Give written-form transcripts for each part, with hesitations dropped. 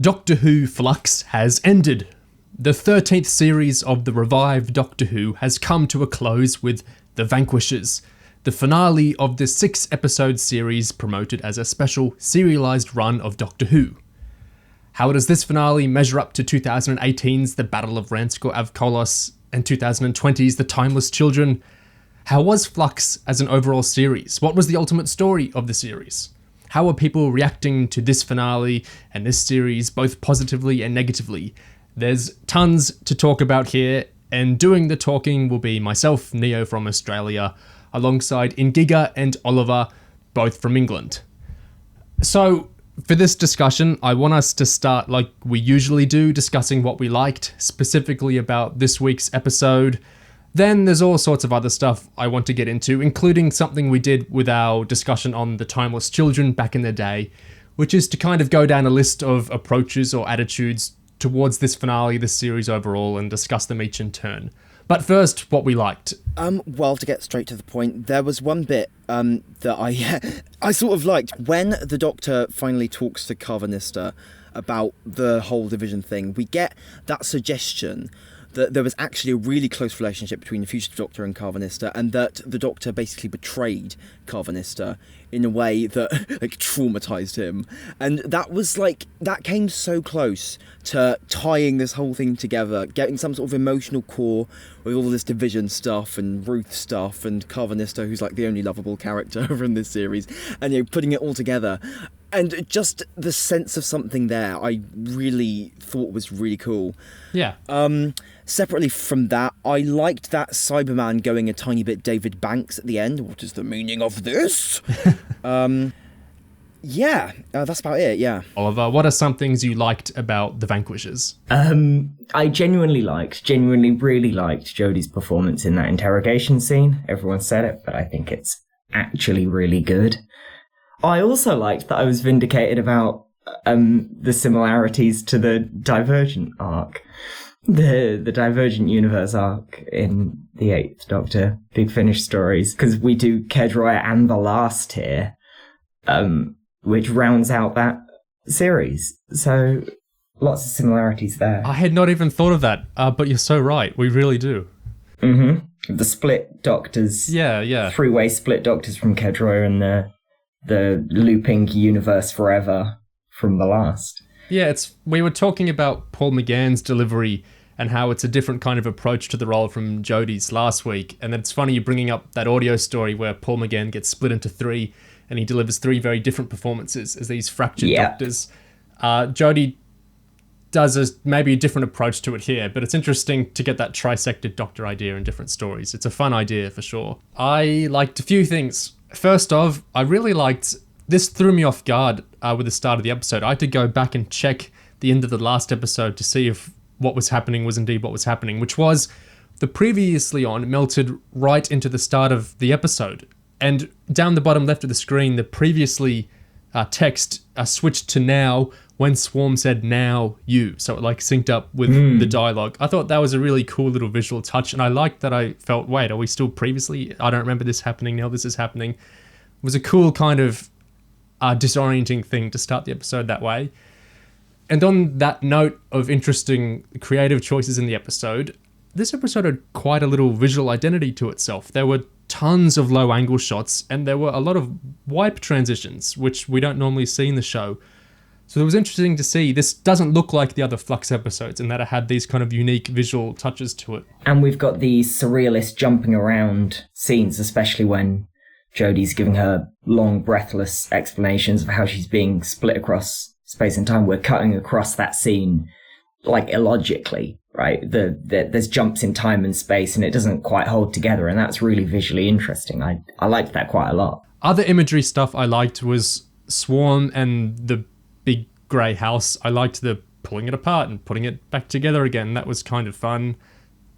Doctor Who Flux has ended. The 13th series of the revived Doctor Who has come to a close with The Vanquishers, the finale of the 6-episode series promoted as a special serialised run of Doctor Who. How does this finale measure up to 2018's The Battle of Ranskoor Avkolos and 2020's The Timeless Children? How was Flux as an overall series? What was the ultimate story of the series? How are people reacting to this finale and this series, both positively and negatively? There's tons to talk about here, and doing the talking will be myself, Neo from Australia, alongside Ingiga and Oliver, both from England. So, for this discussion, I want us to start like we usually do, discussing what we liked, specifically about this week's episode. Then there's all sorts of other stuff I want to get into, including something we did with our discussion on the Timeless Children back in the day, which is to kind of go down a list of approaches or attitudes towards this finale, this series overall, and discuss them each in turn. But first, what we liked. Well, to get straight to the point, there was one bit that I sort of liked. When the Doctor finally talks to Karvanista about the whole Division thing, we get that suggestion that there was actually a really close relationship between the Fugitive Doctor and Karvanista, and that the Doctor basically betrayed Karvanista in a way that like traumatized him. And that came so close to tying this whole thing together, getting some sort of emotional core with all this Division stuff and Ruth stuff and Karvanista, who's like the only lovable character from this series, and putting it all together. And just the sense of something there, I really thought was really cool. Yeah. Separately from that, I liked that Cyberman going a tiny bit David Banks at the end. What is the meaning of this? That's about it, yeah. Oliver, what are some things you liked about The Vanquishers? I genuinely really liked Jodie's performance in that interrogation scene. Everyone said it, but I think it's actually really good. I also liked that I was vindicated about the similarities to the Divergent arc. The Divergent Universe arc in the 8th Doctor, Big Finish stories, because we do Kedroy and The Last here, which rounds out that series. So, lots of similarities there. I had not even thought of that, but you're so right. We really do. Mm-hmm. The split Doctors. Yeah. Three-way split Doctors from Kedroy and the looping universe forever from The Last. Yeah, we were talking about Paul McGann's delivery and how it's a different kind of approach to the role from Jodie's last week. And it's funny you bringing up that audio story where Paul McGann gets split into 3 and he delivers 3 very different performances as these fractured doctors. Jodie does maybe a different approach to it here, but it's interesting to get that trisected Doctor idea in different stories. It's a fun idea for sure. I liked a few things. First off, I really liked... This threw me off guard with the start of the episode. I had to go back and check the end of the last episode to see if what was happening was indeed what was happening, which was the previously on melted right into the start of the episode. And down the bottom left of the screen, the previously text switched to now when Swarm said, "Now you." So it like synced up with the dialogue. I thought that was a really cool little visual touch. And I liked that I felt, wait, are we still previously? I don't remember this happening. Now this is happening. It was a cool kind of disorienting thing to start the episode that way. And on that note of interesting creative choices in the episode, this episode had quite a little visual identity to itself. There were tons of low angle shots and there were a lot of wipe transitions, which we don't normally see in the show. So it was interesting to see this doesn't look like the other Flux episodes in that it had these kind of unique visual touches to it. And we've got these surrealist jumping around scenes, especially when Jodie's giving her long, breathless explanations of how she's being split across space and time. We're cutting across that scene, like, illogically, right? There's jumps in time and space, and it doesn't quite hold together, and that's really visually interesting. I liked that quite a lot. Other imagery stuff I liked was Swarm and the big grey house. I liked the pulling it apart and putting it back together again. That was kind of fun.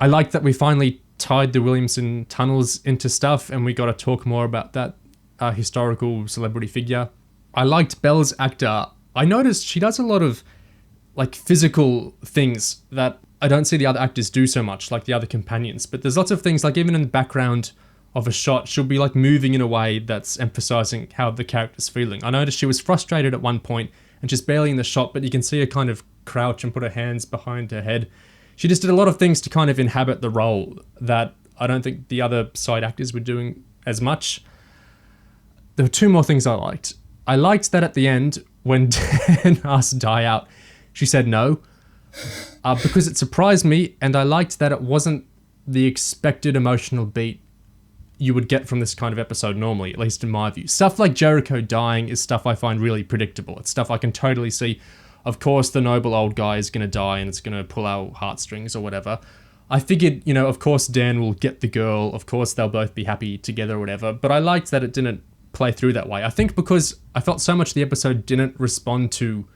I liked that we finally tied the Williamson tunnels into stuff and we got to talk more about that historical celebrity figure. I liked Bel's actor. I noticed she does a lot of like physical things that I don't see the other actors do so much, like the other companions, but there's lots of things like even in the background of a shot, she'll be like moving in a way that's emphasizing how the character's feeling. I noticed she was frustrated at one point and she's barely in the shot, but you can see her kind of crouch and put her hands behind her head. She just did a lot of things to kind of inhabit the role that I don't think the other side actors were doing as much. There were two more things I liked. I liked that at the end, when Dan asked Die out, she said no, because it surprised me, and I liked that it wasn't the expected emotional beat you would get from this kind of episode normally, at least in my view. Stuff like Jericho dying is stuff I find really predictable. It's stuff I can totally see. Of course, the noble old guy is going to die and it's going to pull our heartstrings or whatever. I figured, of course Dan will get the girl. Of course they'll both be happy together or whatever. But I liked that it didn't play through that way. I think because I felt so much the episode didn't respond to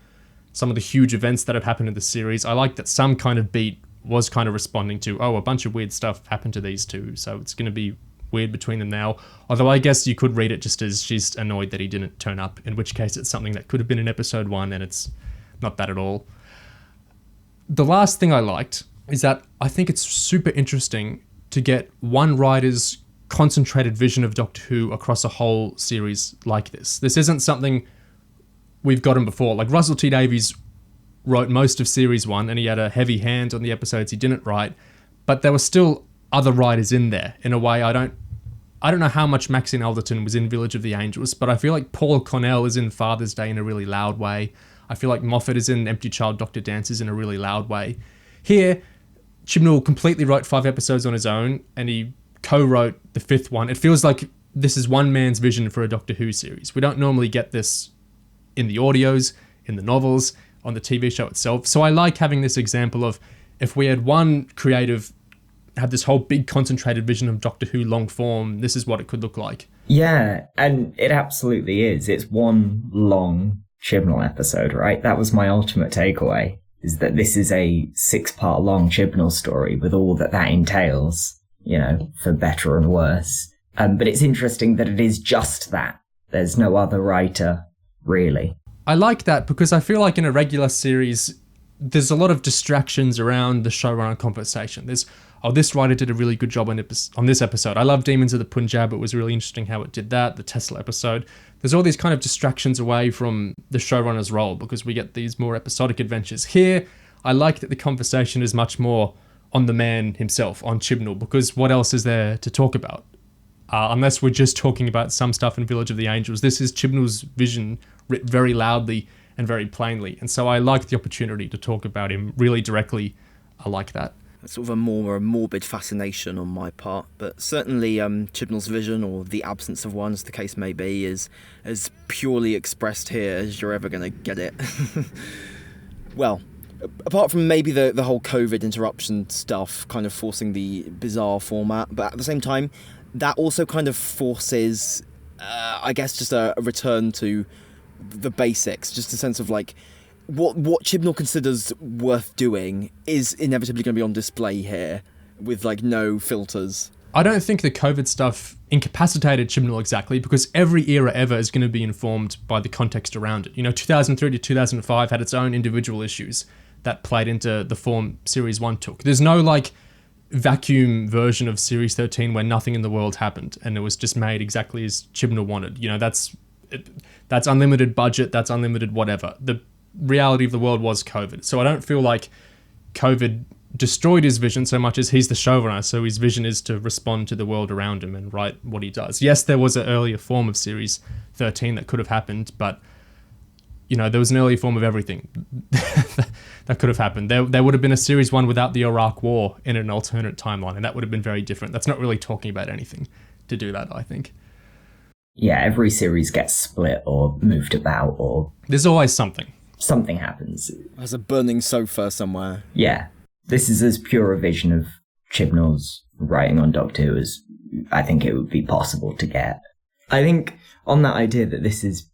some of the huge events that have happened in the series. I liked that some kind of beat was kind of responding to, a bunch of weird stuff happened to these two, so it's going to be weird between them now. Although I guess you could read it just as she's annoyed that he didn't turn up, in which case it's something that could have been in episode 1 and it's not that at all. The last thing I liked is that I think it's super interesting to get one writer's concentrated vision of Doctor Who across a whole series like this. This isn't something we've gotten before. Like Russell T Davies wrote most of series 1 and he had a heavy hand on the episodes he didn't write, but there were still other writers in there in a way. I don't know how much Maxine Alderton was in Village of the Angels, but I feel like Paul Cornell is in Father's Day in a really loud way. I feel like Moffat is in Empty Child Dr. Dances in a really loud way. Here, Chibnall completely wrote 5 episodes on his own and he co-wrote the 5th one. It feels like this is one man's vision for a Doctor Who series. We don't normally get this in the audios, in the novels, on the TV show itself. So I like having this example of if we had one creative have this whole big concentrated vision of Doctor Who long form, this is what it could look like. Yeah, and it absolutely is. It's one long Chibnall episode, right? That was my ultimate takeaway, is that this is a 6-part long Chibnall story with all that entails, for better and worse. But it's interesting that it is just that. There's no other writer, really. I like that because I feel like in a regular series, there's a lot of distractions around the showrunner conversation. There's, this writer did a really good job on this episode. I love Demons of the Punjab. It was really interesting how it did that. The Tesla episode. There's all these kind of distractions away from the showrunner's role because we get these more episodic adventures. Here, I like that the conversation is much more on the man himself, on Chibnall, because what else is there to talk about? Unless we're just talking about some stuff in Village of the Angels. This is Chibnall's vision writ very loudly and very plainly. And so I like the opportunity to talk about him really directly. I like that. It's sort of a more morbid fascination on my part, but certainly Chibnall's vision, or the absence of one, as the case may be, is as purely expressed here as you're ever going to get it. Well, apart from maybe the whole COVID interruption stuff kind of forcing the bizarre format, but at the same time, that also kind of forces, I guess, just a return to the basics, just a sense of like, what Chibnall considers worth doing is inevitably going to be on display here with like no filters. I don't think the COVID stuff incapacitated Chibnall exactly, because every era ever is going to be informed by the context around it. 2003 to 2005 had its own individual issues that played into the form Series 1 took. There's no like vacuum version of Series 13 where nothing in the world happened and it was just made exactly as Chibnall wanted. That's unlimited budget, that's unlimited whatever. The reality of the world was COVID. So I don't feel like COVID destroyed his vision so much as he's the showrunner, so his vision is to respond to the world around him and write what he does. Yes, there was an earlier form of Series 13 that could have happened, but there was an earlier form of everything that could have happened. There would have been a Series 1 without the Iraq War in an alternate timeline, and that would have been very different. That's not really talking about anything to do that, I think. Yeah, every series gets split or moved about, or there's always something. Something happens. There's a burning sofa somewhere. Yeah. This is as pure a vision of Chibnall's writing on Doctor Who as I think it would be possible to get. I think on that idea that this is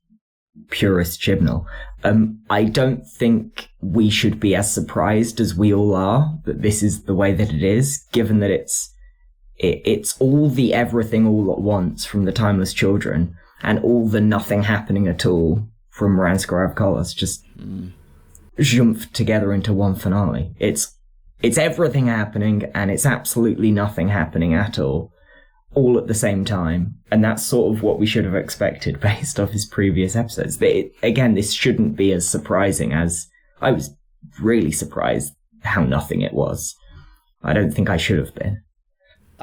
purist Chibnall, I don't think we should be as surprised as we all are that this is the way that it is, given that it's all the everything all at once from the Timeless Children and all the nothing happening at all from Ranskar Colors just jumped together into one finale. It's everything happening and it's absolutely nothing happening at all all at the same time. And that's sort of what we should have expected based off his previous episodes. But again, this shouldn't be as surprising as... I was really surprised how nothing it was. I don't think I should have been.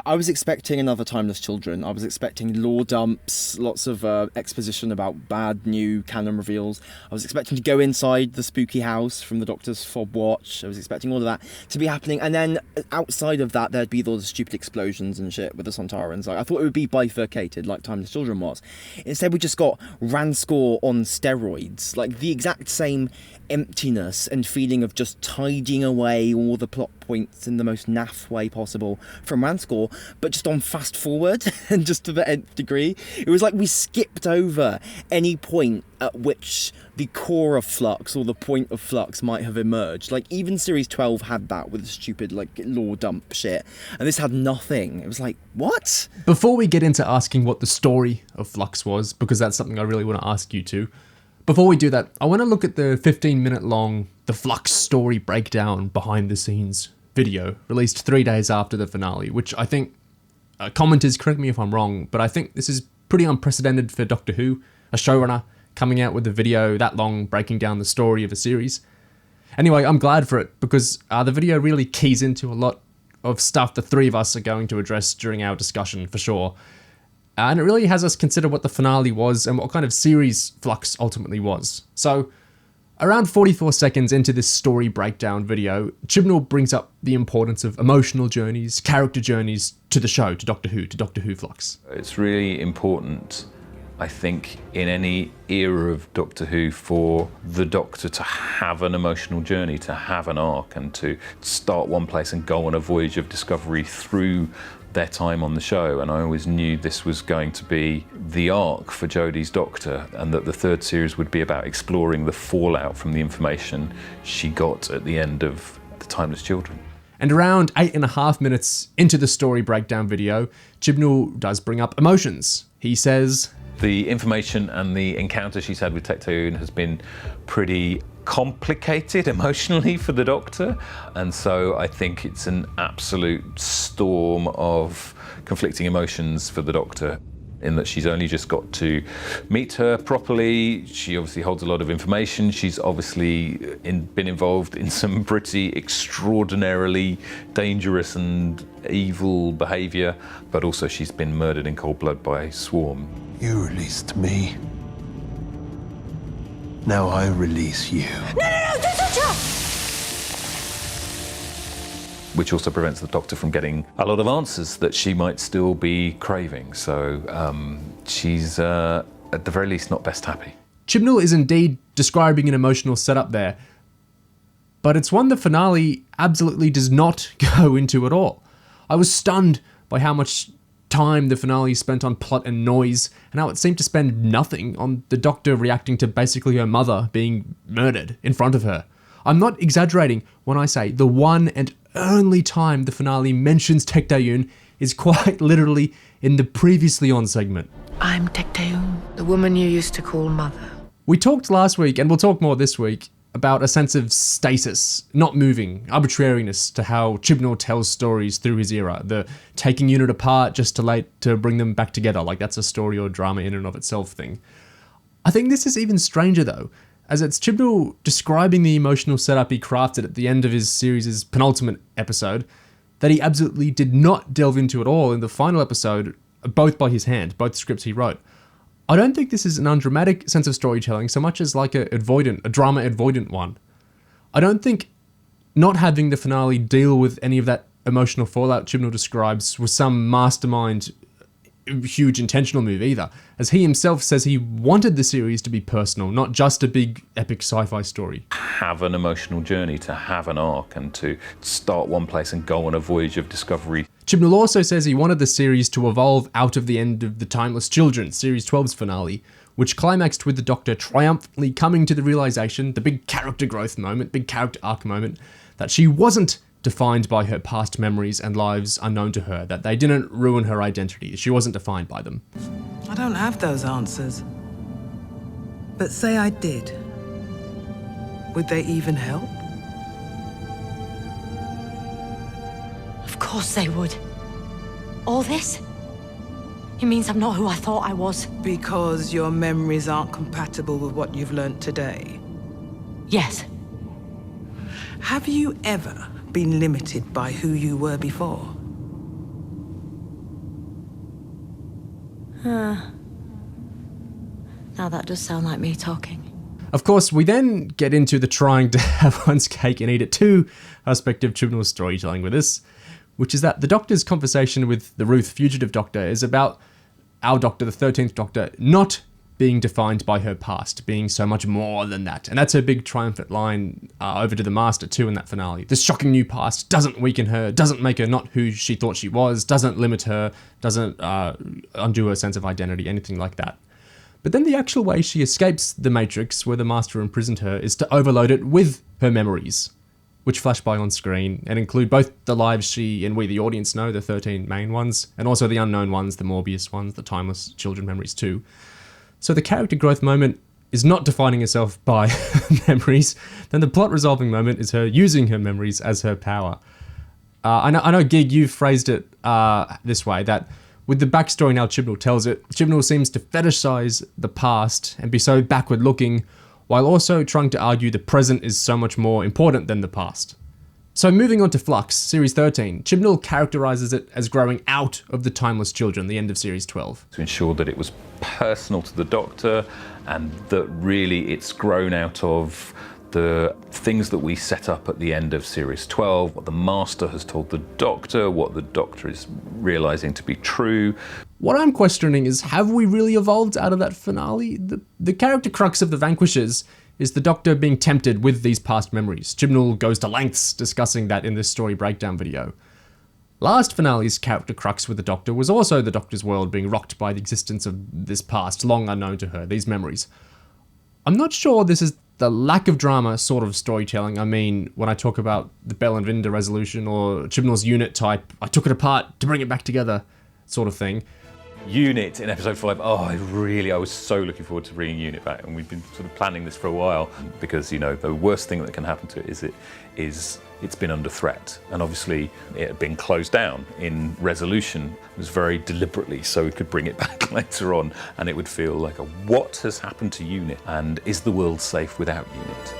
I was expecting another Timeless Children. I was expecting lore dumps, lots of exposition about bad new canon reveals. I was expecting to go inside the spooky house from the Doctor's fob watch. I was expecting all of that to be happening. And then outside of that, there'd be all the stupid explosions and shit with the Sontarans. Like, I thought it would be bifurcated like Timeless Children was. Instead, we just got Ranscore on steroids. Like, the exact same emptiness and feeling of just tidying away all the plot points in the most naff way possible from Ranscore, but just on fast forward and just to the nth degree. It was like we skipped over any point at which the core of Flux or the point of Flux might have emerged. Like, even Series 12 had that with the stupid, like, lore dump shit, and this had nothing. It was like, what? Before we get into asking what the story of Flux was, because that's something I really want to ask you to, before we do that, I want to look at the 15-minute long The Flux Story Breakdown behind the scenes video released 3 days after the finale, which I think, commenters, correct me if I'm wrong, but I think this is pretty unprecedented for Doctor Who, a showrunner coming out with a video that long breaking down the story of a series. Anyway, I'm glad for it because the video really keys into a lot of stuff the three of us are going to address during our discussion for sure. And it really has us consider what the finale was and what kind of series Flux ultimately was. So, around 44 seconds into this story breakdown video, Chibnall brings up the importance of emotional journeys, character journeys to the show, to Doctor Who Flux. It's really important, I think, in any era of Doctor Who for the Doctor to have an emotional journey, to have an arc, and to start one place and go on a voyage of discovery through their time on the show. And I always knew this was going to be the arc for Jodie's Doctor, and that the third series would be about exploring the fallout from the information she got at the end of The Timeless Children. And around 8.5 minutes into the story breakdown video, Chibnall does bring up emotions. He says, the information and the encounter she's had with Tecteun has been pretty complicated emotionally for the Doctor, and so I think it's an absolute storm of conflicting emotions for the Doctor, in that she's only just got to meet her properly. She obviously holds a lot of information. She's obviously been involved in some pretty extraordinarily dangerous and evil behaviour, but also she's been murdered in cold blood by Swarm. You released me. Now I release you. No, don't touch her! Which also prevents the Doctor from getting a lot of answers that she might still be craving. So she's, at the very least, not best happy. Chibnall is indeed describing an emotional setup there, but it's one the finale absolutely does not go into at all. I was stunned by how much time the finale spent on plot and noise, and how it seemed to spend nothing on the Doctor reacting to basically her mother being murdered in front of her. I'm not exaggerating when I say the one and only time the finale mentions Tecteun is quite literally in the previously on segment. I'm Tecteun, the woman you used to call mother. We talked last week, and we'll talk more this week, about a sense of stasis, not moving, arbitrariness to how Chibnall tells stories through his era, the taking unit apart just too late to bring them back together, like that's a story or drama in and of itself thing. I think this is even stranger though, as it's Chibnall describing the emotional setup he crafted at the end of his series' penultimate episode that he absolutely did not delve into at all in the final episode, both by his hand, both scripts he wrote. I don't think this is an undramatic sense of storytelling so much as like a drama avoidant one. I don't think not having the finale deal with any of that emotional fallout Chibnall describes was some mastermind, huge intentional move either, as he himself says he wanted the series to be personal, not just a big epic sci-fi story. Have an emotional journey, to have an arc, and to start one place and go on a voyage of discovery. Chibnall also says he wanted the series to evolve out of the end of The Timeless Children, Series 12's finale, which climaxed with the Doctor triumphantly coming to the realization, the big character growth moment, big character arc moment, that she wasn't defined by her past memories and lives unknown to her, that they didn't ruin her identity, she wasn't defined by them. I don't have those answers. But say I did. Would they even help? Of course they would. All this? It means I'm not who I thought I was. Because your memories aren't compatible with what you've learnt today. Yes. Have you ever been limited by who you were before? Now that does sound like me talking. Of course, we then get into the trying to have one's cake and eat it too aspect of Chibnall's storytelling with this, which is that the Doctor's conversation with the Ruth fugitive Doctor is about our Doctor, the 13th Doctor, not being defined by her past, being so much more than that. And that's her big triumphant line over to the Master too in that finale. This shocking new past doesn't weaken her, doesn't make her not who she thought she was, doesn't limit her, doesn't undo her sense of identity, anything like that. But then the actual way she escapes the Matrix, where the Master imprisoned her, is to overload it with her memories, which flash by on screen and include both the lives she and we, the audience, know, the 13 main ones, and also the unknown ones, the Morbius ones, the timeless children memories too. So the character growth moment is not defining herself by memories, then the plot resolving moment is her using her memories as her power. I know, Gig, you've phrased it this way, that with the backstory now Chibnall tells it, Chibnall seems to fetishize the past and be so backward looking, while also trying to argue the present is so much more important than the past. So moving on to Flux, Series 13, Chibnall characterises it as growing out of the timeless children, the end of Series 12. To ensure that it was personal to the Doctor and that really it's grown out of the things that we set up at the end of Series 12, what the Master has told the Doctor, what the Doctor is realising to be true. What I'm questioning is, have we really evolved out of that finale? The character crux of the Vanquishers is the Doctor being tempted with these past memories. Chibnall goes to lengths discussing that in this story breakdown video. Last finale's character crux with the Doctor was also the Doctor's world being rocked by the existence of this past, long unknown to her, these memories. I'm not sure this is the lack of drama sort of storytelling I mean when I talk about the Bel and Vinder resolution or Chibnall's unit type, I took it apart to bring it back together sort of thing. Unit in episode 5, I was so looking forward to bringing Unit back, and we've been sort of planning this for a while because, you know, the worst thing that can happen to it is it's been under threat, and obviously it had been closed down in resolution. It was very deliberately so we could bring it back later on and it would feel like what has happened to Unit, and is the world safe without Unit?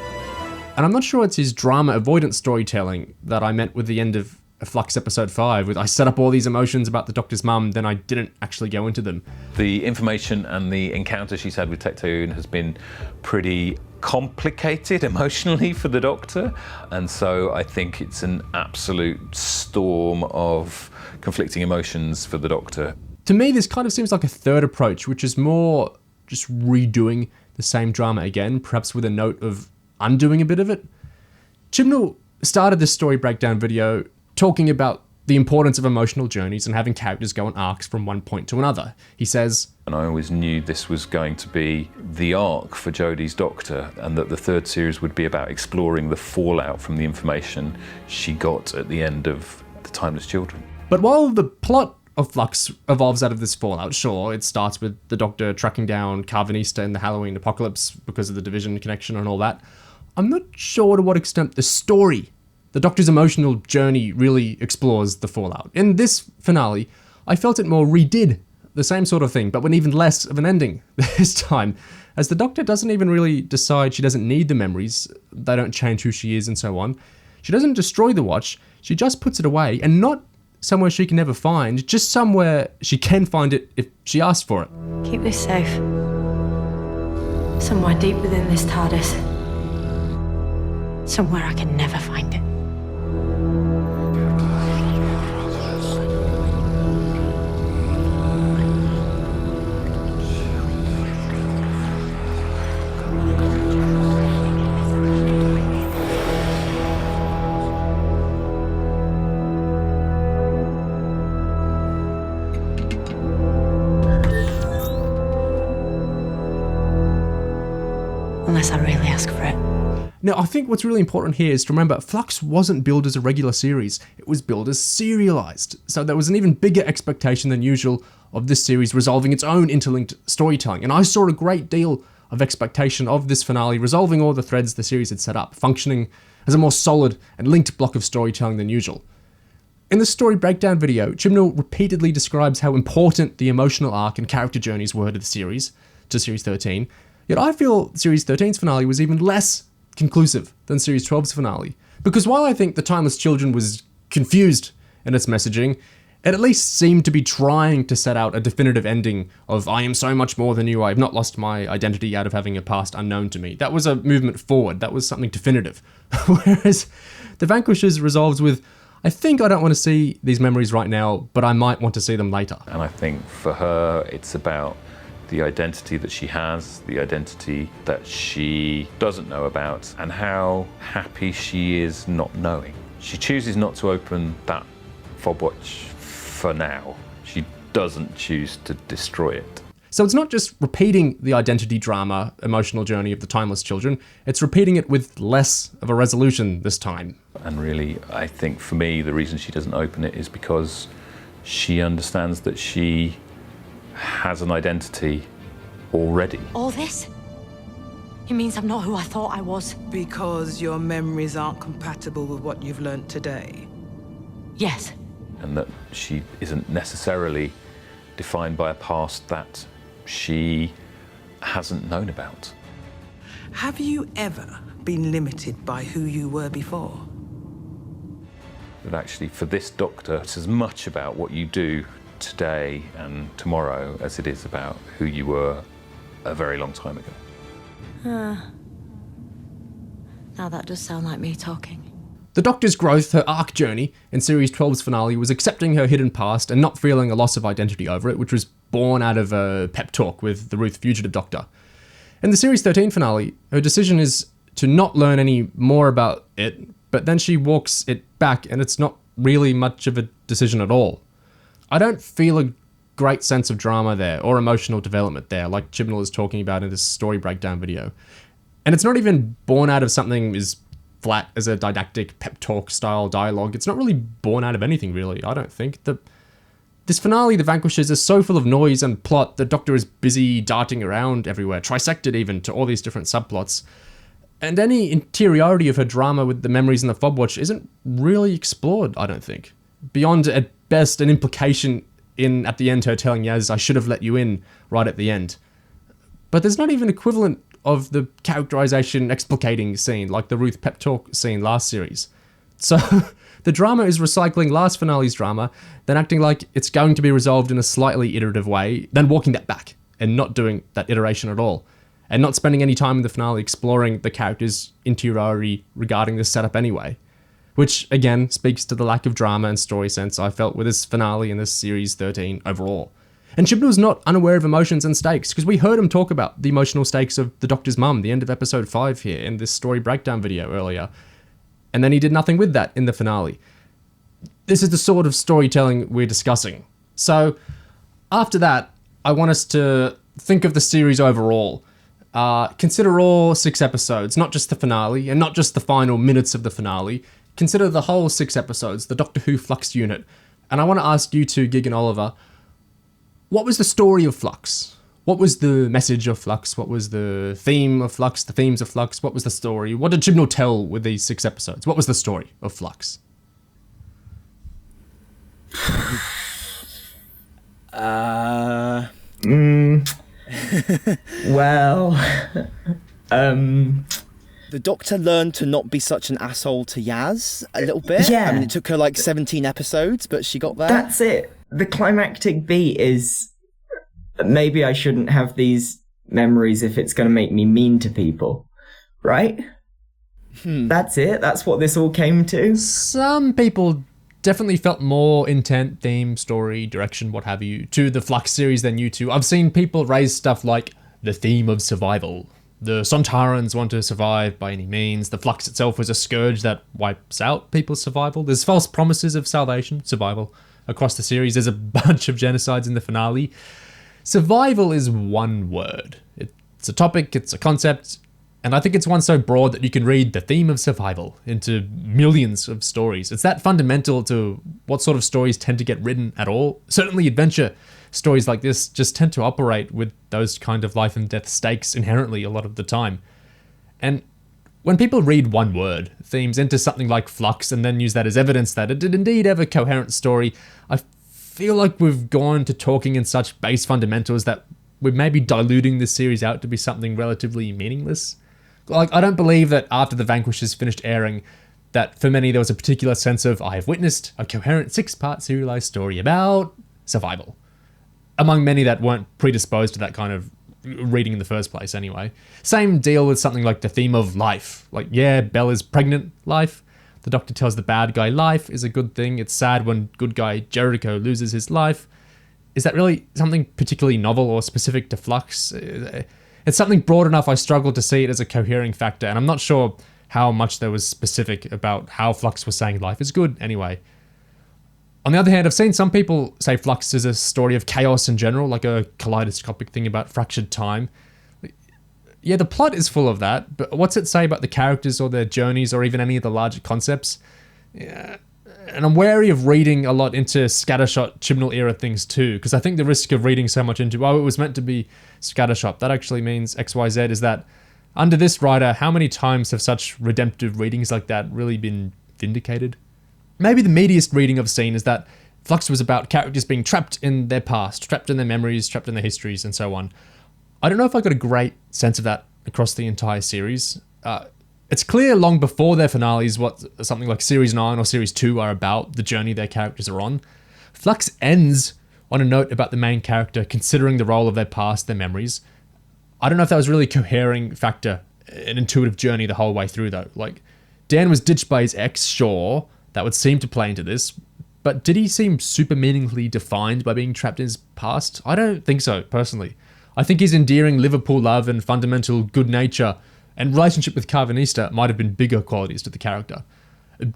And I'm not sure it's his drama avoidance storytelling that I meant with the end of Flux episode 5, with I set up all these emotions about the Doctor's mum, then I didn't actually go into them. The information and the encounter she's had with Tecteun has been pretty complicated emotionally for the Doctor, and so I think it's an absolute storm of conflicting emotions for the Doctor. To me, this kind of seems like a third approach, which is more just redoing the same drama again, perhaps with a note of undoing a bit of it. Chibnall started this story breakdown video talking about the importance of emotional journeys and having characters go on arcs from one point to another. He says, and I always knew this was going to be the arc for Jodie's Doctor, and that the third series would be about exploring the fallout from the information she got at the end of The Timeless Children. But while the plot of Flux evolves out of this fallout, sure, it starts with the Doctor tracking down Karvanista in the Halloween apocalypse because of the Division connection and all that, I'm not sure to what extent the story, the Doctor's emotional journey, really explores the fallout. In this finale, I felt it more redid the same sort of thing, but with even less of an ending this time, as the Doctor doesn't even really decide she doesn't need the memories, they don't change who she is and so on. She doesn't destroy the watch, she just puts it away, and not somewhere she can never find, just somewhere she can find it if she asks for it. Keep this safe. Somewhere deep within this TARDIS. Somewhere I can never find it. Unless I really ask for it. Now, I think what's really important here is to remember Flux wasn't billed as a regular series, it was billed as serialised. So there was an even bigger expectation than usual of this series resolving its own interlinked storytelling. And I saw a great deal of expectation of this finale resolving all the threads the series had set up, functioning as a more solid and linked block of storytelling than usual. In the story breakdown video, Chibnall repeatedly describes how important the emotional arc and character journeys were to the series, to Series 13, yet I feel Series 13's finale was even less conclusive than Series 12's finale. Because while I think The Timeless Children was confused in its messaging, it at least seemed to be trying to set out a definitive ending of I am so much more than you, I have not lost my identity out of having a past unknown to me. That was a movement forward, that was something definitive. Whereas The Vanquishers resolves with, I think I don't want to see these memories right now, but I might want to see them later. And I think for her, it's about the identity that she has, the identity that she doesn't know about, and how happy she is not knowing. She chooses not to open that fob watch for now. She doesn't choose to destroy it. So it's not just repeating the identity drama, emotional journey of the Timeless Children, it's repeating it with less of a resolution this time. And really, I think for me, the reason she doesn't open it is because she understands that she has an identity already. All this? It means I'm not who I thought I was. Because your memories aren't compatible with what you've learnt today. Yes. And that she isn't necessarily defined by a past that she hasn't known about. Have you ever been limited by who you were before? But actually, for this doctor, it's as much about what you do today and tomorrow as it is about who you were a very long time ago. Now that does sound like me talking. The Doctor's growth, her arc journey, in Series 12's finale was accepting her hidden past and not feeling a loss of identity over it, which was born out of a pep talk with the Ruth Fugitive Doctor. In the Series 13 finale, her decision is to not learn any more about it, but then she walks it back and it's not really much of a decision at all. I don't feel a great sense of drama there or emotional development there, like Chibnall is talking about in this story breakdown video. And it's not even born out of something as flat as a didactic pep talk style dialogue. It's not really born out of anything, really, I don't think. This finale, The Vanquishers, is so full of noise and plot, the Doctor is busy darting around everywhere, trisected even to all these different subplots. And any interiority of her drama with the memories in the fob watch isn't really explored, I don't think. Beyond, at best, an implication in, at the end, her telling Yaz, I should have let you in, right at the end. But there's not even equivalent of the characterization explicating scene, like the Ruth pep talk scene last series. So, the drama is recycling last finale's drama, then acting like it's going to be resolved in a slightly iterative way, then walking that back, and not doing that iteration at all. And not spending any time in the finale exploring the character's interiority regarding this setup anyway. Which, again, speaks to the lack of drama and story sense I felt with this finale in this Series 13 overall. And Chibnall's not unaware of emotions and stakes, because we heard him talk about the emotional stakes of the Doctor's mum, the end of episode 5 here, in this story breakdown video earlier. And then he did nothing with that in the finale. This is the sort of storytelling we're discussing. So, after that, I want us to think of the series overall. Consider all 6 episodes, not just the finale, and not just the final minutes of the finale. Consider the whole 6 episodes, the Doctor Who Flux unit. And I want to ask you two, Gig and Oliver, what was the story of Flux? What was the message of Flux? What was the theme of Flux, the themes of Flux? What was the story? What did Chibnall tell with these 6 episodes? What was the story of Flux? Well, The Doctor learned to not be such an asshole to Yaz a little bit. Yeah. I mean, it took her like 17 episodes, but she got there. That's it. The climactic beat is maybe I shouldn't have these memories if it's going to make me mean to people, right? That's it. That's what this all came to. Some people definitely felt more intent, theme, story, direction, what have you, to the Flux series than you two. I've seen people raise stuff like the theme of survival. The Sontarans want to survive by any means. The Flux itself was a scourge that wipes out people's survival. There's false promises of salvation, survival, across the series. There's a bunch of genocides in the finale. Survival is one word. It's a topic, it's a concept, and I think it's one so broad that you can read the theme of survival into millions of stories. It's that fundamental to what sort of stories tend to get written at all. Certainly adventure stories like this just tend to operate with those kind of life and death stakes inherently a lot of the time. And When people read one word, themes, into something like Flux and then use that as evidence that it did indeed have a coherent story, I feel like we've gone to talking in such base fundamentals that we're maybe diluting this series out to be something relatively meaningless. Like, I don't believe that after The Vanquishers finished airing, that for many there was a particular sense of, I have witnessed a coherent 6-part serialized story about survival. Among many that weren't predisposed to that kind of reading in the first place anyway. Same deal with something like the theme of life. Like, yeah, Bel is pregnant, life. The Doctor tells the bad guy life is a good thing. It's sad when good guy Jericho loses his life. Is that really something particularly novel or specific to Flux? It's something broad enough I struggle to see it as a cohering factor, and I'm not sure how much there was specific about how Flux was saying life is good anyway. On the other hand, I've seen some people say Flux is a story of chaos in general, like a kaleidoscopic thing about fractured time. Yeah, the plot is full of that, but what's it say about the characters or their journeys or even any of the larger concepts? Yeah. And I'm wary of reading a lot into scattershot Chibnall era things too, because I think the risk of reading so much into, oh, it was meant to be scattershot, that actually means XYZ, is that under this writer, how many times have such redemptive readings like that really been vindicated? Maybe the meatiest reading I've seen is that Flux was about characters being trapped in their past, trapped in their memories, trapped in their histories, and so on. I don't know if I got a great sense of that across the entire series. It's clear long before their finales what something like Series 9 or Series 2 are about, the journey their characters are on. Flux ends on a note about the main character considering the role of their past, their memories. I don't know if that was really a cohering factor, an intuitive journey the whole way through though. Like, Dan was ditched by his ex, sure, that would seem to play into this, but did he seem super meaningfully defined by being trapped in his past? I don't think so, personally. I think his endearing Liverpool love and fundamental good nature and relationship with Karvanista might have been bigger qualities to the character.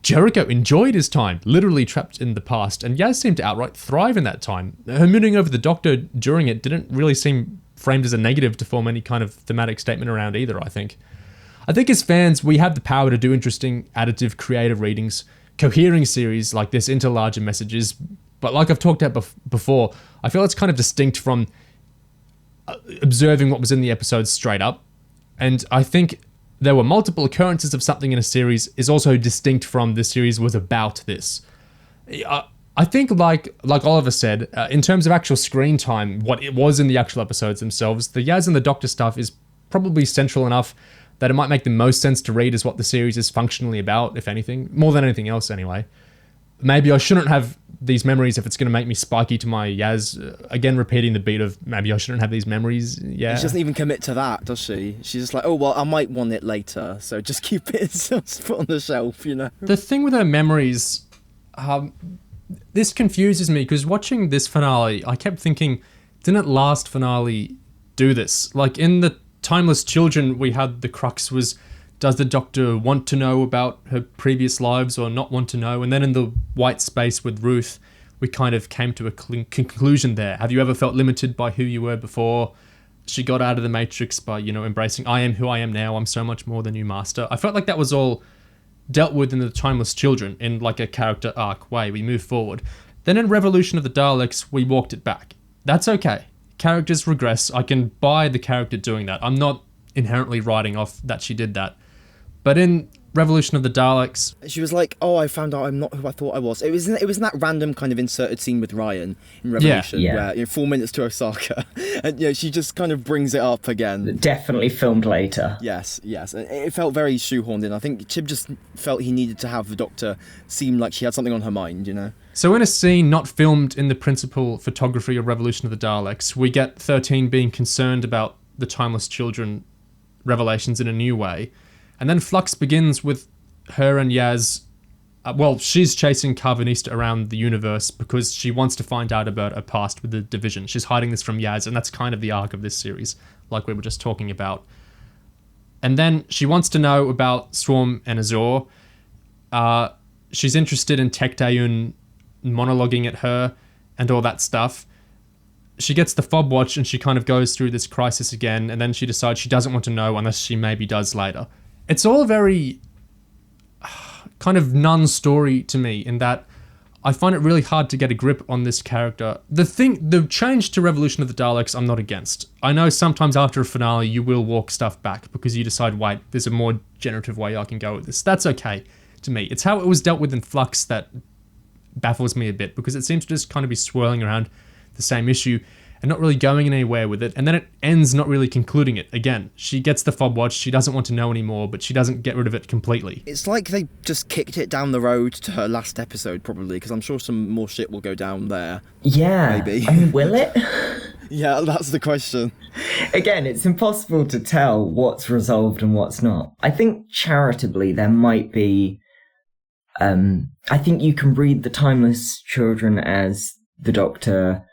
Jericho enjoyed his time, literally trapped in the past, and Yaz seemed to outright thrive in that time. Her mooning over the Doctor during it didn't really seem framed as a negative to form any kind of thematic statement around either, I think. I think as fans, we have the power to do interesting, additive, creative readings, cohering series like this into larger messages, but like I've talked about before, I feel it's kind of distinct from observing what was in the episodes straight up. And I think there were multiple occurrences of something in a series is also distinct from the series was about this. I think like Oliver said, in terms of actual screen time, what it was in the actual episodes themselves, the Yaz and the Doctor stuff is probably central enough that it might make the most sense to read as what the series is functionally about, if anything. More than anything else, anyway. Maybe I shouldn't have these memories if it's going to make me spiky to my Yaz. Again, repeating the beat of maybe I shouldn't have these memories. Yeah. She doesn't even commit to that, does she? She's just like, oh, well, I might want it later, so just keep it put on the shelf, you know? The thing with her memories, this confuses me, because watching this finale, I kept thinking, didn't last finale do this? Like, in the Timeless Children, we had the crux was, does the Doctor want to know about her previous lives or not want to know? And then in the white space with Ruth, we kind of came to a conclusion there. Have you ever felt limited by who you were before? She got out of the Matrix by, embracing, I am who I am now, I'm so much more than you, Master. I felt like that was all dealt with in the Timeless Children in like a character arc way. We moved forward. Then in Revolution of the Daleks, we walked it back. That's okay. Characters regress. I can buy the character doing that. I'm not inherently writing off that she did that. But in Revolution of the Daleks, she was like, oh, I found out I'm not who I thought I was. It was in that random kind of inserted scene with Ryan in Revolution, where 4 minutes to Osaka, and she just kind of brings it up again. Definitely filmed later. Yes. It felt very shoehorned in. I think Chib just felt he needed to have the Doctor seem like she had something on her mind, So in a scene not filmed in the principal photography of Revolution of the Daleks, we get 13 being concerned about the Timeless Children revelations in a new way. And then Flux begins with her and Yaz. She's chasing Karvanista around the universe because she wants to find out about her past with the Division. She's hiding this from Yaz, and that's kind of the arc of this series, like we were just talking about. And then she wants to know about Swarm and Azure. She's interested in Tecteun monologuing at her and all that stuff. She gets the fob watch and she kind of goes through this crisis again, and then she decides she doesn't want to know unless she maybe does later. It's all very kind of non-story to me in that I find it really hard to get a grip on this character. The change to Revolution of the Daleks, I'm not against. I know sometimes after a finale, you will walk stuff back because you decide, wait, there's a more generative way I can go with this. That's okay to me. It's how it was dealt with in Flux that baffles me a bit, because it seems to just kind of be swirling around the same issue and not really going anywhere with it. And then it ends not really concluding it. Again, she gets the fob watch, she doesn't want to know anymore, but she doesn't get rid of it completely. It's like they just kicked it down the road to her last episode, probably, because I'm sure some more shit will go down there. Yeah. Maybe. I mean, will it? Yeah, that's the question. Again, it's impossible to tell what's resolved and what's not. I think charitably there might be... I think you can read the Timeless Children as the Doctor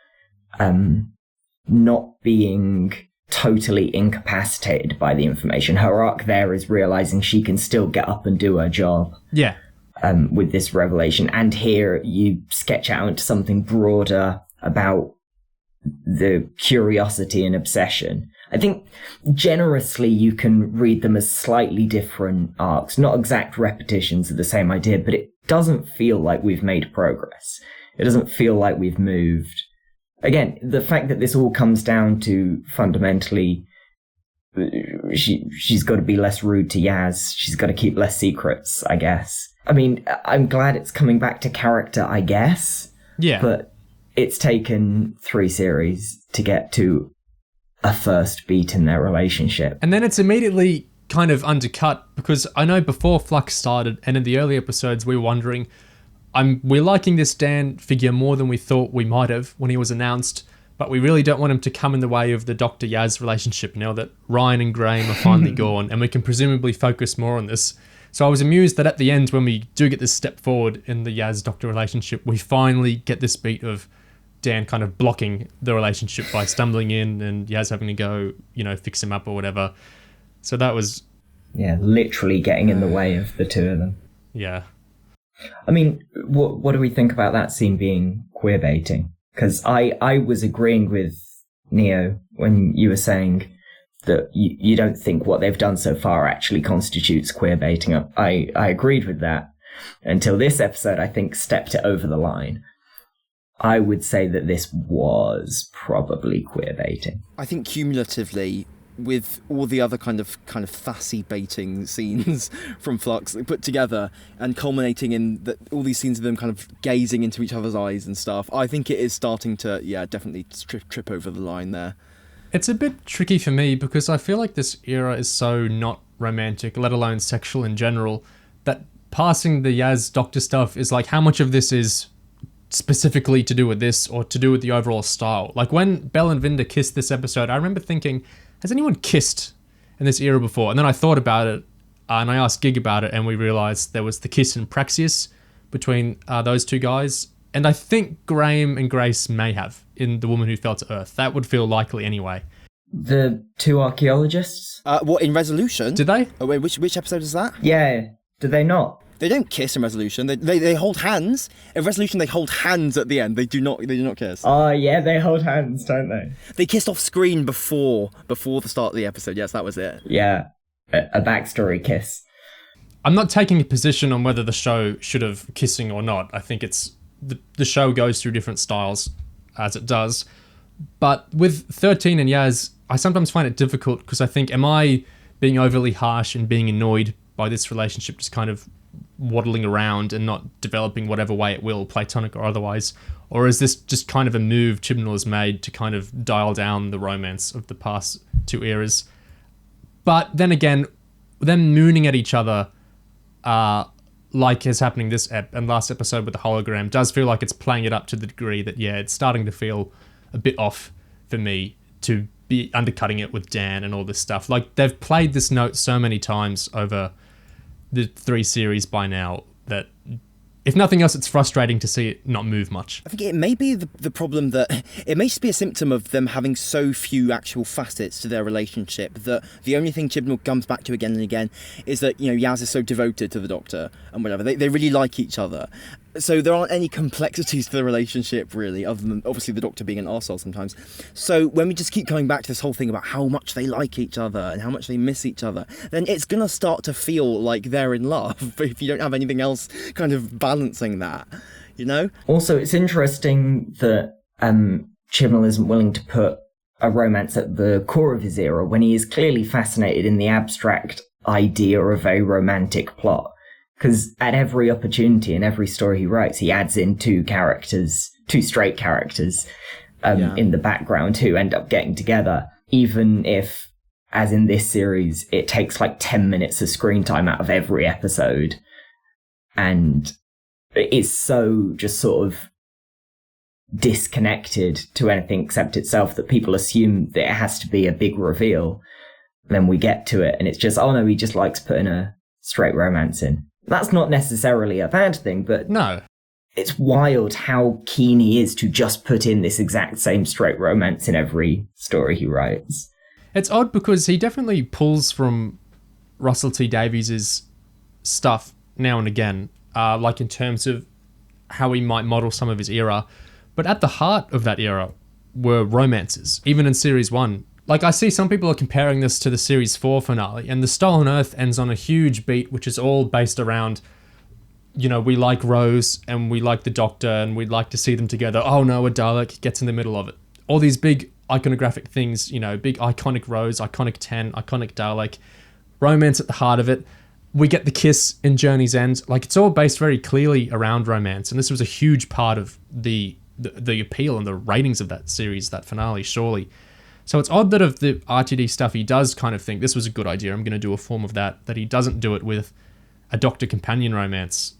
not being totally incapacitated by the information. Her arc there is realizing she can still get up and do her job. Yeah. With this revelation. And here you sketch out into something broader about the curiosity and obsession. I think generously you can read them as slightly different arcs, not exact repetitions of the same idea, but it doesn't feel like we've made progress. It doesn't feel like we've moved. Again, the fact that this all comes down to fundamentally she's got to be less rude to Yaz, she's got to keep less secrets, I guess. I mean, I'm glad it's coming back to character, I guess. Yeah. But it's taken 3 series to get to a first beat in their relationship. And then it's immediately kind of undercut, because I know before Flux started and in the early episodes we were wondering, we're liking this Dan figure more than we thought we might have when he was announced, but we really don't want him to come in the way of the Dr. Yaz relationship now that Ryan and Graham are finally gone, and we can presumably focus more on this. So I was amused that at the end, when we do get this step forward in the Yaz-Doctor relationship, we finally get this beat of Dan kind of blocking the relationship by stumbling in and Yaz having to go, fix him up or whatever. So that was... Yeah, literally getting in the way of the two of them. Yeah. I mean, what do we think about that scene being queerbaiting? Because I was agreeing with Neo when you were saying that you don't think what they've done so far actually constitutes queerbaiting. I agreed with that until this episode, I think, stepped it over the line. I would say that this was probably queerbaiting. I think cumulatively, with all the other kind of fussy baiting scenes from Flux put together and culminating in all these scenes of them kind of gazing into each other's eyes and stuff, I think it is starting to, definitely trip over the line there. It's a bit tricky for me because I feel like this era is so not romantic, let alone sexual in general, that passing the Yaz Doctor stuff is like, how much of this is specifically to do with this or to do with the overall style? Like when Bel and Vinder kissed this episode, I remember thinking, has anyone kissed in this era before? And then I thought about it and I asked Gig about it, and we realised there was the kiss in Praxeus between those two guys. And I think Graham and Grace may have in The Woman Who Fell to Earth. That would feel likely anyway. The two archaeologists? What, in Resolution? Did they? Oh, wait, which episode is that? Yeah, did they not? They don't kiss in Resolution. They hold hands. In Resolution, they hold hands at the end. They do not kiss. Oh, yeah, they hold hands, don't they? They kissed off screen before the start of the episode. Yes, that was it. Yeah, a backstory kiss. I'm not taking a position on whether the show should have kissing or not. I think it's the show goes through different styles as it does. But with 13 and Yaz, I sometimes find it difficult because I think, am I being overly harsh and being annoyed by this relationship just kind of waddling around and not developing whatever way it will, platonic or otherwise? Or is this just kind of a move Chibnall has made to kind of dial down the romance of the past two eras? But then again, them mooning at each other, like is happening this and last episode with the hologram, does feel like it's playing it up to the degree that, it's starting to feel a bit off for me to be undercutting it with Dan and all this stuff. Like, they've played this note so many times over the 3 series by now that, if nothing else, it's frustrating to see it not move much. I think it may be the problem that it may just be a symptom of them having so few actual facets to their relationship that the only thing Chibnall comes back to again and again is that, Yaz is so devoted to the Doctor and whatever. They really like each other. So there aren't any complexities to the relationship, really, other than obviously the Doctor being an arsehole sometimes. So when we just keep coming back to this whole thing about how much they like each other and how much they miss each other, then it's going to start to feel like they're in love if you don't have anything else kind of balancing that. you know? Also, it's interesting that Chibnall isn't willing to put a romance at the core of his era when he is clearly fascinated in the abstract idea of a romantic plot. Because at every opportunity in every story he writes, he adds in two straight characters in the background who end up getting together, even if, as in this series, it takes like 10 minutes of screen time out of every episode. And it's so just sort of disconnected to anything except itself that people assume that it has to be a big reveal. Then we get to it and it's just, oh no, he just likes putting a straight romance in. That's not necessarily a bad thing, but No. It's wild how keen he is to just put in this exact same straight romance in every story he writes. It's odd because he definitely pulls from Russell T Davies' stuff now and again, like in terms of how he might model some of his era. But at the heart of that era were romances, even in Series 1. Like, I see some people are comparing this to the Series 4 finale, and The Stolen Earth ends on a huge beat, which is all based around, you know, we like Rose, and we like the Doctor, and we'd like to see them together. Oh no, a Dalek gets in the middle of it. All these big iconographic things, you know, big iconic Rose, iconic 10, iconic Dalek, romance at the heart of it. We get the kiss in Journey's End. Like, it's all based very clearly around romance, and this was a huge part of the appeal and the ratings of that series, that finale, surely. So it's odd that of the RTD stuff he does kind of think this was a good idea, I'm going to do a form of that he doesn't do it with a Doctor companion romance,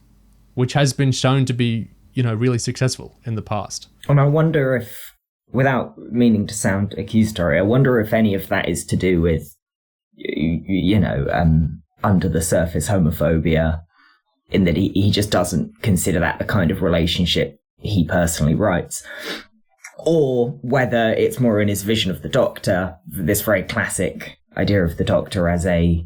which has been shown to be, you know, really successful in the past. And I wonder if, without meaning to sound accusatory, I wonder if any of that is to do with, you know, under the surface homophobia, in that he just doesn't consider that the kind of relationship he personally writes. Or whether it's more in his vision of the Doctor, this very classic idea of the Doctor as a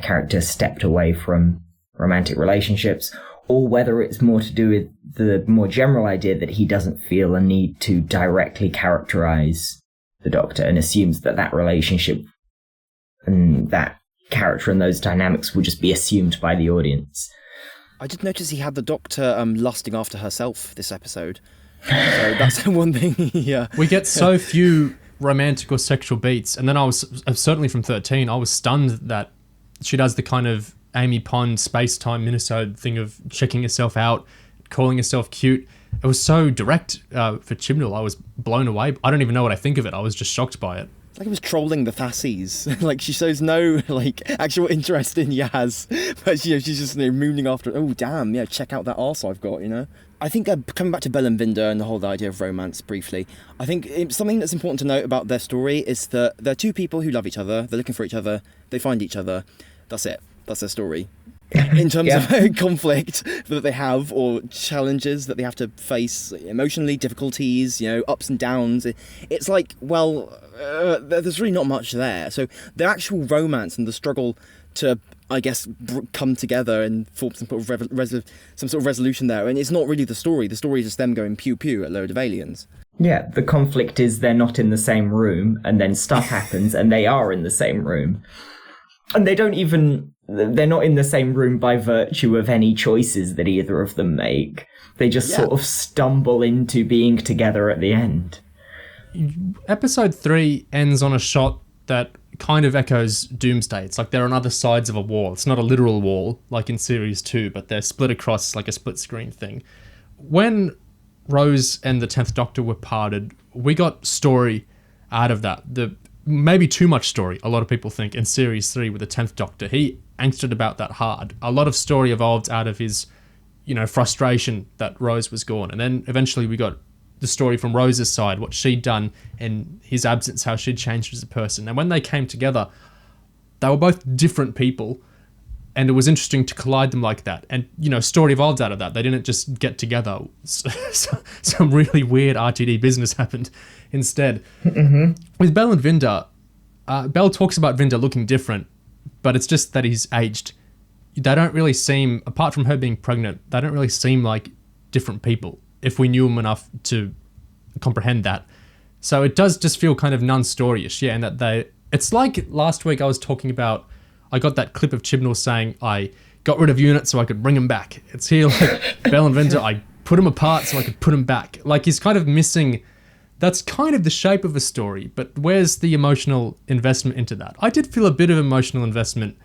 character stepped away from romantic relationships, or whether it's more to do with the more general idea that he doesn't feel a need to directly characterize the Doctor and assumes that that relationship and that character and those dynamics will just be assumed by the audience. I did notice he had the Doctor lusting after herself this episode. So that's one thing. Yeah, we get so few romantic or sexual beats, and then I was certainly from 13. I was stunned that she does the kind of Amy Pond space-time minisode thing of checking herself out, calling herself cute. It was so direct for Chibnall. I was blown away. I don't even know what I think of it. I was just shocked by it. It's like it was trolling the Thassis. Like, she shows no, like, actual interest in Yaz, but, you know, she's just, you know, mooning after, oh, damn, yeah, check out that arse I've got, you know? I think, coming back to Bel and Vinder and the whole idea of romance briefly, I think something that's important to note about their story is that they're two people who love each other, they're looking for each other, they find each other, that's it, that's their story. In terms of conflict that they have, or challenges that they have to face emotionally, difficulties, you know, ups and downs, it's like, well, there's really not much there. So the actual romance and the struggle to, I guess, come together and form some sort of resolution there, and it's not really the story. The story is just them going pew pew at a load of aliens. Yeah, the conflict is they're not in the same room, and then stuff happens, and they are in the same room. And they're not in the same room by virtue of any choices that either of them make. They just sort of stumble into being together at the end. Episode 3 ends on a shot that kind of echoes Doomsday. It's like they're on other sides of a wall. It's not a literal wall like in Series 2, but they're split across like a split screen thing. When Rose and the 10th Doctor were parted, we got story out of that. Maybe too much story, a lot of people think, in Series 3 with the 10th Doctor. He angsted about that hard. A lot of story evolved out of his, you know, frustration that Rose was gone. And then eventually we got the story from Rose's side, what she'd done in his absence, how she'd changed as a person. And when they came together, they were both different people, and it was interesting to collide them like that. And, you know, story evolved out of that. They didn't just get together. Some really weird RTD business happened instead. Mm-hmm. With Bel and Vinder, Bel talks about Vinder looking different, but it's just that he's aged. They don't really seem, apart from her being pregnant, they don't really seem like different people, if we knew them enough to comprehend that. So it does just feel kind of non-storyish, yeah, and that it's like last week I was talking about, I got that clip of Chibnall saying, I got rid of units so I could bring them back. It's here like Bel and Vinder, I put them apart so I could put them back. Like, he's kind of missing... That's kind of the shape of a story, but where's the emotional investment into that? I did feel a bit of emotional investment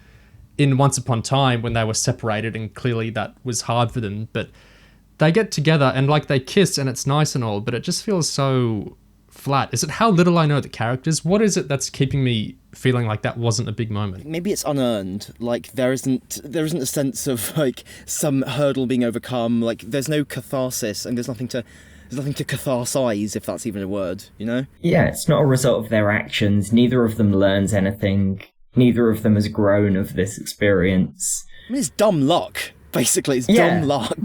in Once Upon a Time when they were separated, and clearly that was hard for them, but they get together and like they kiss and it's nice and all, but it just feels so flat. Is it how little I know the characters? What is it that's keeping me feeling like that wasn't a big moment? Maybe it's unearned. Like there isn't a sense of like some hurdle being overcome. Like there's no catharsis, and there's nothing to catharsize, if that's even a word, you know? Yeah, it's not a result of their actions. Neither of them learns anything. Neither of them has grown of this experience. I mean, it's dumb luck. Basically, it's dumb luck.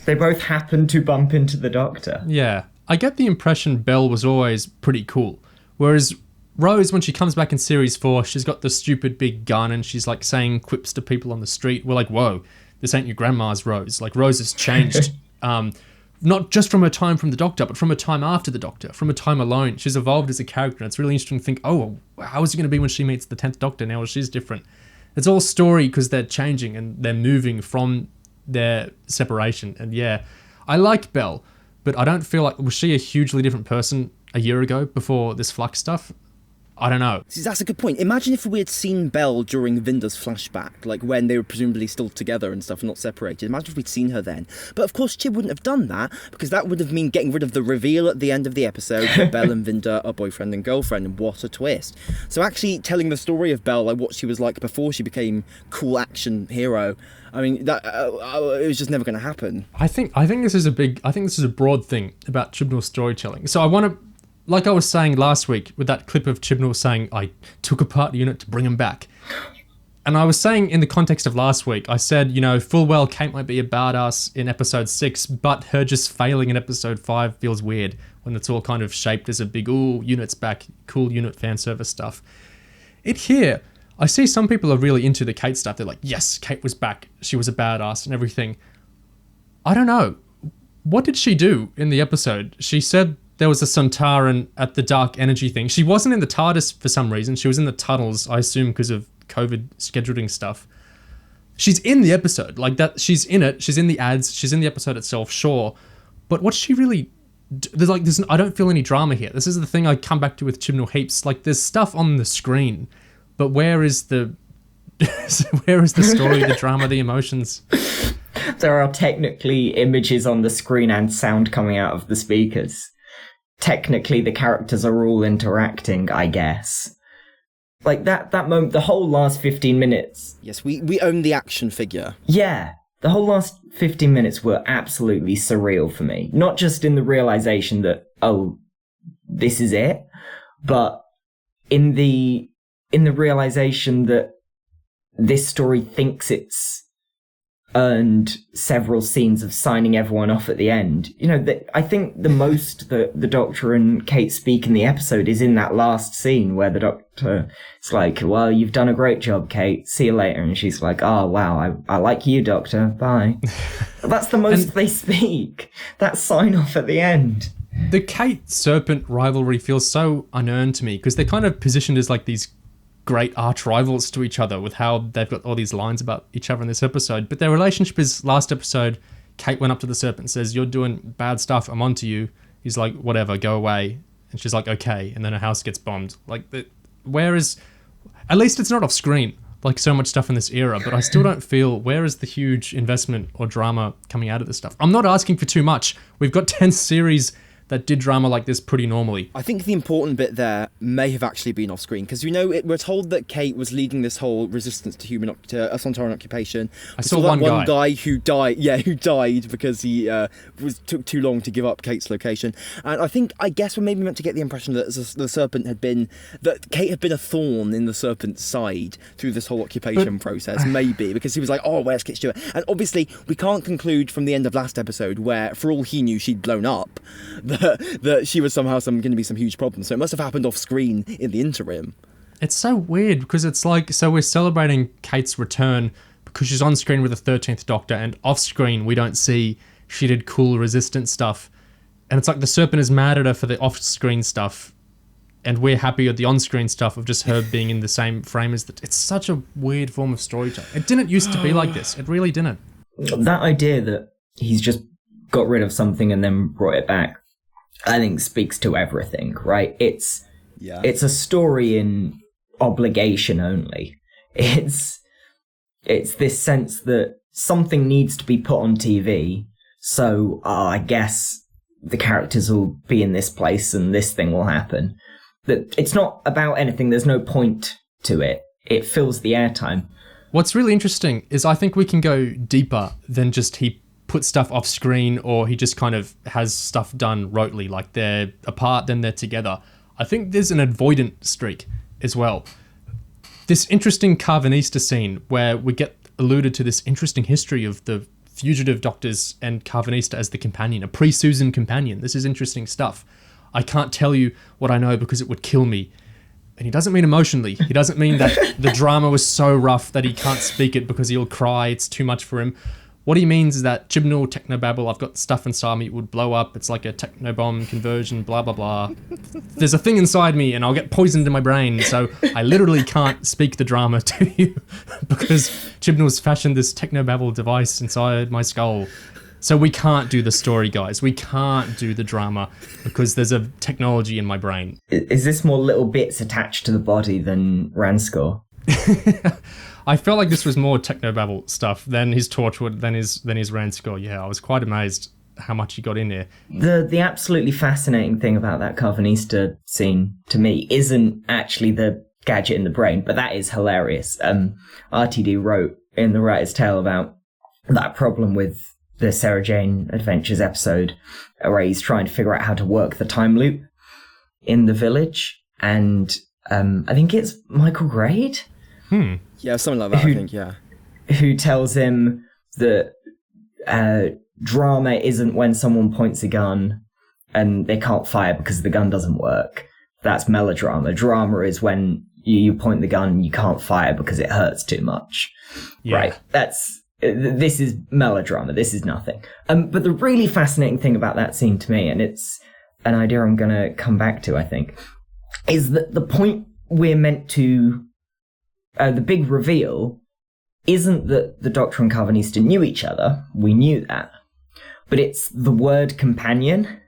They both happen to bump into the Doctor. Yeah. I get the impression Bel was always pretty cool. Whereas Rose, when she comes back in Series 4, she's got the stupid big gun and she's like saying quips to people on the street. We're like, whoa, this ain't your grandma's Rose. Like, Rose has changed. Not just from her time from the Doctor, but from her time after the Doctor, from her time alone. She's evolved as a character. And it's really interesting to think, oh, how is it going to be when she meets the 10th Doctor now? She's different. It's all story because they're changing and they're moving from their separation. And yeah, I like Bel, but I don't feel like, was she a hugely different person a year ago before this Flux stuff? I don't know. See, that's a good point. Imagine if we had seen Bel during Vinder's flashback, like when they were presumably still together and stuff, not separated. Imagine if we'd seen her then. But of course, Chib wouldn't have done that, because that would have mean getting rid of the reveal at the end of the episode that Bel and Vinder are boyfriend and girlfriend, and what a twist. So actually telling the story of Bel, like what she was like before she became cool action hero, I mean, that it was just never going to happen. I think this is a broad thing about Chibnall storytelling. So I want to, like I was saying last week with that clip of Chibnall saying, I took apart the unit to bring him back. And I was saying in the context of last week, I said, full well Kate might be a badass in episode 6, but her just failing in episode 5 feels weird when it's all kind of shaped as a big, ooh, unit's back, cool unit fan service stuff. Here, I see some people are really into the Kate stuff. They're like, yes, Kate was back. She was a badass and everything. I don't know. What did she do in the episode? She said there was a Sontaran at the dark energy thing. She wasn't in the TARDIS for some reason. She was in the tunnels, I assume because of COVID scheduling stuff. She's in the episode. Like that, she's in it. She's in the ads. She's in the episode itself, sure. But what's she really... I don't feel any drama here. This is the thing I come back to with Chibnall heaps. Like, there's stuff on the screen, but where is the story, the drama, the emotions? There are technically images on the screen and sound coming out of the speakers. Technically, the characters are all interacting, I guess. Like, that moment, the whole last 15 minutes... Yes, we own the action figure. Yeah, the whole last 15 minutes were absolutely surreal for me. Not just in the realization that, oh, this is it, but in the realization that this story thinks it's earned several scenes of signing everyone off at the end. I think the most that the Doctor and Kate speak in the episode is in that last scene where the Doctor is like, well, you've done a great job, Kate. See you later. And she's like, oh, wow, I like you, Doctor. Bye. That's the most they speak. That sign off at the end. The Kate-Serpent rivalry feels so unearned to me because they're kind of positioned as like these great arch rivals to each other with how they've got all these lines about each other in this episode. But their relationship is, last episode, Kate went up to the Serpent and says, you're doing bad stuff, I'm onto you. He's like, whatever, go away. And she's like, okay. And then her house gets bombed. Like, where is... At least it's not off screen, like so much stuff in this era, but I still don't feel, where is the huge investment or drama coming out of this stuff? I'm not asking for too much. We've got 10 series that did drama like this pretty normally. I think the important bit there may have actually been off screen because we're told that Kate was leading this whole resistance to Sontaran occupation. I saw one guy who died. Yeah, who died because he took too long to give up Kate's location. And I guess we're maybe meant to get the impression that that Kate had been a thorn in the Serpent's side through this whole occupation process. Maybe because he was like, oh, where's Kate Stewart? And obviously we can't conclude from the end of last episode where, for all he knew, she'd blown up. That she was somehow going to be some huge problem. So it must have happened off screen in the interim. It's so weird because it's like, so we're celebrating Kate's return because she's on screen with the 13th Doctor, and off screen we don't see she did cool resistance stuff. And it's like the Serpent is mad at her for the off screen stuff, and we're happy with the on screen stuff of just her being in the same frame as it's such a weird form of storytelling. It didn't used to be like this. It really didn't. That idea that he's just got rid of something and then brought it back, I think speaks to everything, right? It's a story in obligation only. It's this sense that something needs to be put on TV, so I guess the characters will be in this place and this thing will happen. That it's not about anything, there's no point to it. It fills the airtime. What's really interesting is I think we can go deeper than just he puts stuff off screen or he just kind of has stuff done rotely, like they're apart, then they're together. I think there's an avoidant streak as well. This interesting Karvanista scene where we get alluded to this interesting history of the fugitive doctors and Karvanista as the companion, a pre-Susan companion. This is interesting stuff. I can't tell you what I know because it would kill me. And he doesn't mean emotionally. He doesn't mean that the drama was so rough that he can't speak it because he'll cry, it's too much for him. What he means is that Chibnall, technobabble, I've got stuff inside me, it would blow up, it's like a technobomb conversion, blah, blah, blah. There's a thing inside me and I'll get poisoned in my brain, so I literally can't speak the drama to you because Chibnall's fashioned this technobabble device inside my skull. So we can't do the story, guys. We can't do the drama because there's a technology in my brain. Is this more little bits attached to the body than Ranscore? I felt like this was more technobabble stuff than his Torchwood, than his Ranscore. Yeah, I was quite amazed how much he got in there. The absolutely fascinating thing about that Karvanista scene to me isn't actually the gadget in the brain, but that is hilarious. RTD wrote in The Writer's Tale about that problem with the Sarah Jane Adventures episode where he's trying to figure out how to work the time loop in the village. And I think it's Michael Grade. Yeah, something like that, I think, yeah. Who tells him that drama isn't when someone points a gun and they can't fire because the gun doesn't work. That's melodrama. Drama is when you point the gun and you can't fire because it hurts too much. Yeah. Right? This is melodrama. This is nothing. But the really fascinating thing about that scene to me, and it's an idea I'm going to come back to, I think, is that the point we're meant to... the big reveal isn't that the Doctor and Karvanista knew each other. We knew that. But it's the word companion.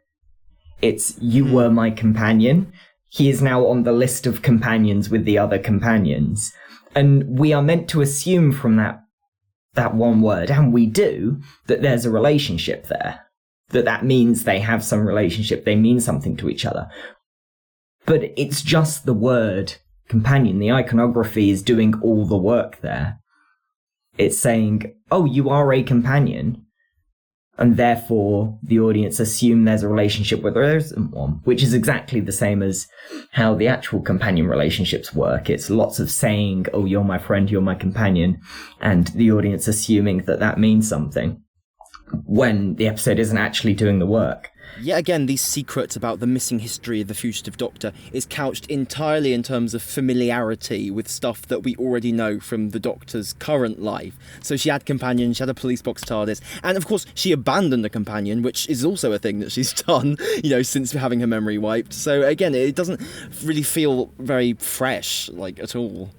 It's, you were my companion. He is now on the list of companions with the other companions. And we are meant to assume from that one word, and we do, that there's a relationship there. That means they have some relationship, they mean something to each other. But it's just the word companion. The iconography is doing all the work there. It's saying, oh, you are a companion, and therefore the audience assume there's a relationship where there isn't one, which is exactly the same as how the actual companion relationships work. It's lots of saying, oh, you're my friend, you're my companion, and the audience assuming that means something when the episode isn't actually doing the work. Yet again, these secrets about the missing history of the fugitive Doctor is couched entirely in terms of familiarity with stuff that we already know from the Doctor's current life. So she had companions, she had a police box TARDIS, and of course she abandoned a companion, which is also a thing that she's done, since having her memory wiped. So again, it doesn't really feel very fresh, at all.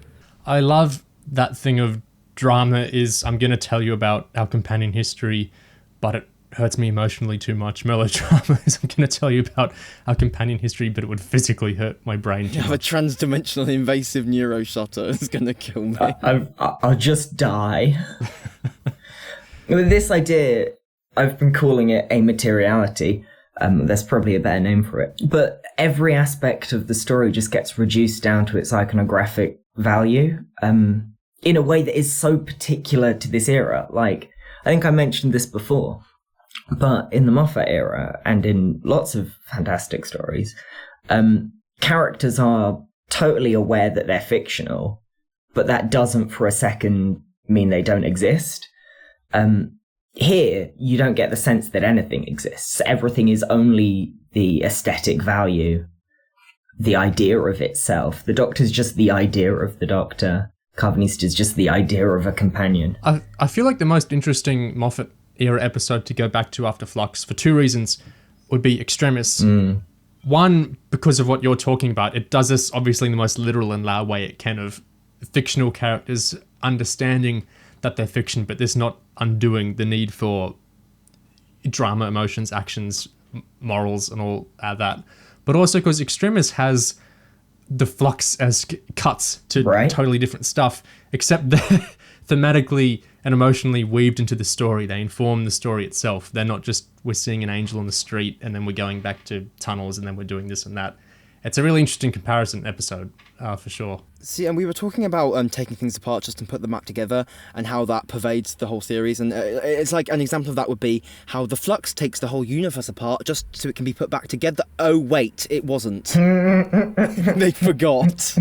I love that thing of drama is, I'm going to tell you about our companion history, but it hurts me emotionally too much. Melodrama is, I'm going to tell you about our companion history, but it would physically hurt my brain too much. A trans-dimensional invasive neuroshutter is going to kill me. I'll just die. With this idea, I've been calling it a materiality. There's probably a better name for it. But every aspect of the story just gets reduced down to its iconographic value in a way that is so particular to this era. I think I mentioned this before, but in the Moffat era and in lots of fantastic stories, characters are totally aware that they're fictional, but that doesn't for a second mean they don't exist. Here, you don't get the sense that anything exists. Everything is only the aesthetic value, the idea of itself. The Doctor's just the idea of the Doctor. Karvanista is just the idea of a companion. I feel like the most interesting Moffat era episode to go back to after Flux, for two reasons, would be Extremis. One, because of what you're talking about, it does this obviously in the most literal and loud way it can, of fictional characters understanding that they're fiction, but this not undoing the need for drama, emotions, actions, morals, and all that. But also because Extremis has the Flux-esque cuts to totally different stuff, except they're thematically and emotionally weaved into the story. They inform the story itself. They're not just, we're seeing an angel on the street and then we're going back to tunnels and then we're doing this and that. It's a really interesting comparison episode, for sure. See, and we were talking about taking things apart just to put them back together and how that pervades the whole series. And it's like an example of that would be how the Flux takes the whole universe apart just so it can be put back together. Oh, wait, it wasn't. They forgot.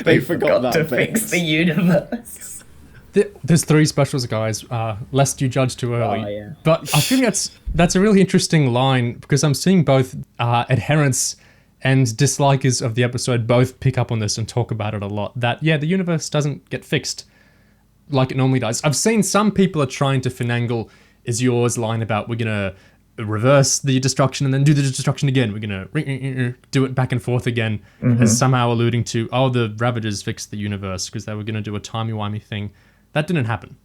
They forgot that to bit. fix the universe. There's 3 specials, guys, lest you judge too early. Oh, yeah. But I think that's a really interesting line because I'm seeing both adherents and dislikers of the episode both pick up on this and talk about it a lot. That, yeah, the universe doesn't get fixed like it normally does. I've seen some people are trying to finagle Azure's line about we're going to reverse the destruction and then do the destruction again. We're going to do it back and forth again, as somehow alluding to, the Ravagers fixed the universe because they were going to do a timey-wimey thing. That didn't happen.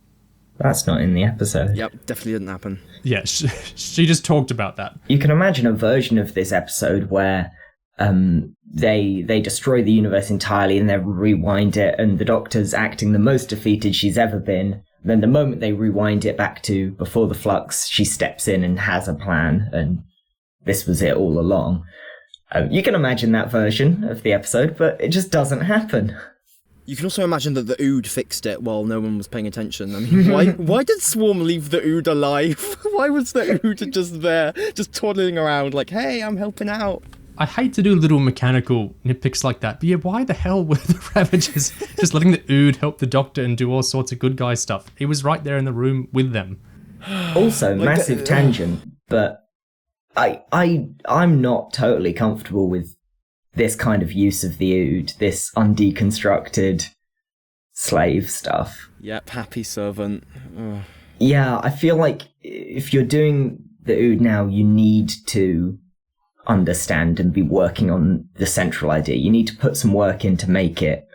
That's not in the episode. Yep, definitely didn't happen. Yeah, she just talked about that. You can imagine a version of this episode where they destroy the universe entirely and they rewind it, and the Doctor's acting the most defeated she's ever been. Then the moment they rewind it back to before the Flux, she steps in and has a plan, and this was it all along. You can imagine that version of the episode, but it just doesn't happen. You can also imagine that the Ood fixed it while no one was paying attention. I mean, why did Swarm leave the Ood alive? Why was the Ood just there, just toddling around like, hey, I'm helping out? I hate to do little mechanical nitpicks like that, but yeah, why the hell were the Ravagers just letting the Ood help the Doctor and do all sorts of good guy stuff? He was right there in the room with them. Also, massive tangent, but I'm not totally comfortable with this kind of use of the Ood, this undeconstructed slave stuff. Yep, happy servant. Ugh. Yeah, I feel like if you're doing the Ood now, you need to understand and be working on the central idea. You need to put some work in to make it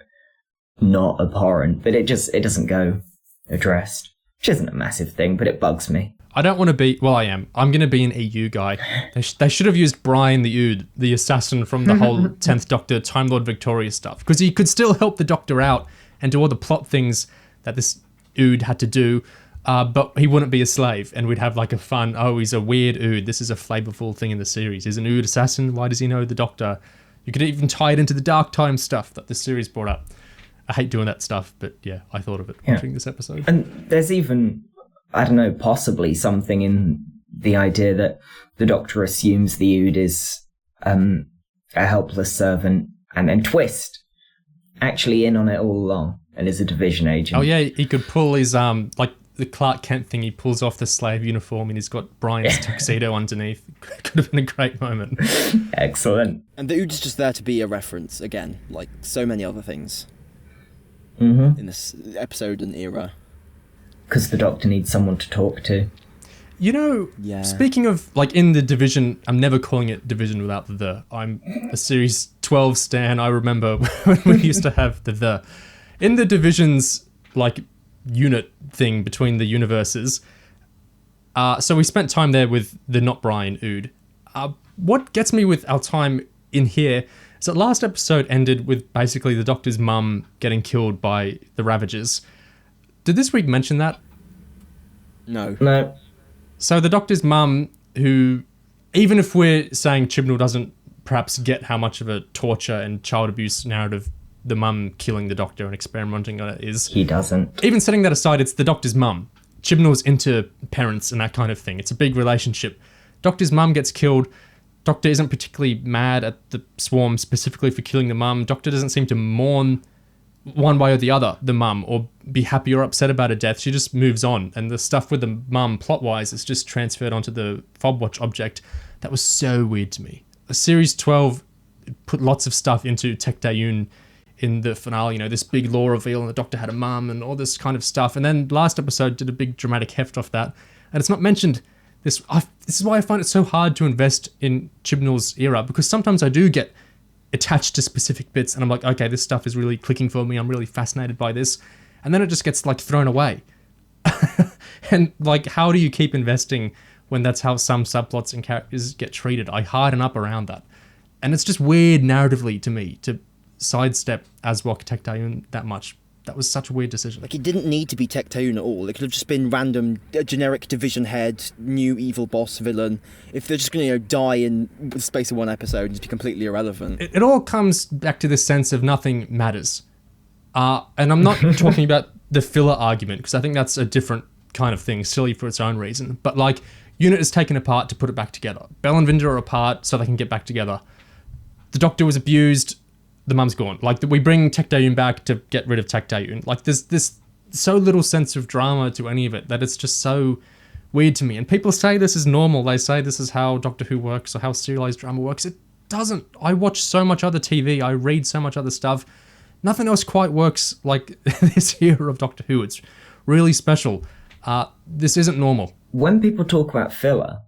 not abhorrent, but it doesn't go addressed, which isn't a massive thing, but it bugs me. I don't want to be, well, I am. I'm going to be an EU guy. They should have used Brian the Ood, the assassin from the whole 10th Doctor, Time Lord Victoria stuff, because he could still help the Doctor out and do all the plot things that this Ood had to do, but he wouldn't be a slave, and we'd have like a fun, he's a weird Ood, this is a flavorful thing in the series. He's an Ood assassin, why does he know the Doctor? You could even tie it into the Dark Time stuff that the series brought up. I hate doing that stuff, but yeah, I thought of it watching this episode. And there's even, I don't know, possibly something in the idea that the Doctor assumes the Ood is a helpless servant, and then Twist actually in on it all along and is a Division agent. Oh yeah, he could pull his like the Clark Kent thing. He pulls off the slave uniform and he's got Brian's tuxedo underneath. Could have been a great moment. Excellent. And the Ood is just there to be a reference again, like so many other things in this episode and era. Because the Doctor needs someone to talk to. You know, speaking of, like, in the Division, I'm never calling it Division without the the. I'm a Series 12 stan. I remember when we used to have the the. In the Division's, like, unit thing between the universes, so we spent time there with the not Brian Ood. What gets me with our time in here is that last episode ended with basically the Doctor's mum getting killed by the Ravagers. Did this week mention that? No. So the Doctor's mum, who, even if we're saying Chibnall doesn't perhaps get how much of a torture and child abuse narrative the mum killing the Doctor and experimenting on it is. He doesn't. Even setting that aside, it's the Doctor's mum. Chibnall's into parents and that kind of thing. It's a big relationship. Doctor's mum gets killed. Doctor isn't particularly mad at the Swarm specifically for killing the mum. Doctor doesn't seem to mourn one way or the other, the mum, or be happy or upset about her death. She just moves on. And the stuff with the mum, plot-wise, is just transferred onto the Fobwatch object. That was so weird to me. Series 12 put lots of stuff into Tecteun in the finale, this big lore reveal, and the Doctor had a mum and all this kind of stuff. And then last episode did a big dramatic heft off that. And it's not mentioned. This is why I find it so hard to invest in Chibnall's era, because sometimes I do get attached to specific bits and I'm like, okay, this stuff is really clicking for me. I'm really fascinated by this. And then it just gets like thrown away. And like, how do you keep investing when that's how some subplots and characters get treated. I harden up around that. And it's just weird narratively to me to sidestep Azwok Tecteun that much. That was such a weird decision. Like, it didn't need to be Tecteun at all. It could have just been random, generic division head, new evil boss villain. If they're just going to die in the space of one episode and just be completely irrelevant. It all comes back to this sense of nothing matters. And I'm not talking about the filler argument, because I think that's a different kind of thing, silly for its own reason. But, like, Unit is taken apart to put it back together. Bel and Vinder are apart so they can get back together. The Doctor was abused, the mum's gone. Like, we bring Tecteun back to get rid of Tecteun. Like, there's this so little sense of drama to any of it that it's just so weird to me. And people say this is normal. They say this is how Doctor Who works or how serialized drama works. It doesn't. I watch so much other TV. I read so much other stuff. Nothing else quite works like this era of Doctor Who. It's really special. This isn't normal. When people talk about filler,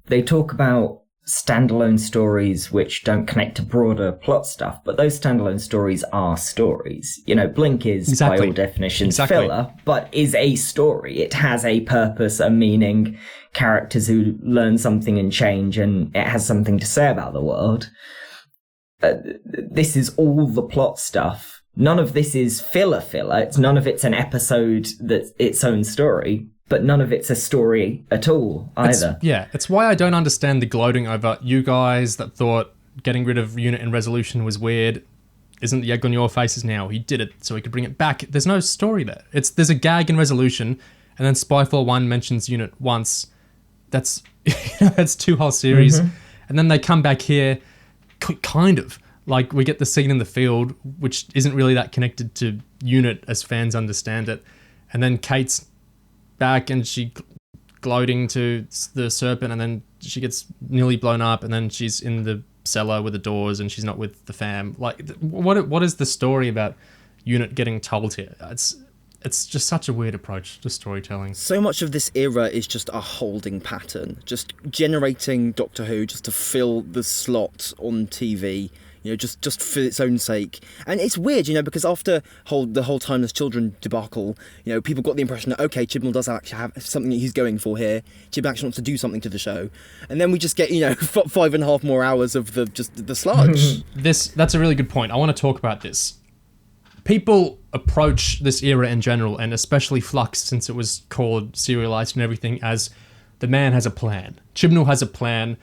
they talk about standalone stories which don't connect to broader plot stuff, but those standalone stories are stories. You know, Blink is, by all definitions, filler, but is a story. It has a purpose, a meaning, characters who learn something and change, and it has something to say about the world. This is all the plot stuff. None of this is filler. None of it's an episode that's its own story. But none of it's a story at all, either. It's why I don't understand the gloating over you guys that thought getting rid of Unit in Resolution was weird. Isn't the egg on your faces now? He did it so he could bring it back. There's no story there. There's a gag in Resolution, and then Spyfall 1 mentions Unit once. That's that's 2 whole series. Mm-hmm. And then they come back here, kind of. Like, we get the scene in the field, which isn't really that connected to Unit as fans understand it. And then Kate's back and she gloating to the serpent, and then she gets nearly blown up, and then she's in the cellar with the doors and she's not with the fam. Like, what is the story about Unit getting told here? It's just such a weird approach to storytelling. So much of this era is just a holding pattern, just generating Doctor Who just to fill the slot on TV. You know, just for its own sake. And it's weird, you know, because after the whole Timeless Children debacle, you know, people got the impression that, okay, Chibnall does actually have something that he's going for here. Chibnall actually wants to do something to the show. And then we just get, you know, 5.5 more hours of the sludge. That's a really good point. I want to talk about this. People approach this era in general, and especially Flux, since it was called serialized and everything, as the man has a plan. Chibnall has a plan.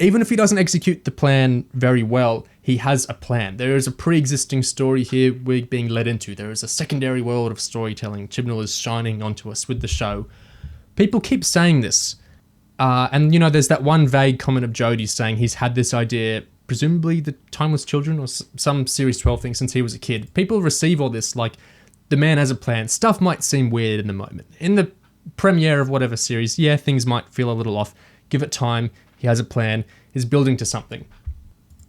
Even if he doesn't execute the plan very well, he has a plan. There is a pre-existing story here we're being led into. There is a secondary world of storytelling. Chibnall is shining onto us with the show. People keep saying this. And, you know, there's that one vague comment of Jodie saying he's had this idea, presumably the Timeless Children or some Series 12 thing since he was a kid. People receive all this like, the man has a plan. Stuff might seem weird in the moment. In the premiere of whatever series, yeah, things might feel a little off. Give it time. He has a plan. He's building to something.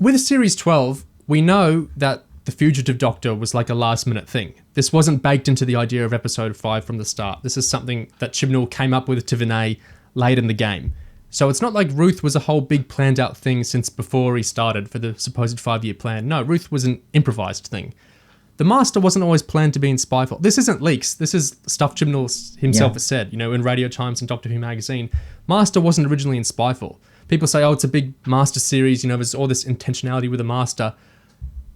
With Series 12, we know that the Fugitive Doctor was like a last-minute thing. This wasn't baked into the idea of Episode 5 from the start. This is something that Chibnall came up with to Vinay late in the game. So it's not like Ruth was a whole big planned-out thing since before he started for the supposed 5-year plan. No, Ruth was an improvised thing. The Master wasn't always planned to be in Spyfall. This isn't leaks. This is stuff Chibnall himself has said, you know, in Radio Times and Doctor Who magazine. Master wasn't originally in Spyfall. People say, oh, it's a big Master series, you know, there's all this intentionality with the Master.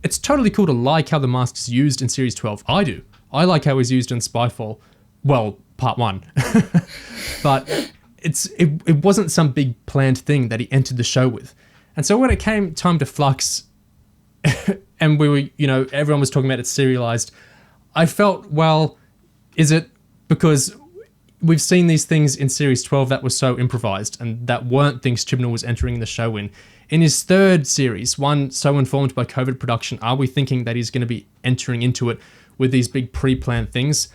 It's totally cool to like how the Master's used in Series 12. I do. I like how he's used in Spyfall. Well, Part 1. But it wasn't some big planned thing that he entered the show with. And so when it came time to Flux, and we were, you know, everyone was talking about it serialized, I felt, well, is it because we've seen these things in Series 12 that were so improvised and that weren't things Chibnall was entering the show in. In his third series, one so informed by COVID production, are we thinking that he's going to be entering into it with these big pre-planned things?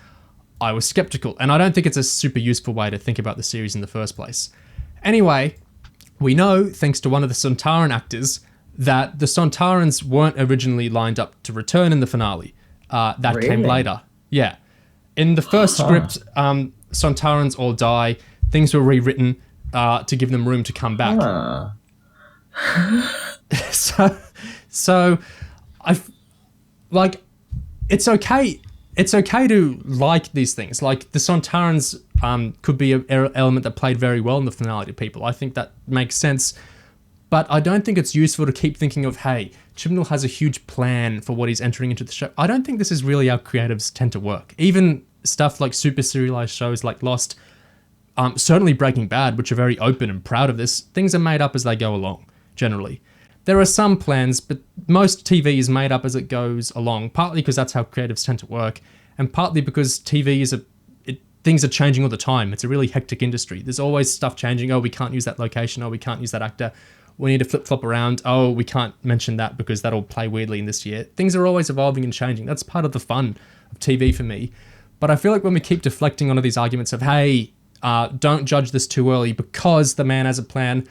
I was skeptical, and I don't think it's a super useful way to think about the series in the first place. Anyway, we know, thanks to one of the Sontaran actors, that the Sontarans weren't originally lined up to return in the finale. That really? Came later. Yeah. In the first script, Sontarans all die. Things were rewritten to give them room to come back. So I like, it's okay it's okay to like these things. Like the Sontarans could be an element that played very well in the finale to people. I think that makes sense. But I don't think it's useful to keep thinking of, hey, Chibnall has a huge plan for what he's entering into the show. I don't think this is really how creatives tend to work. Even stuff like super serialized shows like Lost, certainly Breaking Bad, which are very open and proud of this, things are made up as they go along, generally. There are some plans, but most TV is made up as it goes along, partly because that's how creatives tend to work, and partly because TV is things are changing all the time. It's a really hectic industry. There's always stuff changing. Oh, we can't use that location. Oh, we can't use that actor. We need to flip-flop around. Oh, we can't mention that because that'll play weirdly in this year. Things are always evolving and changing. That's part of the fun of TV for me. But I feel like when we keep deflecting onto these arguments of, hey, don't judge this too early because the man has a plan,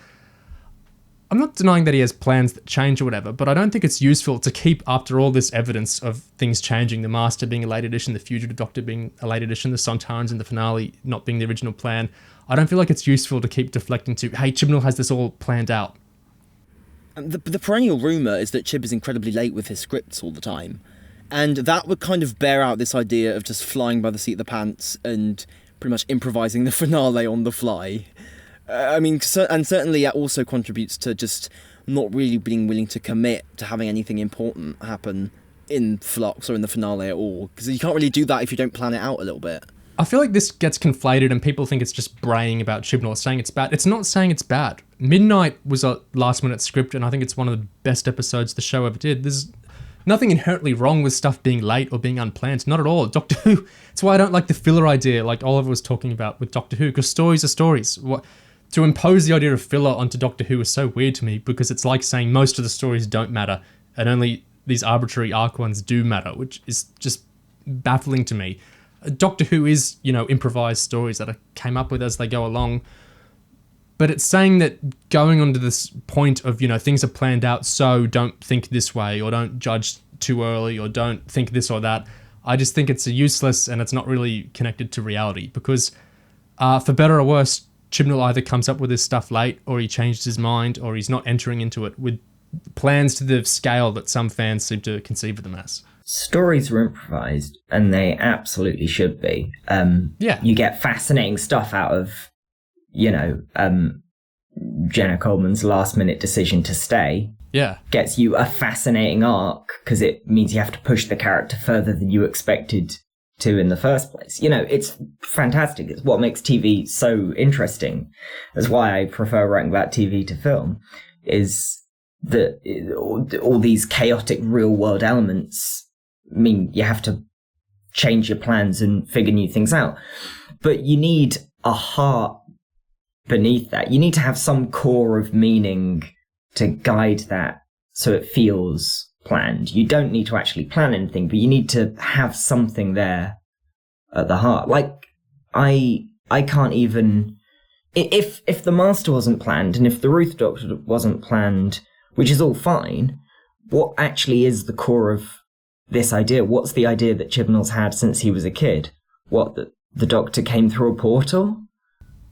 I'm not denying that he has plans that change or whatever, but I don't think it's useful to keep, after all this evidence of things changing, the Master being a late edition, the Fugitive Doctor being a late edition, the Sontarans in the finale not being the original plan, I don't feel like it's useful to keep deflecting to, hey, Chibnall has this all planned out. The perennial rumour is that Chib is incredibly late with his scripts all the time. And that would kind of bear out this idea of just flying by the seat of the pants and pretty much improvising the finale on the fly. And certainly that also contributes to just not really being willing to commit to having anything important happen in Flux or in the finale at all. Because you can't really do that if you don't plan it out a little bit. I feel like this gets conflated and people think it's just braying about Chibnall, saying it's bad. It's not saying it's bad. Midnight was a last-minute script, and I think it's one of the best episodes the show ever did. There's nothing inherently wrong with stuff being late or being unplanned. Not at all. Doctor Who, it's why I don't like the filler idea like Oliver was talking about with Doctor Who, because stories are stories. To impose the idea of filler onto Doctor Who is so weird to me, because it's like saying most of the stories don't matter and only these arbitrary arc ones do matter, which is just baffling to me. Doctor Who is, improvised stories that came up with as they go along. But it's saying that going on to this point of, things are planned out, so don't think this way, or don't judge too early, or don't think this or that. I just think it's useless and it's not really connected to reality, because for better or worse, Chibnall either comes up with this stuff late, or he changed his mind, or he's not entering into it with plans to the scale that some fans seem to conceive of them as. Stories are improvised, and they absolutely should be. You get fascinating stuff out of, Jenna Coleman's last-minute decision to stay. Yeah. Gets you a fascinating arc, because it means you have to push the character further than you expected to in the first place. It's fantastic. It's what makes TV so interesting. That's why I prefer writing about TV to film, is that all these chaotic real-world elements mean you have to change your plans and figure new things out. But you need a heart beneath that. You need to have some core of meaning to guide that so it feels planned. You don't need to actually plan anything, but you need to have something there at the heart. Like, I can't even... If the Master wasn't planned, and if the Ruth Doctor wasn't planned, which is all fine, what actually is the core of this idea? What's the idea that Chibnall's had since he was a kid? What, that the Doctor came through a portal?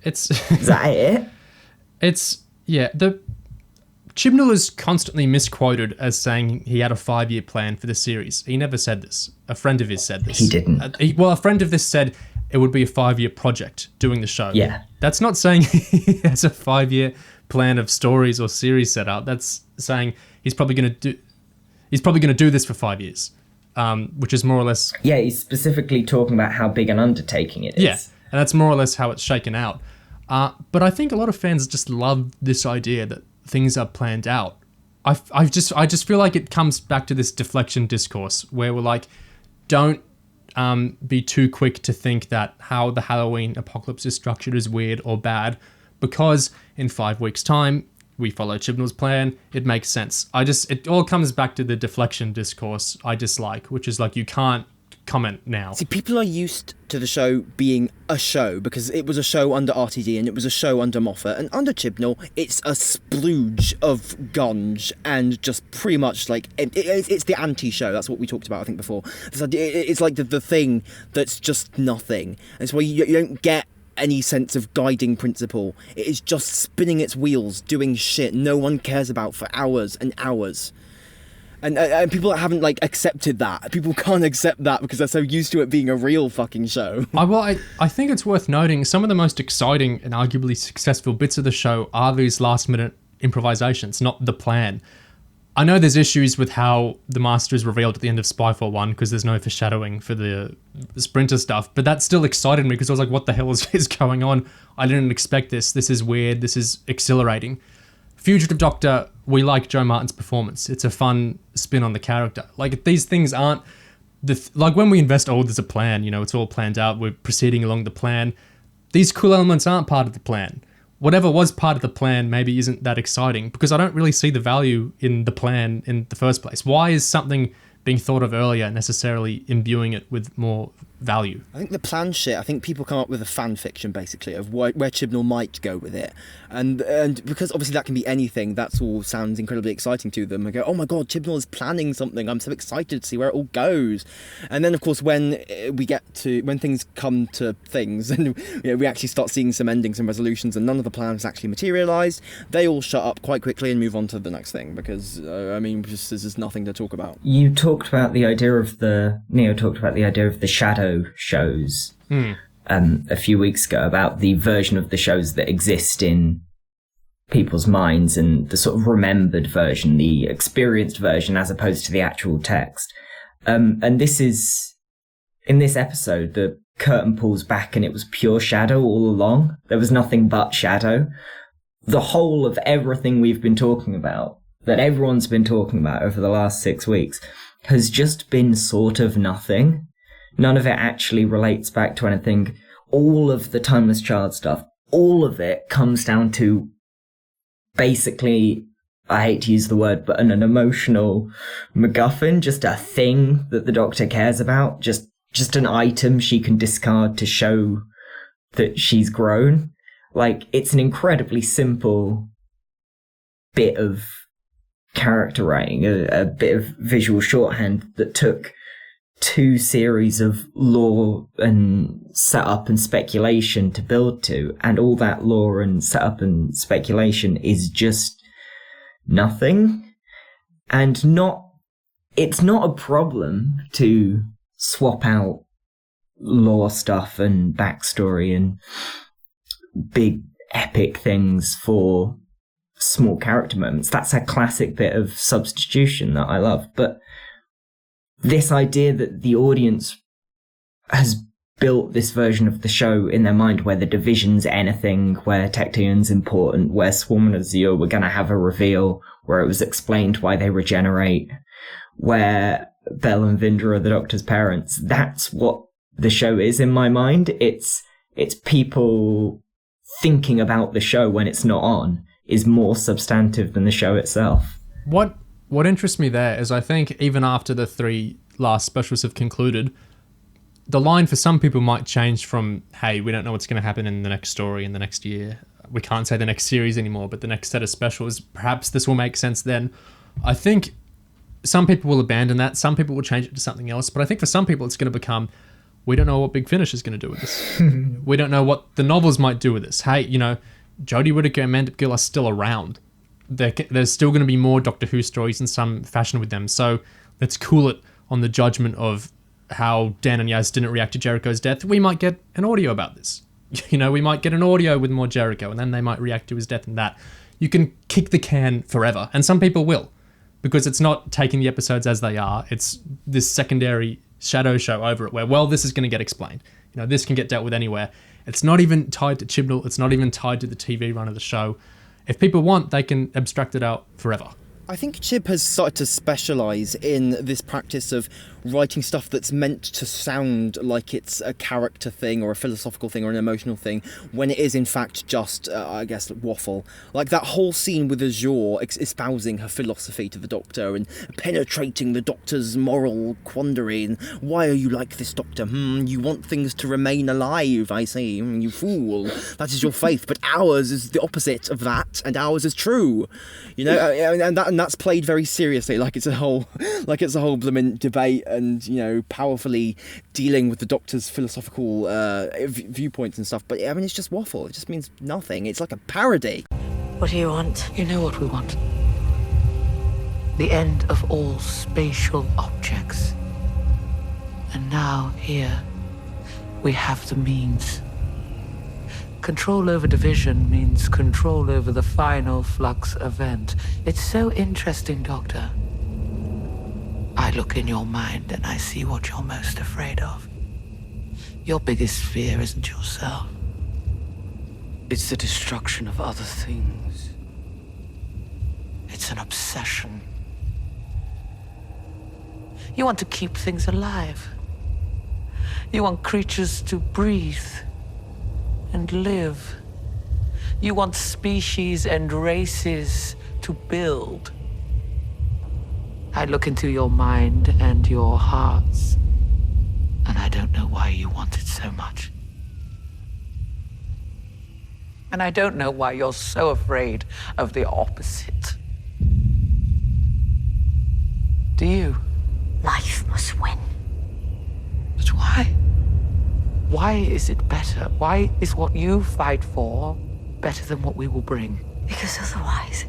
Is that it? Chibnall is constantly misquoted as saying he had a 5-year plan for the series. He never said this. A friend of his said this. He didn't. A friend of this said it would be a 5-year project doing the show. Yeah. That's not saying he has a 5-year plan of stories or series set up. That's saying he's probably going to do this for 5 years, which is more or less... Yeah, he's specifically talking about how big an undertaking it is. Yeah, and that's more or less how it's shaken out. But I think a lot of fans just love this idea that things are planned out. I just feel like it comes back to this deflection discourse where we're like, don't be too quick to think that how the Halloween apocalypse is structured is weird or bad, because in 5 weeks' time, we follow Chibnall's plan, it makes sense. It all comes back to the deflection discourse I dislike, which is like, you can't comment now. See, people are used to the show being a show because it was a show under RTD and it was a show under Moffat, and under Chibnall it's a splooge of gunge and just pretty much like it's the anti-show. That's what we talked about I think before. It's like the thing that's just nothing. It's why you don't get any sense of guiding principle. It is just spinning its wheels, doing shit no one cares about for hours and hours. And people haven't, like, accepted that. People can't accept that because they're so used to it being a real fucking show. I think it's worth noting some of the most exciting and arguably successful bits of the show are these last-minute improvisations, not the plan. I know there's issues with how the Master is revealed at the end of Spyfall 1 because there's no foreshadowing for the Sprinter stuff, but that still excited me because I was like, what the hell is going on? I didn't expect this. This is weird. This is exhilarating. Fugitive Doctor, we like Joe Martin's performance. It's a fun spin on the character. Like, these things aren't... like, when we invest, there's a plan, it's all planned out, we're proceeding along the plan. These cool elements aren't part of the plan. Whatever was part of the plan maybe isn't that exciting because I don't really see the value in the plan in the first place. Why is something being thought of earlier necessarily imbuing it with more value? I think the plan shit, I think people come up with a fan fiction basically of where Chibnall might go with it, and because obviously that can be anything, that's all sounds incredibly exciting to them. They go, oh my god, Chibnall is planning something, I'm so excited to see where it all goes. And then of course when things come to things and we actually start seeing some endings and resolutions and none of the plans actually materialised, they all shut up quite quickly and move on to the next thing because there's just nothing to talk about. Neo talked about the idea of the shadow shows a few weeks ago, about the version of the shows that exist in people's minds and the sort of remembered version, the experienced version, as opposed to the actual text. And this is, in this episode, the curtain pulls back and it was pure shadow all along. There was nothing but shadow. The whole of everything we've been talking about, that everyone's been talking about over the last 6 weeks, has just been sort of nothing. None of it actually relates back to anything. All of the Timeless Child stuff, all of it comes down to basically, I hate to use the word, but an emotional MacGuffin, just a thing that the Doctor cares about, just an item she can discard to show that she's grown. Like, it's an incredibly simple bit of character writing, a bit of visual shorthand that took 2 series of lore and setup and speculation to build to, and all that lore and setup and speculation is just nothing. And it's not a problem to swap out lore stuff and backstory and big epic things for small character moments. That's a classic bit of substitution that I love. But this idea that the audience has built this version of the show in their mind where the Division's anything, where Tecteun's important, where Swarm and Azure were going to have a reveal, where it was explained why they regenerate, where Bel and Vinder are the Doctor's parents. That's what the show is in my mind. It's people thinking about the show when it's not on is more substantive than the show itself. What interests me there is I think even after the 3 last specials have concluded, the line for some people might change from, hey, we don't know what's going to happen in the next story in the next year. We can't say the next series anymore, but the next set of specials, perhaps this will make sense then. I think some people will abandon that. Some people will change it to something else. But I think for some people it's going to become, we don't know what Big Finish is going to do with this. We don't know what the novels might do with this. Hey, Jodie Whittaker and Mandip Gill are still around. There's still going to be more Doctor Who stories in some fashion with them. So let's cool it on the judgment of how Dan and Yaz didn't react to Jericho's death. We might get an audio about this. We might get an audio with more Jericho, and then they might react to his death and that. You can kick the can forever, and some people will, because it's not taking the episodes as they are. It's this secondary shadow show over it where, well, this is going to get explained. This can get dealt with anywhere. It's not even tied to Chibnall. It's not even tied to the TV run of the show. If people want, they can abstract it out forever. I think Chib has started to specialise in this practice of writing stuff that's meant to sound like it's a character thing or a philosophical thing or an emotional thing, when it is in fact just, waffle. Like that whole scene with Azure espousing her philosophy to the Doctor and penetrating the Doctor's moral quandary. And why are you like this, Doctor? You want things to remain alive, I see. You fool. That is your faith. But ours is the opposite of that, and ours is true. And that's played very seriously, like it's a whole blooming debate, and powerfully dealing with the Doctor's philosophical viewpoints and stuff. But it's just waffle. It just means nothing. It's like a parody. What do you want? You know what we want. The end of all spatial objects. And now, here, we have the means. Control over division means control over the final Flux event. It's so interesting, Doctor. I look in your mind and I see what you're most afraid of. Your biggest fear isn't yourself. It's the destruction of other things. It's an obsession. You want to keep things alive. You want creatures to breathe and live. You want species and races to build. I look into your mind and your hearts, and I don't know why you want it so much. And I don't know why you're so afraid of the opposite. Do you? Life must win. But why? Why is it better? Why is what you fight for better than what we will bring? Because otherwise...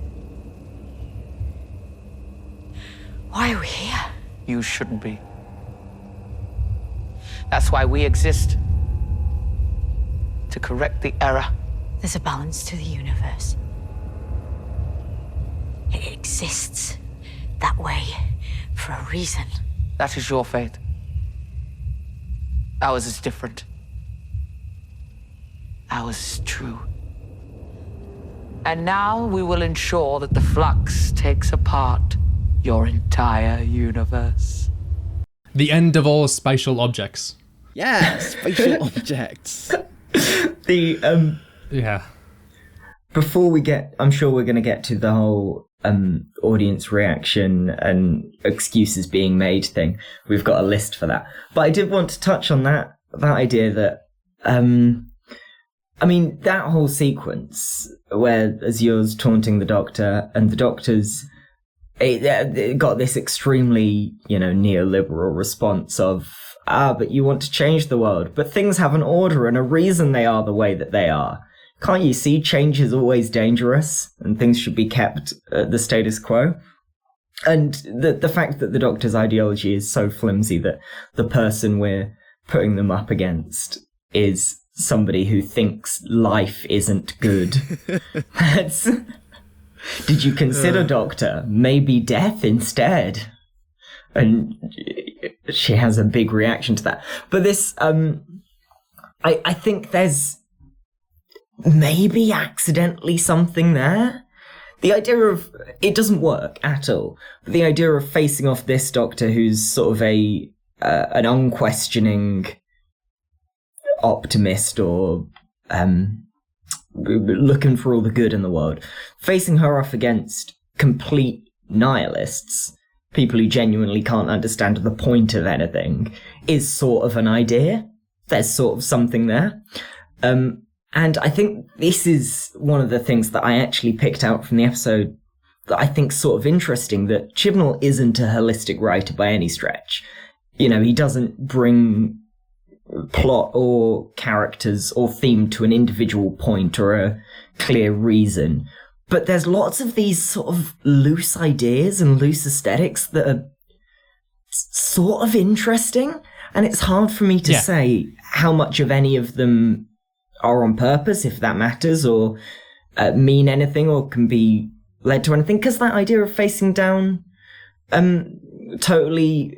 Why are we here? You shouldn't be. That's why we exist. To correct the error. There's a balance to the universe. It exists that way for a reason. That is your fate. Ours is different. Ours is true. And now we will ensure that the Flux takes apart your entire universe. The end of all spatial objects. Yeah, spatial objects. Yeah. Before we get, I'm sure we're going to get to the whole audience reaction and excuses being made thing. We've got a list for that. But I did want to touch on that idea that, that whole sequence where Azure's taunting the Doctor and the Doctor's it got this extremely, neoliberal response of, but you want to change the world, but things have an order and a reason they are the way that they are. Can't you see change is always dangerous and things should be kept at the status quo? And the fact that the Doctor's ideology is so flimsy that the person we're putting them up against is somebody who thinks life isn't good. Did you consider, Doctor, maybe death instead? And she has a big reaction to that. But this, I think there's maybe accidentally something there. The idea of, it doesn't work at all. But the idea of facing off this Doctor who's sort of an unquestioning optimist or looking for all the good in the world, facing her off against complete nihilists, people who genuinely can't understand the point of anything, is sort of an idea. There's sort of something there. And I think this is one of the things that I actually picked out from the episode that I think sort of interesting, that Chibnall isn't a holistic writer by any stretch. He doesn't bring plot or characters or theme to an individual point or a clear reason. But there's lots of these sort of loose ideas and loose aesthetics that are sort of interesting. And it's hard for me to say how much of any of them are on purpose, if that matters, or mean anything or can be led to anything. Because that idea of facing down totally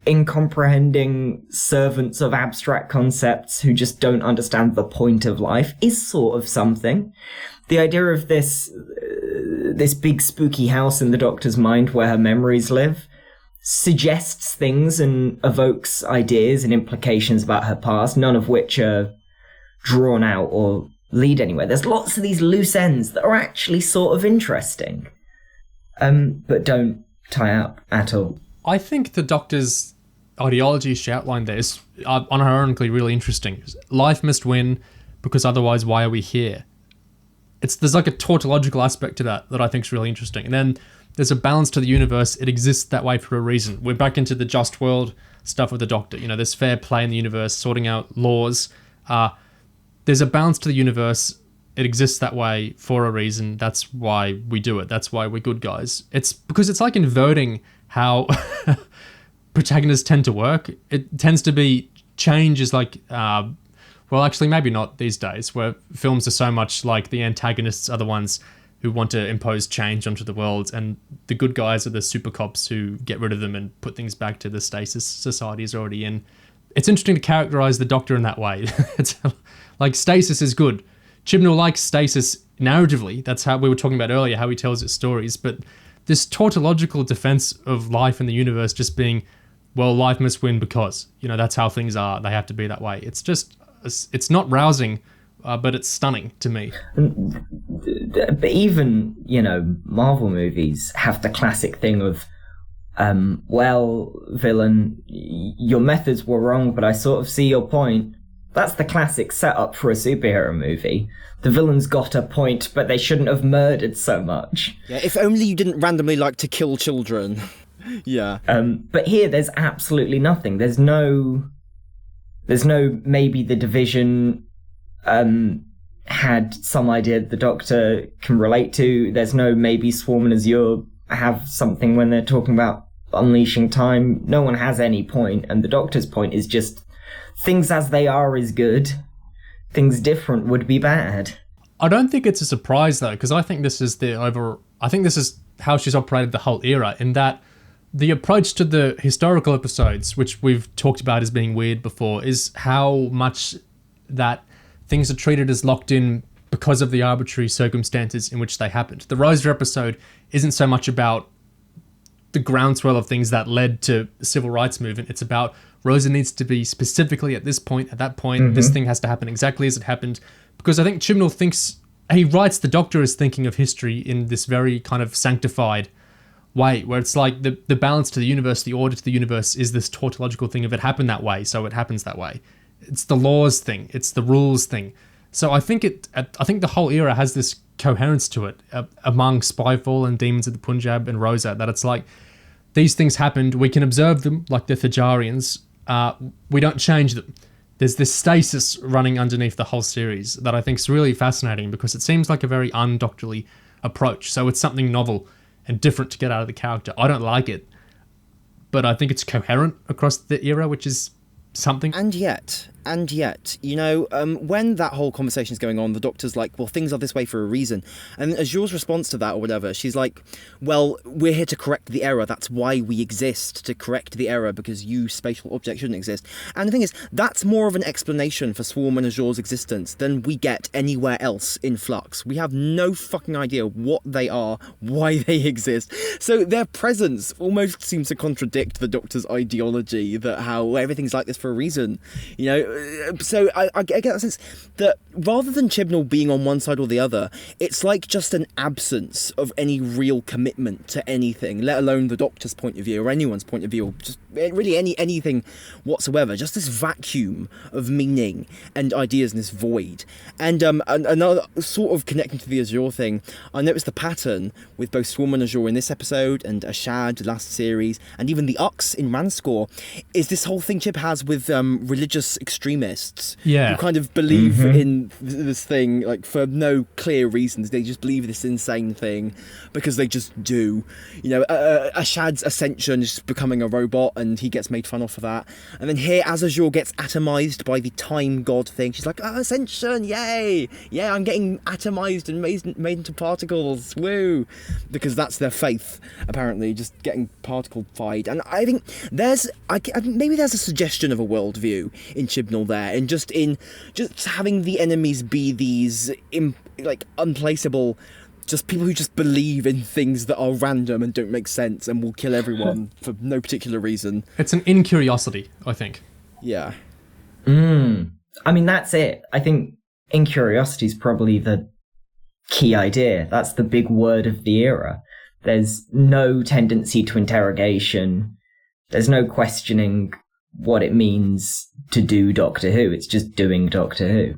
incomprehending servants of abstract concepts who just don't understand the point of life is sort of something. The idea of this big spooky house in the Doctor's mind where her memories live suggests things and evokes ideas and implications about her past, none of which are drawn out or lead anywhere. There's lots of these loose ends that are actually sort of interesting, but don't tie up at all. I think the Doctor's ideology she outlined there is unironically really interesting. Life must win, because otherwise why are we here? There's like a tautological aspect to that I think is really interesting. And then there's a balance to the universe. It exists that way for a reason. We're back into the just world stuff with the Doctor. There's fair play in the universe, sorting out laws. There's a balance to the universe it exists that way for a reason. That's why we do it. That's why we're good guys. It's because it's like inverting how protagonists tend to work. It tends to be change is like, well, actually, maybe not these days, where films are so much like the antagonists are the ones who want to impose change onto the world, and the good guys are the super cops who get rid of them and put things back to the stasis society is already in. It's interesting to characterize the Doctor in that way. It's like stasis is good. Chibnall likes stasis narratively. That's how we were talking about earlier, how he tells his stories. But this tautological defense of life in the universe just being, well, life must win because, that's how things are. They have to be that way. It's not rousing, but it's stunning to me. But even, Marvel movies have the classic thing of, well, villain, your methods were wrong, but I sort of see your point. That's the classic setup for a superhero movie. The villain's got a point, but they shouldn't have murdered so much. Yeah, if only you didn't randomly like to kill children. Yeah. But here there's absolutely nothing. There's no maybe the Division had some idea the Doctor can relate to. There's no maybe Swarm and Azure have something when they're talking about unleashing time. No one has any point, and the Doctor's point is just things as they are is good. Things different would be bad. I don't think it's a surprise though, because I think this is how she's operated the whole era, in that the approach to the historical episodes, which we've talked about as being weird before, is how much that things are treated as locked in because of the arbitrary circumstances in which they happened. The Rosa episode isn't so much about the groundswell of things that led to the civil rights movement. It's about Rosa needs to be specifically at this point, at that point, this thing has to happen exactly as it happened. Because I think Chibnall thinks, he writes the Doctor as thinking of history in this very kind of sanctified way, where it's like the balance to the universe, the order to the universe is this tautological thing of it happened that way, so it happens that way. It's the laws thing, it's the rules thing. So I think the whole era has this coherence to it among Spyfall and Demons of the Punjab and Rosa, that it's like, these things happened, we can observe them like the Thajarians, we don't change them. There's this stasis running underneath the whole series that I think is really fascinating, because it seems like a very undoctorly approach. So it's something novel and different to get out of the character. I don't like it, but I think it's coherent across the era, which is something. And yet, when that whole conversation is going on, the Doctor's like, well, things are this way for a reason. And Azure's response to that or whatever, she's like, well, we're here to correct the error. That's why we exist, to correct the error, because you spatial objects shouldn't exist. And the thing is, that's more of an explanation for Swarm and Azure's existence than we get anywhere else in Flux. We have no fucking idea what they are, why they exist. So their presence almost seems to contradict the Doctor's ideology that how everything's like this for a reason, So I get that sense that rather than Chibnall being on one side or the other, it's like just an absence of any real commitment to anything, let alone the Doctor's point of view or anyone's point of view, or just really anything whatsoever. Just this vacuum of meaning and ideas in this void. And another sort of connecting to the Azure thing, I noticed the pattern with both Swarm and Azure in this episode and Ashad last series, and even the Ux in Ranscore, is this whole thing Chib has with religious extremists who kind of believe in this thing like for no clear reasons. They just believe this insane thing because they just do. Ashad's ascension is becoming a robot and he gets made fun of for that. And then here, as Azure gets atomized by the time god thing, she's like, ascension, yay! Yeah, I'm getting atomized and made into particles, woo! Because that's their faith, apparently, just getting particle-fied. And I think maybe there's a suggestion of a worldview in Chibnall there, and just having the enemies be these unplaceable, just people who just believe in things that are random and don't make sense and will kill everyone for no particular reason. It's an incuriosity, I think. Yeah. I mean, that's it. I think incuriosity is probably the key idea. That's the big word of the era. There's no tendency to interrogation. There's no questioning what it means to do Doctor Who. It's just doing Doctor Who.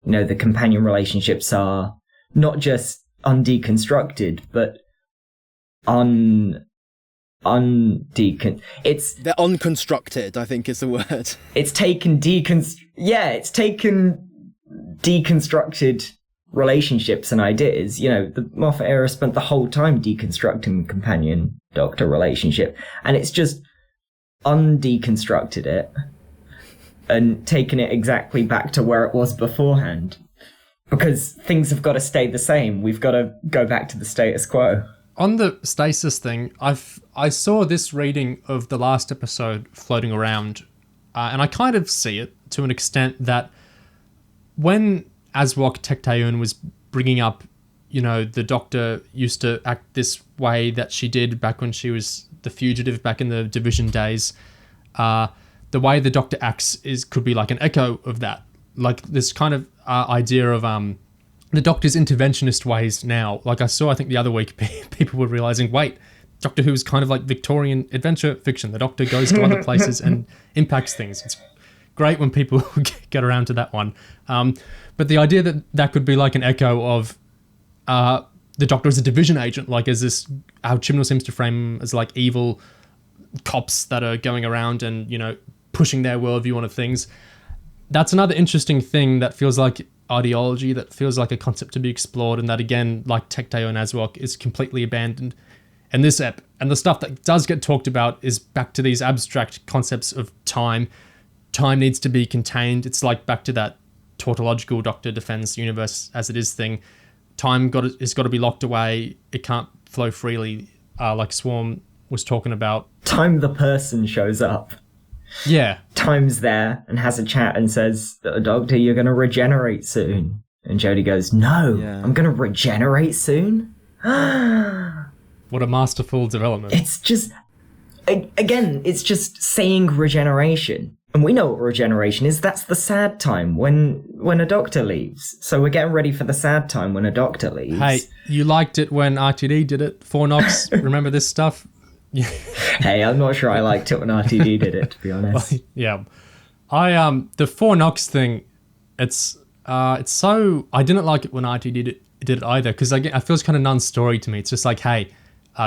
The companion relationships are not just undeconstructed, but they're unconstructed, I think is the word. It's taken deconstructed relationships and ideas. You know, the Moffat era spent the whole time deconstructing the companion-doctor relationship, and it's just undeconstructed it and taken it exactly back to where it was beforehand. Because things have got to stay the same. We've got to go back to the status quo. On the stasis thing, I saw this reading of the last episode floating around, and I kind of see it to an extent that when Azure Tecteun was bringing up, you know, the Doctor used to act this way that she did back when she was the fugitive back in the Division days, the way the Doctor acts could be like an echo of that. Like this kind of idea of the Doctor's interventionist ways now. Like I think the other week, people were realizing, wait, Doctor Who is kind of like Victorian adventure fiction. The Doctor goes to other places and impacts things. It's great when people get around to that one. But the idea that could be like an echo of the Doctor as a Division agent, like as this, how Chibnall seems to frame as like evil cops that are going around and, you know, pushing their worldview onto things. That's another interesting thing that feels like ideology, that feels like a concept to be explored, and that again, like Tecteun and Azure, is completely abandoned in this ep. And the stuff that does get talked about is back to these abstract concepts of time. Time needs to be contained. It's like back to that tautological Doctor defends the universe as it is thing. Time has got to be locked away. It can't flow freely, like Swarm was talking about. Time the person shows up. Yeah. Time's there and has a chat and says, Doctor, you're going to regenerate soon. And Jodie goes, no, I'm going to regenerate soon? What a masterful development. It's just, again, it's just saying regeneration. And we know what regeneration is. That's the sad time when a Doctor leaves. So we're getting ready for the sad time when a Doctor leaves. Hey, you liked it when RTD did it. 4 knocks. Remember this stuff? Hey, I'm not sure I liked it when RTD did it, to be honest. Yeah. The 4 knocks thing, it's so, I didn't like it when RTD did it either, because it feels kind of non-story to me. It's just like, hey,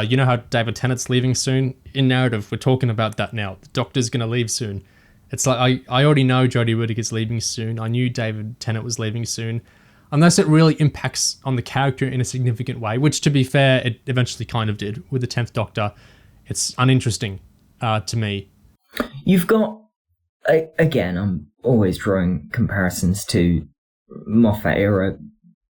you know how David Tennant's leaving soon? In narrative, we're talking about that now. The Doctor's going to leave soon. It's like, I already know Jodie Whittaker's leaving soon. I knew David Tennant was leaving soon. Unless it really impacts on the character in a significant way, which, to be fair, it eventually kind of did with the 10th Doctor. It's uninteresting to me. You've got, again, I'm always drawing comparisons to Moffat era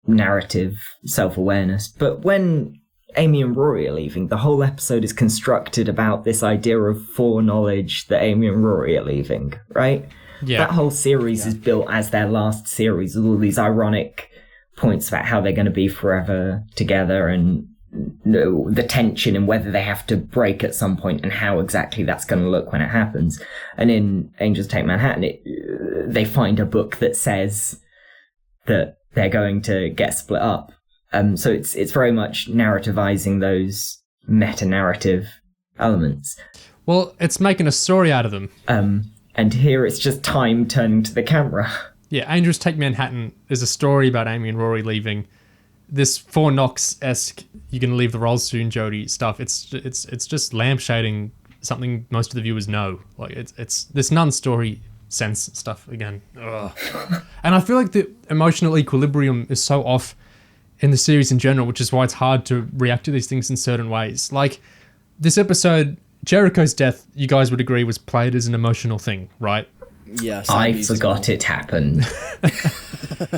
narrative self-awareness, but when Amy and Rory are leaving, the whole episode is constructed about this idea of foreknowledge that Amy and Rory are leaving, right? Yeah. That whole series is built as their last series with all these ironic points about how they're going to be forever together and the tension and whether they have to break at some point and how exactly that's going to look when it happens. And in Angels Take Manhattan, they find a book that says that they're going to get split up. So it's very much narrativizing those meta-narrative elements. Well, it's making a story out of them. And here it's just time turning to the camera. Yeah, Angels Take Manhattan is a story about Amy and Rory leaving. This 4 knocks-esque, you're going to leave the role soon, Jodie stuff. It's just lampshading something most of the viewers know. Like it's this non-story sense stuff again. Ugh. And I feel like the emotional equilibrium is so off in the series in general, which is why it's hard to react to these things in certain ways. Like this episode, Jericho's death, you guys would agree, was played as an emotional thing, right? Yes. I forgot it happened.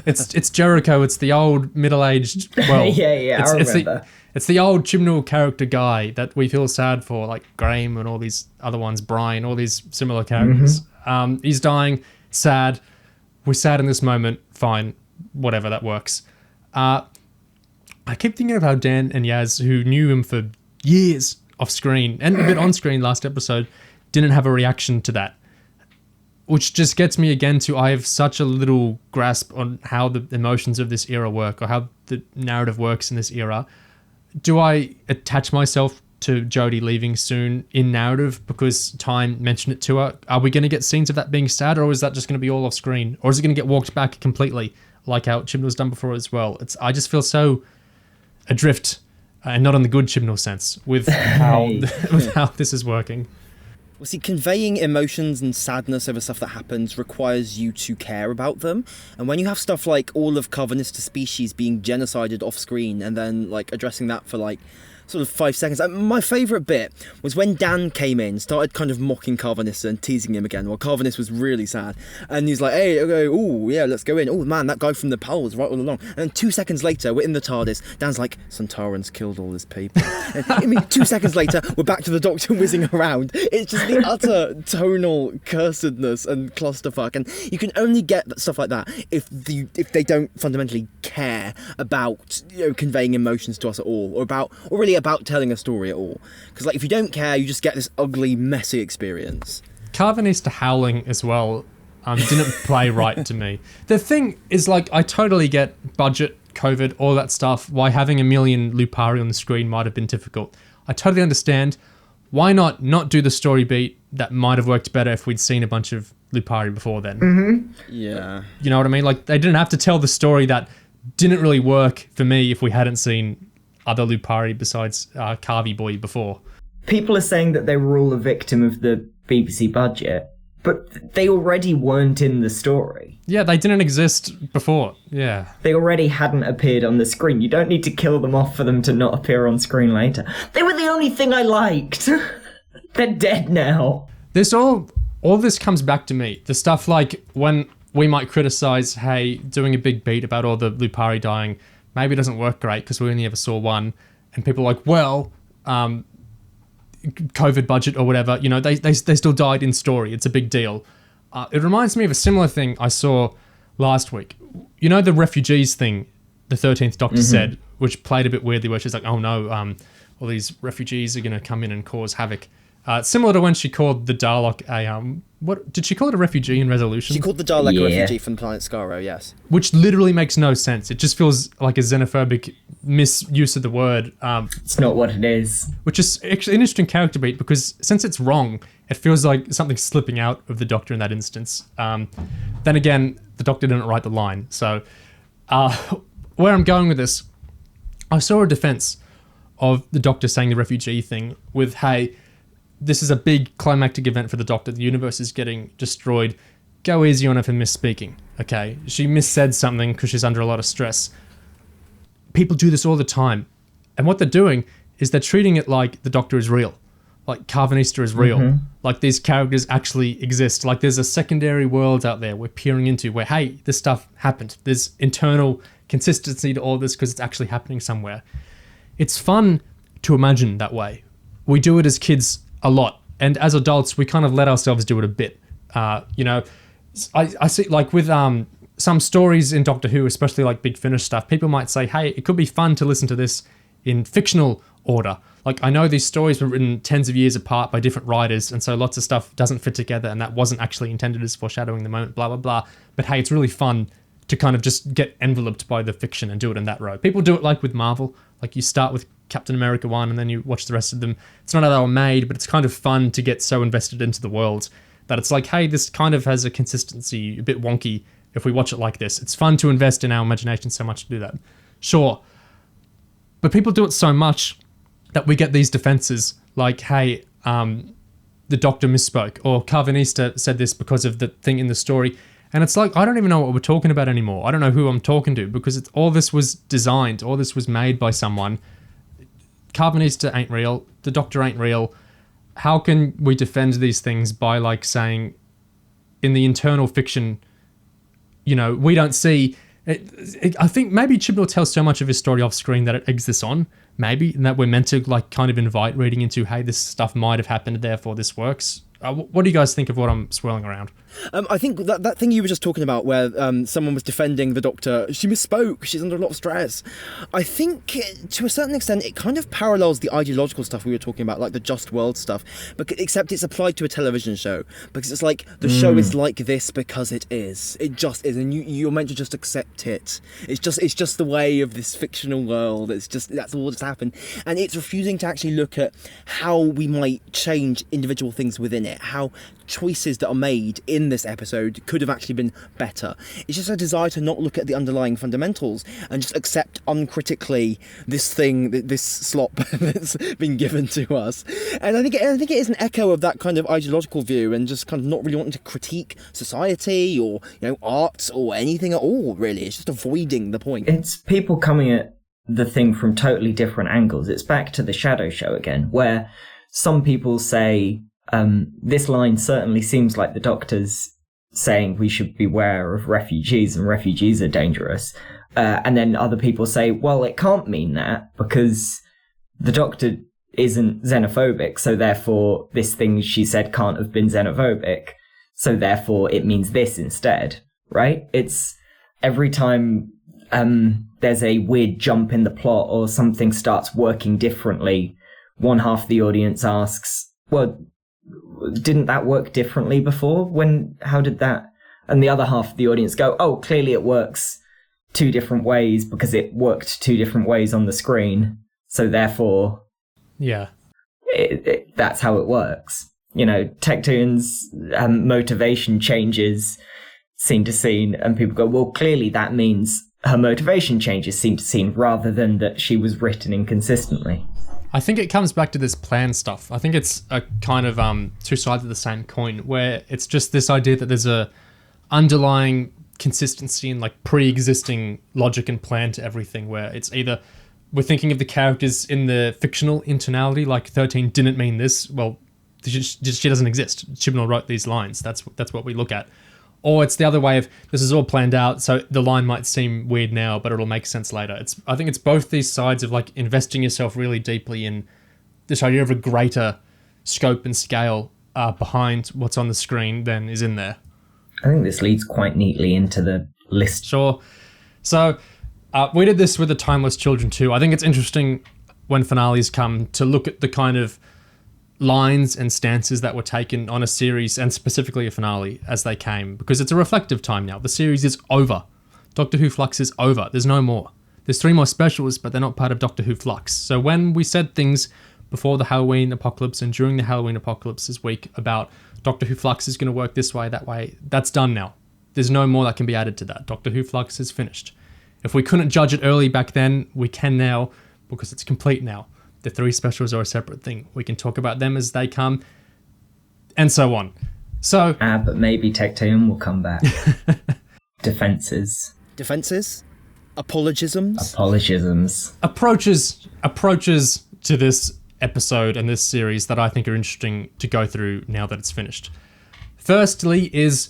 It's Jericho. It's the old middle-aged. Well, yeah. I remember. It's the old Chibnall character guy that we feel sad for, like Graham and all these other ones, Brian, all these similar characters. Mm-hmm. He's dying. Sad. We're sad in this moment. Fine, whatever, that works. I keep thinking of how Dan and Yaz, who knew him for years off screen and a bit on screen last episode, didn't have a reaction to that. Which just gets me again to, I have such a little grasp on how the emotions of this era work or how the narrative works in this era. Do I attach myself to Jodie leaving soon in narrative because time mentioned it to her? Are we going to get scenes of that being sad, or is that just going to be all off screen? Or is it going to get walked back completely like how Chibnall's done before as well? I just feel so adrift, and not in the good Chibnall sense, with how this is working. Well, see, conveying emotions and sadness over stuff that happens requires you to care about them. And when you have stuff like all of Karvanista species being genocided off screen and then, like, addressing that for, like, sort of 5 seconds. My favourite bit was when Dan came in, started kind of mocking Karvanista and teasing him again, while Karvanista was really sad. And he's like, hey, okay, oh, yeah, let's go in. Oh, man, that guy from the Pal was right all along. And then 2 seconds later, we're in the TARDIS. Dan's like, Sontarans killed all his people. And, I mean, 2 seconds later, we're back to the Doctor whizzing around. It's just the utter tonal cursedness and clusterfuck. And you can only get stuff like that if they don't fundamentally care about, you know, conveying emotions to us at all, or really about telling a story at all. Because, like, if you don't care, you just get this ugly, messy experience. Karvanista howling as well didn't play right to me. The thing is, like, I totally get budget, COVID, all that stuff, why having a million Lupari on the screen might have been difficult. I totally understand. Why not do the story beat that might have worked better if we'd seen a bunch of Lupari before then? Mm-hmm. Yeah. You know what I mean? Like, they didn't have to tell the story that didn't really work for me if we hadn't seen other Lupari besides Carvey Boy before. People are saying that they were all a victim of the BBC budget, but they already weren't in the story. Yeah, they didn't exist before. Yeah. They already hadn't appeared on the screen. You don't need to kill them off for them to not appear on screen later. They were the only thing I liked. They're dead now. This all this comes back to me. The stuff like when we might criticize, hey, doing a big beat about all the Lupari dying maybe it doesn't work great because we only ever saw one, and people are like, well, COVID budget or whatever, you know, they still died in story. It's a big deal. It reminds me of a similar thing I saw last week. You know the refugees thing the 13th Doctor said, which played a bit weirdly, where she's like, oh no, all these refugees are going to come in and cause havoc. Similar to when she called the Dalek a, what did she call it, a refugee in Resolution? She called the Dalek a refugee from planet Skaro, yes. Which literally makes no sense. It just feels like a xenophobic misuse of the word. It's not what it is. Which is actually an interesting character beat, because since it's wrong, it feels like something's slipping out of the Doctor in that instance. Then again, the Doctor didn't write the line. So where I'm going with this, I saw a defense of the Doctor saying the refugee thing with, hey, this is a big climactic event for the Doctor. The universe is getting destroyed. Go easy on her for misspeaking. Okay, she missaid something because she's under a lot of stress. People do this all the time. And what they're doing is they're treating it like the Doctor is real. Like Karvanista is real. Like these characters actually exist. Like there's a secondary world out there we're peering into where, hey, this stuff happened. There's internal consistency to all this because it's actually happening somewhere. It's fun to imagine that way. We do it as kids a lot, and as adults we kind of let ourselves do it a bit. You know, I see, like with some stories in Doctor Who, especially like Big Finish stuff, people might say, hey, it could be fun to listen to this in fictional order. Like, I know these stories were written tens of years apart by different writers, and so lots of stuff doesn't fit together, and that wasn't actually intended as foreshadowing the moment, blah blah blah, but hey, it's really fun to kind of just get enveloped by the fiction and do it in that row. People do it like with Marvel. Like, you start with Captain America 1 and then you watch the rest of them. It's not how they were made, but it's kind of fun to get so invested into the world that it's like, hey, this kind of has a consistency, a bit wonky if we watch it like this. It's fun to invest in our imagination so much to do that. Sure. But people do it so much that we get these defenses like, hey, the Doctor misspoke, or Karvanista said this because of the thing in the story. And it's like, I don't even know what we're talking about anymore. I don't know who I'm talking to, because all this was designed, all this was made by someone. Karvanista ain't real. The Doctor ain't real. How can we defend these things by like saying in the internal fiction, you know, we don't see... I think maybe Chibnall tells so much of his story off screen that it exists on, maybe, and that we're meant to like kind of invite reading into, hey, this stuff might have happened, therefore this works. What do you guys think of what I'm swirling around? I think that thing you were just talking about where someone was defending the Doctor, she misspoke, she's under a lot of stress. I think to a certain extent it kind of parallels the ideological stuff we were talking about, like the Just World stuff, but except it's applied to a television show, because it's like the show is like this because it is. It just is, and you're meant to just accept it. It's just the way of this fictional world. That's all that's happened, and it's refusing to actually look at how we might change individual things within it, how choices that are made in this episode could have actually been better. It's just a desire to not look at the underlying fundamentals and just accept uncritically this thing, this slop that's been given to us. And I think it is an echo of that kind of ideological view, and just kind of not really wanting to critique society or, art or anything at all, really. It's just avoiding the point. It's people coming at the thing from totally different angles. It's back to the Shadow Show again, where some people say, this line certainly seems like the Doctor's saying we should beware of refugees and refugees are dangerous. And then other people say, well, it can't mean that because the Doctor isn't xenophobic, so therefore this thing she said can't have been xenophobic, so therefore it means this instead, right? It's every time there's a weird jump in the plot or something starts working differently, one half of the audience asks, well, didn't that work differently before? How did that? And the other half of the audience go, oh, clearly it works two different ways because it worked two different ways on the screen. So therefore, yeah, that's how it works. Tecteun's motivation changes scene to scene, and people go, well, clearly that means her motivation changes scene to scene rather than that she was written inconsistently. I think it comes back to this plan stuff. I think it's a kind of two sides of the same coin, where it's just this idea that there's a underlying consistency and like pre-existing logic and plan to everything, where it's either we're thinking of the characters in the fictional internality, like 13 didn't mean this, well, she doesn't exist. Chibnall wrote these lines. That's what we look at. Or it's the other way of, this is all planned out, so the line might seem weird now, but it'll make sense later. I think it's both these sides of like investing yourself really deeply in this idea of a greater scope and scale behind what's on the screen than is in there. I think this leads quite neatly into the list. Sure. So we did this with the Timeless Children too. I think it's interesting when finales come to look at the kind of lines and stances that were taken on a series, and specifically a finale, as they came, because it's a reflective time now. The series is over. Doctor Who Flux is over. There's no more. There's 3 more specials, but they're not part of Doctor Who Flux. So when we said things before the Halloween apocalypse and during the Halloween apocalypse this week about Doctor Who Flux is going to work this way, that way, that's done now. There's no more that can be added to that. Doctor Who Flux is finished. If we couldn't judge it early back then, we can now, because it's complete now. The 3 specials are a separate thing. We can talk about them as they come, and so on. So, but maybe Tecteun will come back. Defenses. Apologisms. Approaches to this episode and this series that I think are interesting to go through now that it's finished. Firstly is,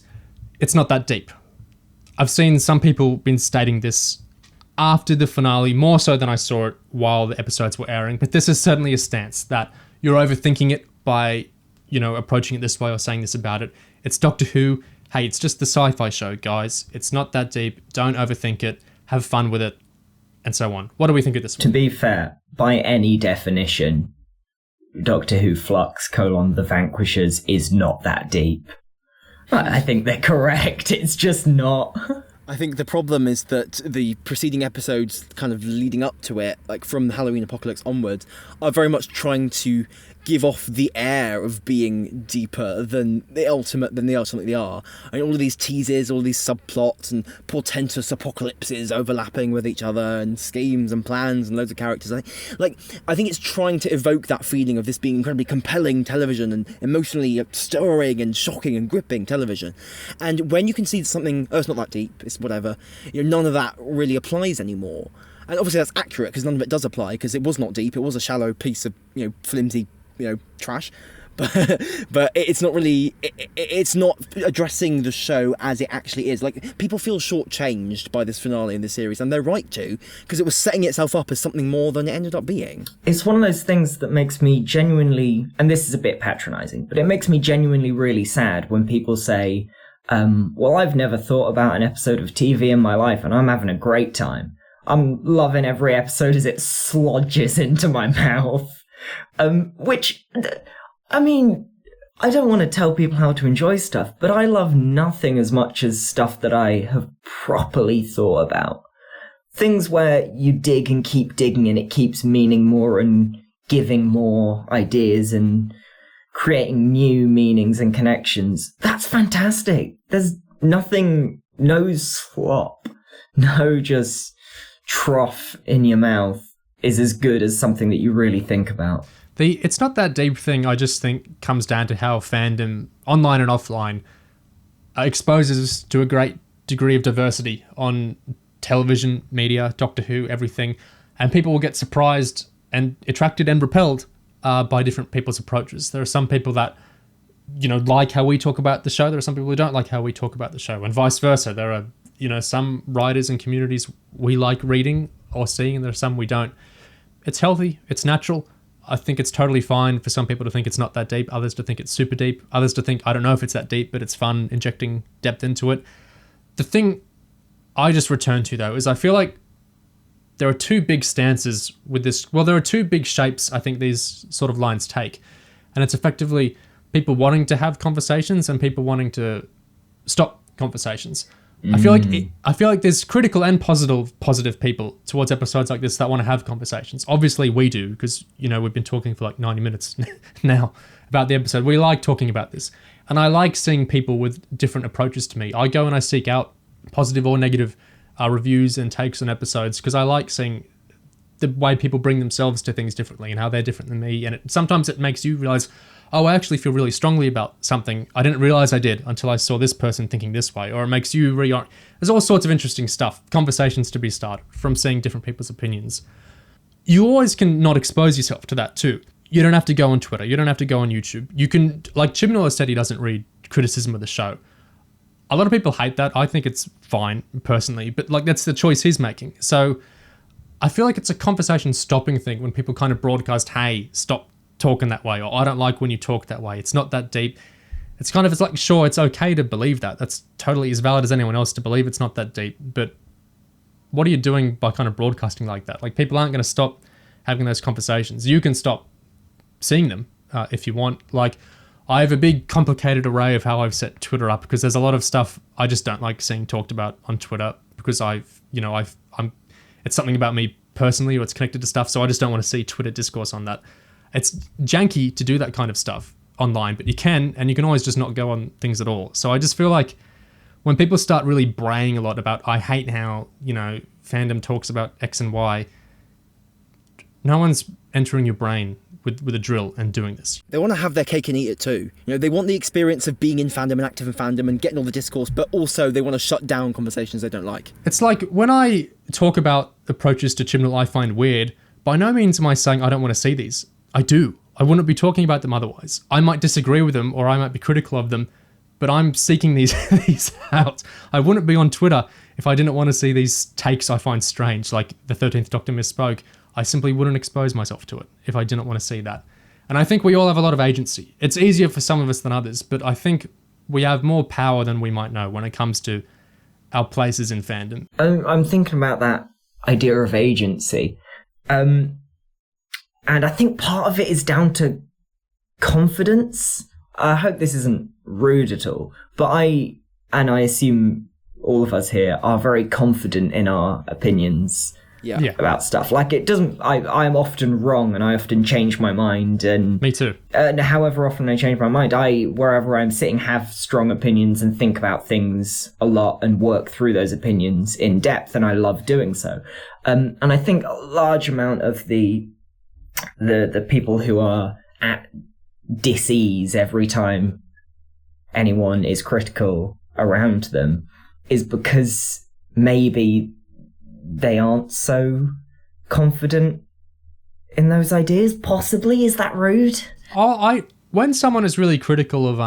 it's not that deep. I've seen some people been stating this after the finale, more so than I saw it while the episodes were airing, but this is certainly a stance that you're overthinking it by, approaching it this way or saying this about it. It's Doctor Who. Hey, it's just the sci-fi show, guys. It's not that deep. Don't overthink it. Have fun with it, and so on. What do we think of this one? To be fair, by any definition, Doctor Who Flux, the Vanquishers is not that deep. I think they're correct. It's just not. I think the problem is that the preceding episodes kind of leading up to it, like from the Halloween apocalypse onwards, are very much trying to give off the air of being deeper than they ultimately are. And all of these teases, all these subplots and portentous apocalypses overlapping with each other, and schemes and plans and loads of characters. I think it's trying to evoke that feeling of this being incredibly compelling television and emotionally stirring and shocking and gripping television. And when you can see something, it's not that deep, it's whatever, none of that really applies anymore. And obviously that's accurate because none of it does apply, because it was not deep. It was a shallow piece of flimsy trash, but it's not really, it's not addressing the show as it actually is. Like, people feel shortchanged by this finale in the series, and they're right to, because it was setting itself up as something more than it ended up being. It's one of those things that makes me genuinely, and this is a bit patronising, but it makes me genuinely really sad when people say, well, I've never thought about an episode of TV in my life and I'm having a great time. I'm loving every episode as it slodges into my mouth. Which, I mean, I don't want to tell people how to enjoy stuff, but I love nothing as much as stuff that I have properly thought about. Things where you dig and keep digging and it keeps meaning more and giving more ideas and creating new meanings and connections. That's fantastic. There's nothing, no slop, no just trough in your mouth is as good as something that you really think about. It's not that deep thing, I just think comes down to how fandom, online and offline, exposes us to a great degree of diversity on television, media, Doctor Who, everything. And people will get surprised and attracted and repelled by different people's approaches. There are some people that, like how we talk about the show. There are some people who don't like how we talk about the show, and vice versa. There are, some writers and communities we like reading or seeing, and there are some we don't. It's healthy. It's natural. I think it's totally fine for some people to think it's not that deep, others to think it's super deep, others to think, I don't know if it's that deep, but it's fun injecting depth into it. The thing I just return to, though, is I feel like there are two big stances with this. Well, there are two big shapes I think these sort of lines take. And it's effectively people wanting to have conversations and people wanting to stop conversations. I feel like there's critical and positive people towards episodes like this that want to have conversations. Obviously we do, because we've been talking for like 90 minutes now about the episode. We like talking about this, and I like seeing people with different approaches to me. I go and I seek out positive or negative reviews and takes on episodes, because I like seeing the way people bring themselves to things differently and how they're different than me. And sometimes it makes you realize, oh, I actually feel really strongly about something. I didn't realize I did until I saw this person thinking this way. Or it makes you there's all sorts of interesting stuff, conversations to be started from seeing different people's opinions. You always can not expose yourself to that too. You don't have to go on Twitter. You don't have to go on YouTube. You can, like Chibnall has said, he doesn't read criticism of the show. A lot of people hate that. I think it's fine personally, but that's the choice he's making. So I feel like it's a conversation stopping thing when people kind of broadcast, hey, stop talking that way, or I don't like when you talk that way. It's not that deep. It's like, sure, it's okay to believe that. That's totally as valid as anyone else to believe it's not that deep. But what are you doing by kind of broadcasting like that? Like, people aren't going to stop having those conversations. You can stop seeing them if you want. Like, I have a big complicated array of how I've set Twitter up, because there's a lot of stuff I just don't like seeing talked about on Twitter, because it's something about me personally, or it's connected to stuff. So I just don't want to see Twitter discourse on that. It's janky to do that kind of stuff online, but you can, and you can always just not go on things at all. So I just feel like when people start really braying a lot about, I hate how, fandom talks about X and Y, no one's entering your brain with a drill and doing this. They want to have their cake and eat it too. They want the experience of being in fandom and active in fandom and getting all the discourse, but also they want to shut down conversations they don't like. It's like when I talk about approaches to Chibnall I find weird, by no means am I saying I don't want to see these. I do. I wouldn't be talking about them otherwise. I might disagree with them, or I might be critical of them, but I'm seeking these out. I wouldn't be on Twitter if I didn't want to see these takes I find strange, like the 13th Doctor misspoke. I simply wouldn't expose myself to it if I didn't want to see that. And I think we all have a lot of agency. It's easier for some of us than others, but I think we have more power than we might know when it comes to our places in fandom. I'm thinking about that idea of agency. And I think part of it is down to confidence. I hope this isn't rude at all, but I assume all of us here are very confident in our opinions about stuff. Like, it doesn't, I'm often wrong and I often change my mind. And me too. However often I change my mind, wherever I'm sitting, have strong opinions and think about things a lot and work through those opinions in depth, and I love doing so. And I think a large amount of the people who are at dis-ease every time anyone is critical around them is because maybe they aren't so confident in those ideas. Possibly. Is that rude? When someone is really critical of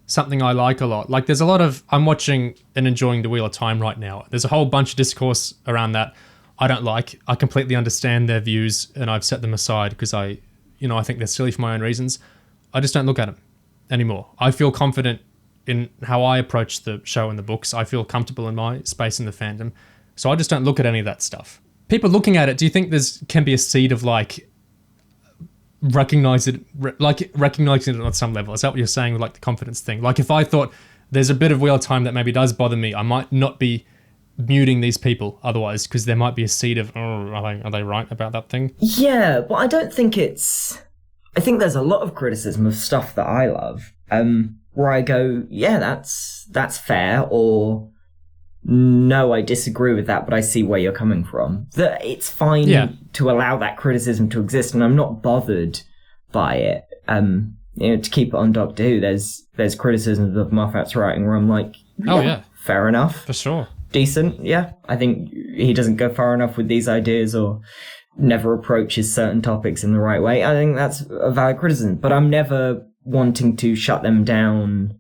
something I like a lot, like there's a lot of, I'm watching and enjoying The Wheel of Time right now. There's a whole bunch of discourse around that I don't like. I completely understand their views and I've set them aside because I think they're silly for my own reasons. I just don't look at them anymore. I feel confident in how I approach the show and the books. I feel comfortable in my space in the fandom. So I just don't look at any of that stuff. People looking at it, do you think can be a seed of recognizing it on some level? Is that what you're saying with the confidence thing? Like, if I thought there's a bit of Wheel of Time that maybe does bother me, I might not be muting these people otherwise, because there might be a seed of, are they right about that thing? Yeah, but I don't think it's I think there's a lot of criticism of stuff that I love, where I go, yeah, that's fair, or no, I disagree with that, but I see where you're coming from. That it's fine to allow that criticism to exist, and I'm not bothered by it. To keep it on Doctor Who, there's criticisms of Moffat's writing where I'm like, fair enough, for sure, decent. Yeah, I think he doesn't go far enough with these ideas, or never approaches certain topics in the right way. I think that's a valid criticism, but I'm never wanting to shut them down.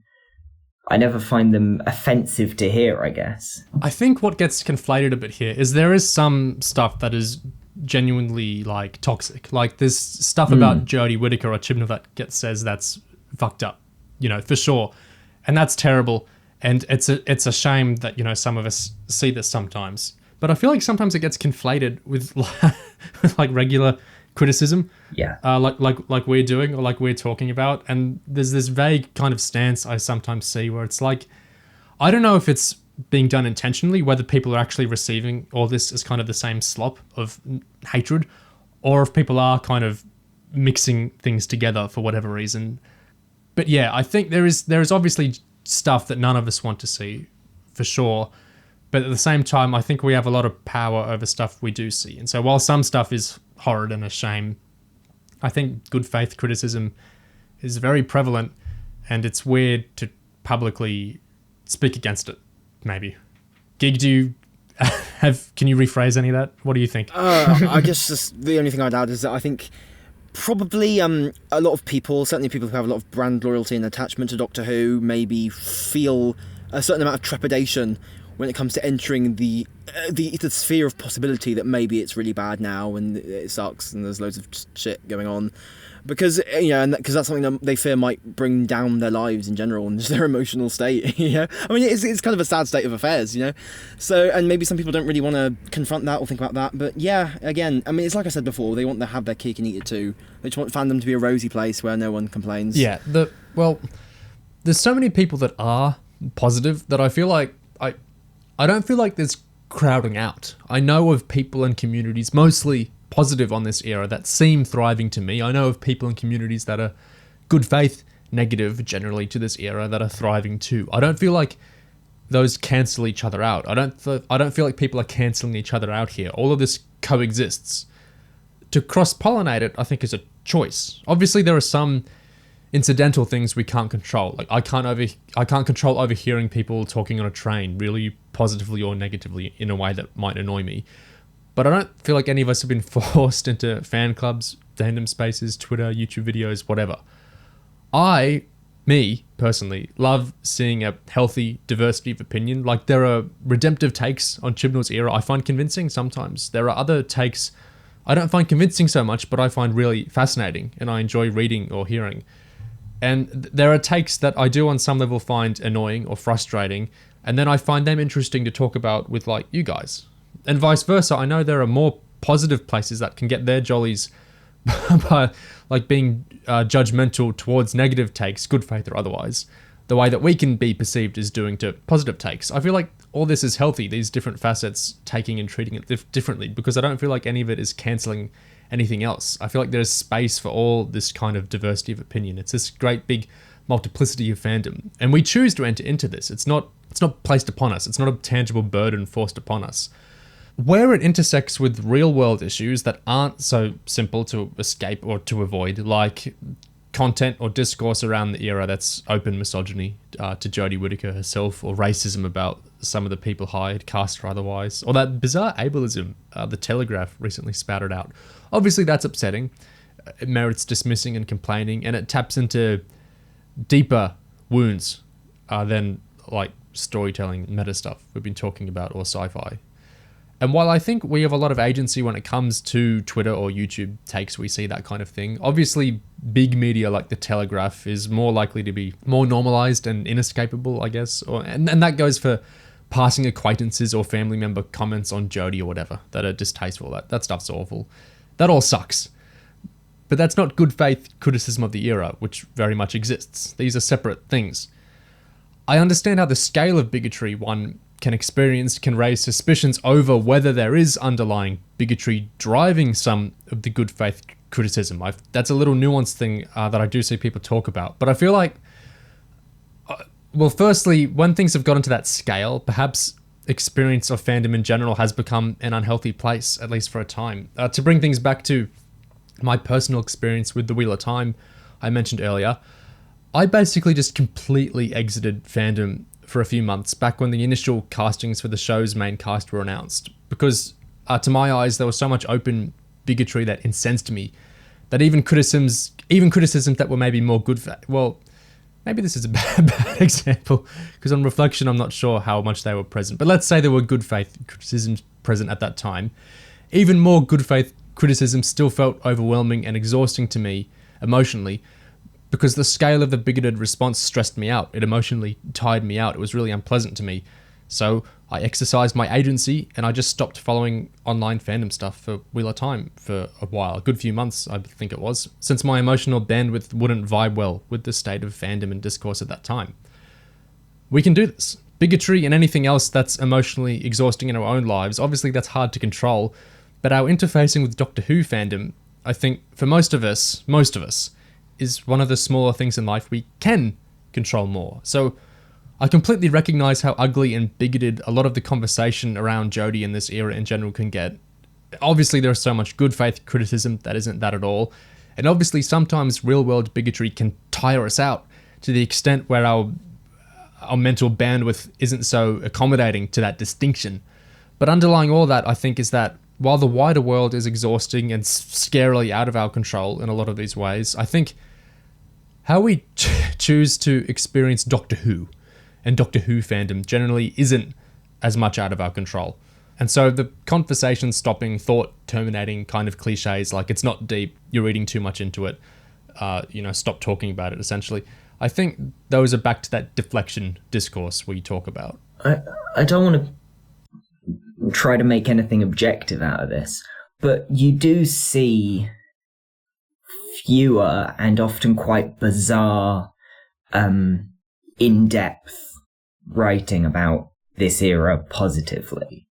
I never find them offensive to hear, I guess. I think what gets conflated a bit here is there is some stuff that is genuinely like toxic. Like there's stuff about Jodie Whittaker or Chibnall says that's fucked up, for sure. And that's terrible. And it's a shame that, some of us see this sometimes. But I feel like sometimes it gets conflated with like regular criticism. Yeah. Like we're doing, or like we're talking about. And there's this vague kind of stance I sometimes see where it's like, I don't know if it's being done intentionally, whether people are actually receiving all this as kind of the same slop of hatred, or if people are kind of mixing things together for whatever reason. But yeah, I think there is obviously stuff that none of us want to see, for sure. But at the same time, I think we have a lot of power over stuff we do see. And so while some stuff is horrid and a shame, I think good faith criticism is very prevalent, and it's weird to publicly speak against it, maybe. Gig, do you can you rephrase any of that? What do you think? I guess just the only thing I'd add is that I think probably a lot of people, certainly people who have a lot of brand loyalty and attachment to Doctor Who, maybe feel a certain amount of trepidation when it comes to entering the sphere of possibility that maybe it's really bad now and it sucks and there's loads of shit going on, because because that's something that they fear might bring down their lives in general and just their emotional state. I mean, it's kind of a sad state of affairs. So, and maybe some people don't really want to confront that or think about that. But yeah, again, I mean, it's like I said before, they want to have their cake and eat it too. They just want fandom to be a rosy place where no one complains. Yeah. There's so many people that are positive that I feel like I don't feel like there's crowding out. I know of people and communities, mostly positive on this era, that seem thriving to me. I know of people and communities that are good faith, negative generally to this era, that are thriving too. I don't feel like those cancel each other out. I don't feel like people are cancelling each other out here. All of this coexists. To cross-pollinate it, I think, is a choice. Obviously, there are some incidental things we can't control. Like I can't control overhearing people talking on a train really positively or negatively in a way that might annoy me. But I don't feel like any of us have been forced into fan clubs, fandom spaces, Twitter, YouTube videos, whatever. Me personally, love seeing a healthy diversity of opinion. Like there are redemptive takes on Chibnall's era I find convincing sometimes. There are other takes I don't find convincing so much, but I find really fascinating and I enjoy reading or hearing. And there are takes that I do on some level find annoying or frustrating, and then I find them interesting to talk about with like you guys. And vice versa, I know there are more positive places that can get their jollies by like being judgmental towards negative takes, good faith or otherwise, the way that we can be perceived as doing to positive takes. I feel like all this is healthy, these different facets taking and treating it differently, because I don't feel like any of it is cancelling anything else. I feel like there's space for all this kind of diversity of opinion. It's this great big multiplicity of fandom, and we choose to enter into this. It's not placed upon us. It's not a tangible burden forced upon us. Where it intersects with real world issues that aren't so simple to escape or to avoid, like content or discourse around the era that's open misogyny to Jodie Whittaker herself, or racism about some of the people hired, cast or otherwise, or that bizarre ableism the Telegraph recently spouted out. Obviously that's upsetting. It merits dismissing and complaining, and it taps into deeper wounds than like storytelling meta stuff we've been talking about, or sci-fi. And while I think we have a lot of agency when it comes to Twitter or YouTube takes, we see that kind of thing. Obviously, big media like the Telegraph is more likely to be more normalized and inescapable, I guess. And that goes for passing acquaintances or family member comments on Jodie or whatever that are distasteful. That stuff's awful. That all sucks. But that's not good faith criticism of the era, which very much exists. These are separate things. I understand how the scale of bigotry one can experience can raise suspicions over whether there is underlying bigotry driving some of the good faith criticism. That's a little nuanced thing that I do see people talk about. But I feel like, well, firstly, when things have gotten to that scale, perhaps experience of fandom in general has become an unhealthy place, at least for a time. To bring things back to my personal experience with The Wheel of Time I mentioned earlier, I basically just completely exited fandom for a few months back when the initial castings for the show's main cast were announced, because to my eyes there was so much open bigotry that incensed me that even criticisms that were maybe more good faith, well, maybe this is a bad example, because on reflection I'm not sure how much they were present, but let's say there were good faith criticisms present at that time. Even more good faith criticism still felt overwhelming and exhausting to me emotionally, because the scale of the bigoted response stressed me out. It emotionally tired me out. It was really unpleasant to me. So I exercised my agency and I just stopped following online fandom stuff for Wheel of Time for a while, a good few months I think it was, since my emotional bandwidth wouldn't vibe well with the state of fandom and discourse at that time. We can do this. Bigotry and anything else that's emotionally exhausting in our own lives, obviously that's hard to control, but our interfacing with Doctor Who fandom, I think for most of us, is one of the smaller things in life we can control more. So I completely recognise how ugly and bigoted a lot of the conversation around Jodie in this era in general can get. Obviously there's so much good faith criticism that isn't that at all, and obviously sometimes real world bigotry can tire us out to the extent where our mental bandwidth isn't so accommodating to that distinction. But underlying all that, I think, is that while the wider world is exhausting and scarily out of our control in a lot of these ways, I think how we choose to experience Doctor Who and Doctor Who fandom generally isn't as much out of our control. And so the conversation stopping, thought terminating kind of cliches like it's not deep, you're reading too much into it, stop talking about it essentially. I think those are back to that deflection discourse we talk about. I don't want to try to make anything objective out of this, but you do see fewer and often quite bizarre, in-depth writing about this era positively.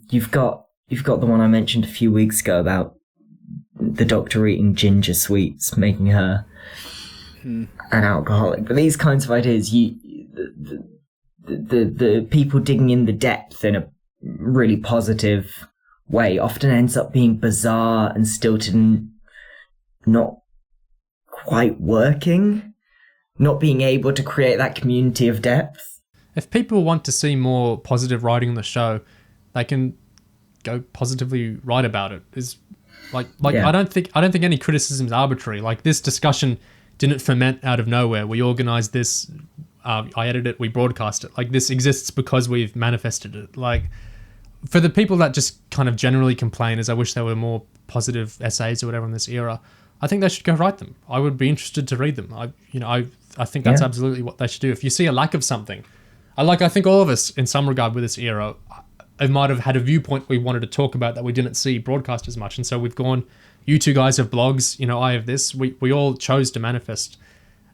You've got the one I mentioned a few weeks ago about the Doctor eating ginger sweets, making her an alcoholic. But these kinds of ideas, the people digging in the depth in a really positive way often ends up being bizarre and stilted and not quite working, not being able to create that community of depth. If people want to see more positive writing on the show, they can go positively write about it. Yeah. I don't think any criticism is arbitrary. Like, this discussion didn't ferment out of nowhere. We organized this, I edited it, we broadcast it. Like, this exists because we've manifested it. Like, for the people that just kind of generally complain as I wish there were more positive essays or whatever in this era, I think they should go write them. I would be interested to read them. I think that's absolutely what they should do. If you see a lack of something, I think all of us in some regard with this era, I might have had a viewpoint we wanted to talk about that we didn't see broadcast as much. And so we've gone, you two guys have blogs, I have this. We all chose to manifest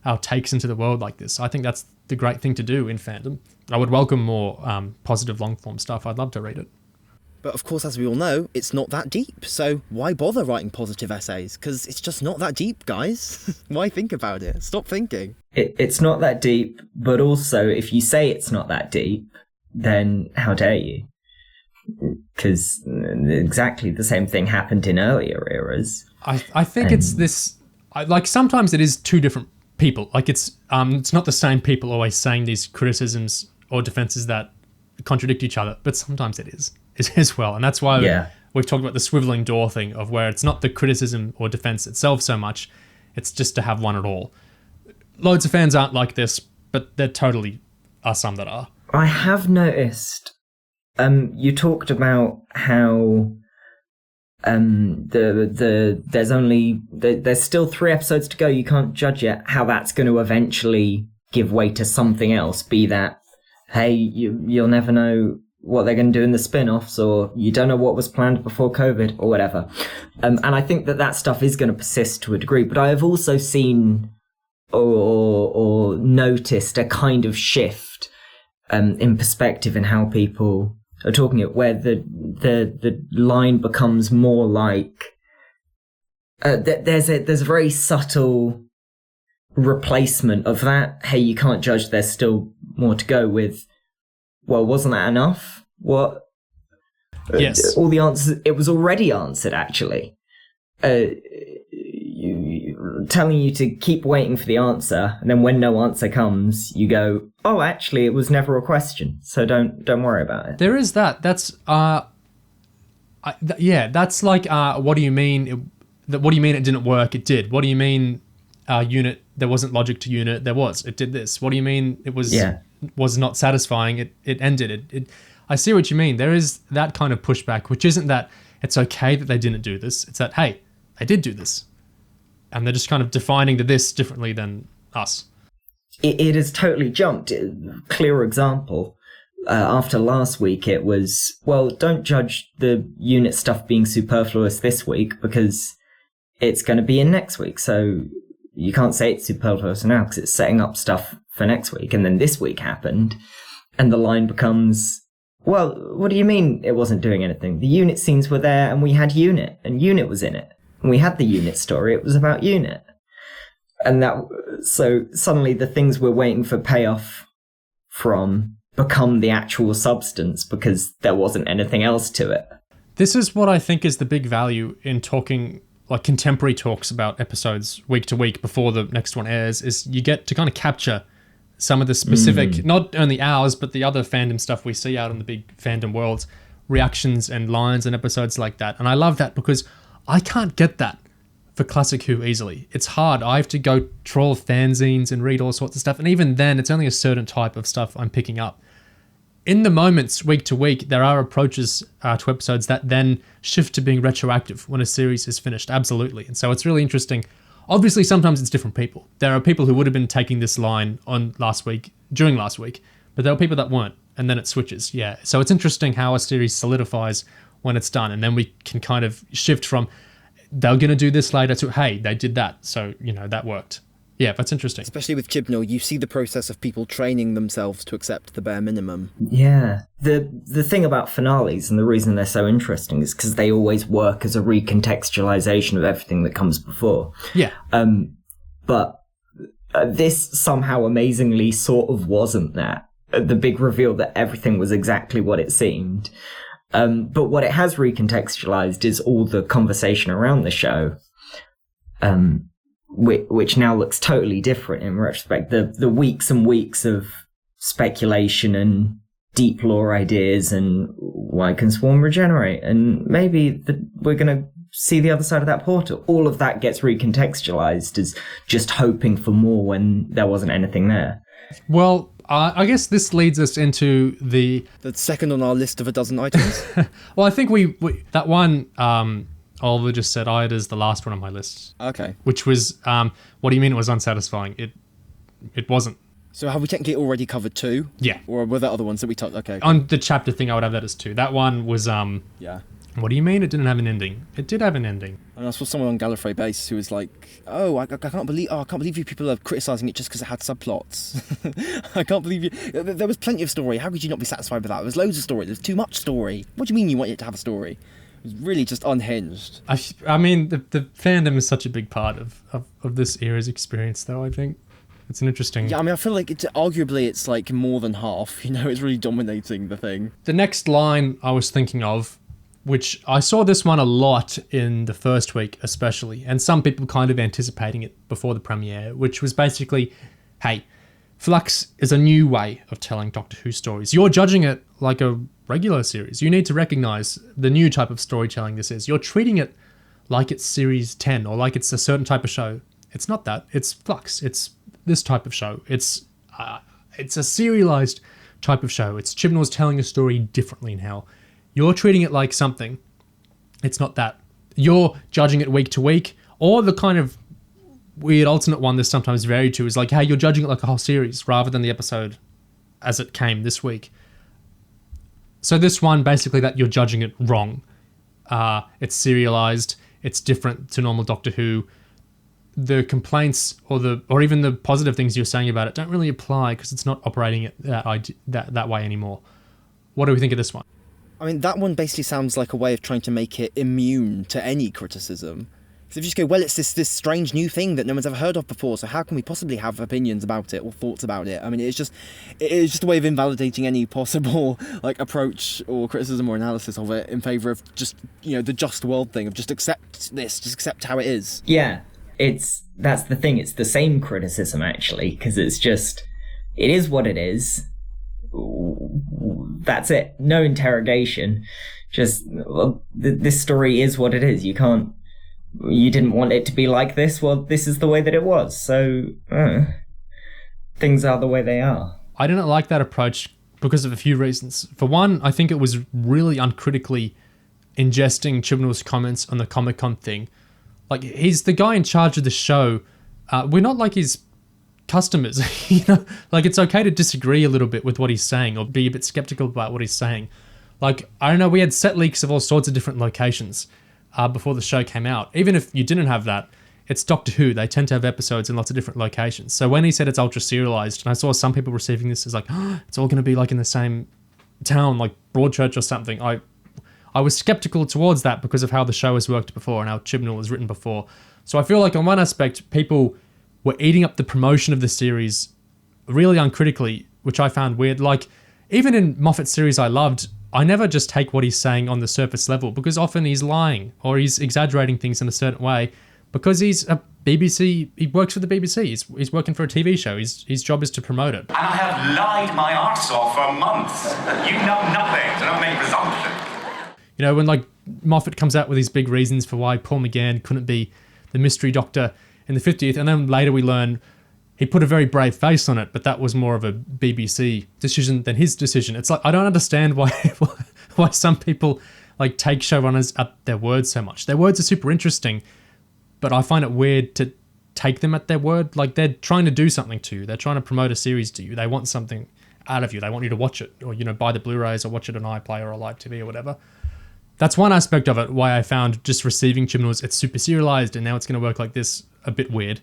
our takes into the world like this. I think that's the great thing to do in fandom. I would welcome more positive long form stuff. I'd love to read it. But of course, as we all know, it's not that deep. So why bother writing positive essays? Because it's just not that deep, guys. Why think about it? Stop thinking. It's not that deep, but also if you say it's not that deep, then how dare you? Because exactly the same thing happened in earlier eras. I think it's this, sometimes it is two different people. Like, it's not the same people always saying these criticisms or defenses that contradict each other, but sometimes it is as well. And that's why we've talked about the swiveling door thing, of where it's not the criticism or defense itself so much, it's just to have one at all. Loads of fans aren't like this, but there totally are some that are. I have noticed, you talked about how there's still 3 episodes to go, you can't judge yet, how that's going to eventually give way to something else, be that, hey, you'll never know what they're going to do in the spin-offs, or you don't know what was planned before COVID, or whatever. And I think that stuff is going to persist to a degree, but I have also seen or noticed a kind of shift in perspective in how people are talking it, where the line becomes more like There's a very subtle replacement of that. Hey, you can't judge. There's still more to go with. Well, wasn't that enough? What? Yes. All the answers. It was already answered, actually. Telling you to keep waiting for the answer, and then when no answer comes, you go, "Oh, actually, it was never a question, so don't worry about it." There is that. That's that's like what do you mean? What do you mean it didn't work? It did. What do you mean unit? There wasn't logic to unit. There was. It did this. What do you mean? It was not satisfying. It ended. I see what you mean. There is that kind of pushback, which isn't that it's okay that they didn't do this. It's that, hey, they did do this. And they're just kind of defining the this differently than us. It has totally jumped. Clear example. After last week, it was, well, don't judge the unit stuff being superfluous this week because it's going to be in next week. So you can't say it's superfluous now because it's setting up stuff for next week. And then this week happened and the line becomes, well, what do you mean it wasn't doing anything? The unit scenes were there and we had unit and unit was in it. And we had the unit story. It was about unit. And so suddenly the things we're waiting for payoff from become the actual substance because there wasn't anything else to it. This is what I think is the big value in talking, like contemporary talks about episodes week to week before the next one airs, is you get to kind of capture some of the specific, not only ours, but the other fandom stuff we see out in the big fandom worlds, reactions and lines and episodes like that. And I love that because I can't get that for Classic Who easily. It's hard. I have to go trawl fanzines and read all sorts of stuff. And even then, it's only a certain type of stuff I'm picking up. In the moments, week to week, there are approaches to episodes that then shift to being retroactive when a series is finished. Absolutely. And so it's really interesting. Obviously, sometimes it's different people. There are people who would have been taking this line on during last week, but there are people that weren't. And then it switches. Yeah. So it's interesting how a series solidifies when it's done. And then we can kind of shift from they're going to do this later to, hey, they did that. So, that worked. Yeah, that's interesting. Especially with Chibnall, you see the process of people training themselves to accept the bare minimum. Yeah. The thing about finales and the reason they're so interesting is because they always work as a recontextualization of everything that comes before. Yeah. But this somehow amazingly sort of wasn't that. The big reveal that everything was exactly what it seemed. But what it has recontextualized is all the conversation around the show, which now looks totally different in retrospect. The weeks and weeks of speculation and deep lore ideas and why can Swarm regenerate? And maybe we're going to see the other side of that portal. All of that gets recontextualized as just hoping for more when there wasn't anything there. Well, I guess this leads us into the second on our list of a dozen items. Well, I think we that one Oliver just said it is the last one on my list. Okay. Which was what do you mean it was unsatisfying? It wasn't. So have we technically already covered 2? Yeah. Or were there other ones that we talked? Okay. On the chapter thing, I would have that as 2. That one was yeah. What do you mean it didn't have an ending? It did have an ending. And I saw someone on Gallifrey base who was like, I can't believe you people are criticising it just because it had subplots. I can't believe you. There was plenty of story. How could you not be satisfied with that? There was loads of story. There's too much story. What do you mean you want it to have a story? It was really just unhinged. I mean, the fandom is such a big part of this era's experience, though, I think. It's an interesting... Yeah, I mean, I feel like arguably it's like more than half, it's really dominating the thing. The next line I was thinking of, which I saw this one a lot in the first week especially, and some people kind of anticipating it before the premiere, which was basically, hey, Flux is a new way of telling Doctor Who stories. You're judging it like a regular series. You need to recognise the new type of storytelling this is. You're treating it like it's Series 10 or like it's a certain type of show. It's not that. It's Flux. It's this type of show. It's a serialised type of show. It's Chibnall's telling a story differently now. You're treating it like something. It's not that. You're judging it week to week, or the kind of weird alternate one that's sometimes varied to is like, hey, you're judging it like a whole series rather than the episode as it came this week. So this one, basically, that you're judging it wrong. It's serialised. It's different to normal Doctor Who. The complaints or even the positive things you're saying about it don't really apply because it's not operating it that way anymore. What do we think of this one? I mean, that one basically sounds like a way of trying to make it immune to any criticism. So if you just go, well, it's this strange new thing that no one's ever heard of before, so how can we possibly have opinions about it or thoughts about it? I mean, it is just a way of invalidating any possible like approach or criticism or analysis of it in favour of just, you know, the just world thing of just accept this, just accept how it is. Yeah, that's the thing. It's the same criticism, actually, because it is what it is. That's it. No interrogation. Just, well, this story is what it is. You didn't want it to be like this. Well, this is the way that it was. So, things are the way they are. I didn't like that approach because of a few reasons. For one, I think it was really uncritically ingesting Chibnall's comments on the Comic-Con thing. Like, he's the guy in charge of the show. We're not like his customers, you know? Like, it's okay to disagree a little bit with what he's saying or be a bit skeptical about what he's saying. Like, I don't know, we had set leaks of all sorts of different locations before the show came out. Even if you didn't have that, it's Doctor Who. They tend to have episodes in lots of different locations. So when he said it's ultra serialized, and I saw some people receiving this as like, oh, it's all going to be like in the same town, like Broadchurch or something. I was skeptical towards that because of how the show has worked before and how Chibnall has written before. So I feel like on one aspect, people were eating up the promotion of the series really uncritically, which I found weird. Like, even in Moffat's series I loved, I never just take what he's saying on the surface level because often he's lying or he's exaggerating things in a certain way because he's a BBC, he works for the BBC, he's working for a TV show, his job is to promote it. And I have lied my arse off for months. You know nothing, so don't make presumptions. You know, when like Moffat comes out with these big reasons for why Paul McGann couldn't be the Mystery Doctor in the 50th, and then later we learn he put a very brave face on it, but that was more of a BBC decision than his decision. It's like, I don't understand why some people like take showrunners at their word so much. Their words are super interesting, but I find it weird to take them at their word. Like, they're trying to do something to you. They're trying to promote a series to you. They want something out of you. They want you to watch it or, you know, buy the Blu-rays or watch it on iPlayer or Live TV or whatever. That's one aspect of it, why I found just receiving Chibnall's it's super serialized and now it's going to work like this a bit weird.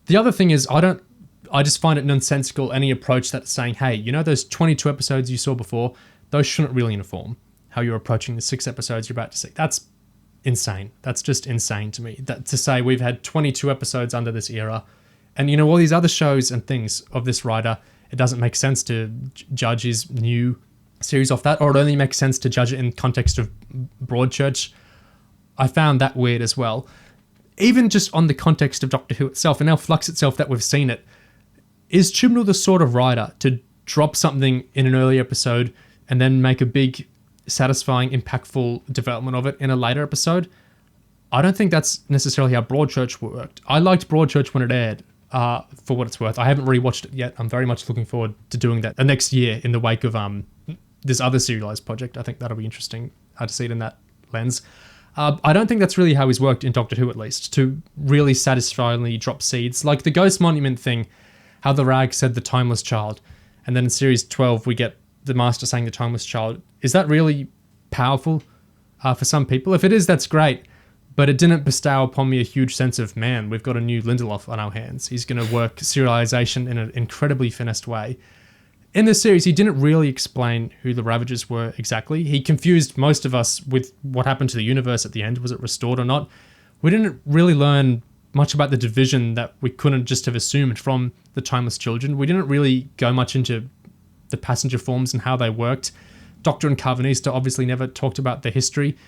The other thing is, I just find it nonsensical, any approach that's saying, hey, you know those 22 episodes you saw before, those shouldn't really inform how you're approaching the 6 episodes you're about to see. That's insane. That's just insane to me. That to say we've had 22 episodes under this era, and you know, all these other shows and things of this writer, it doesn't make sense to judge his new series off that, or it only makes sense to judge it in context of Broadchurch. I found that weird as well. Even just on the context of Doctor Who itself, and now Flux itself that we've seen it, is Chibnall the sort of writer to drop something in an early episode and then make a big, satisfying, impactful development of it in a later episode? I don't think that's necessarily how Broadchurch worked. I liked Broadchurch when it aired, for what it's worth. I haven't rewatched it yet. I'm very much looking forward to doing that the next year in the wake of this other serialized project. I think that'll be interesting to see it in that lens. I don't think that's really how he's worked in Doctor Who, at least, to really satisfyingly drop seeds. Like the Ghost Monument thing, how the Rag said the Timeless Child, and then in Series 12 we get the Master saying the Timeless Child. Is that really powerful for some people? If it is, that's great, but it didn't bestow upon me a huge sense of, man, we've got a new Lindelof on our hands. He's going to work serialization in an incredibly finessed way. In this series, he didn't really explain who the Ravagers were exactly. He confused most of us with what happened to the universe at the end. Was it restored or not? We didn't really learn much about the Division that we couldn't just have assumed from the Timeless Children. We didn't really go much into the passenger forms and how they worked. Doctor and Karvanista obviously never talked about the history.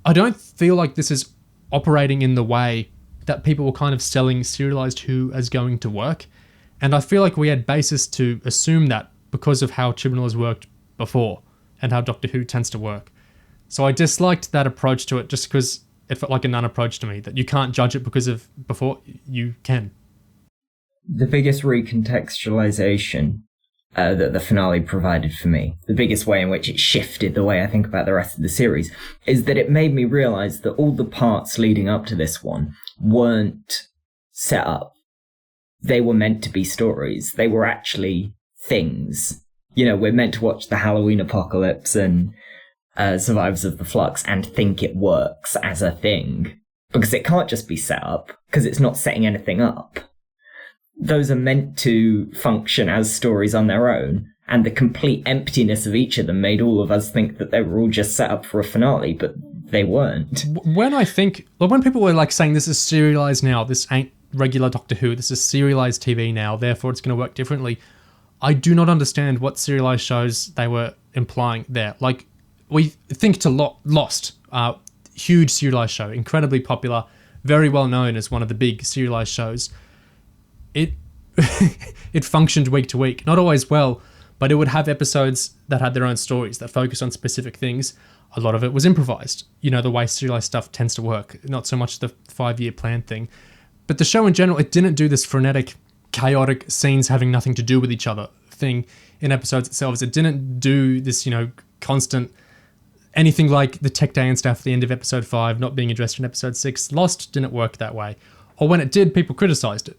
I don't feel like this is operating in the way that people were kind of selling serialized Who as going to work. And I feel like we had basis to assume that because of how Chibnall has worked before and how Doctor Who tends to work. So I disliked that approach to it just because it felt like a non-approach to me, that you can't judge it because of before, you can. The biggest recontextualization that the finale provided for me, the biggest way in which it shifted the way I think about the rest of the series, is that it made me realise that all the parts leading up to this one weren't set up. They were meant to be stories. They were actually things. You know, we're meant to watch the Halloween Apocalypse and Survivors of the Flux and think it works as a thing. Because it can't just be set up, because it's not setting anything up. Those are meant to function as stories on their own, and the complete emptiness of each of them made all of us think that they were all just set up for a finale, but they weren't. When people were like saying this is serialized now, this ain't regular Doctor Who, this is serialized TV now, therefore it's going to work differently, I do not understand what serialized shows they were implying there. Like, we think to Lost, huge serialized show, incredibly popular, very well known as one of the big serialized shows. It it functioned week to week, not always well, but it would have episodes that had their own stories that focused on specific things. A lot of it was improvised, you know, the way serialized stuff tends to work, not so much the 5-year plan thing. But the show in general, it didn't do this frenetic, chaotic scenes having nothing to do with each other thing in episodes itself. It didn't do this, you know, constant, anything like the Tecteun stuff at the end of episode 5 not being addressed in episode 6. Lost didn't work that way. Or when it did, people criticised it.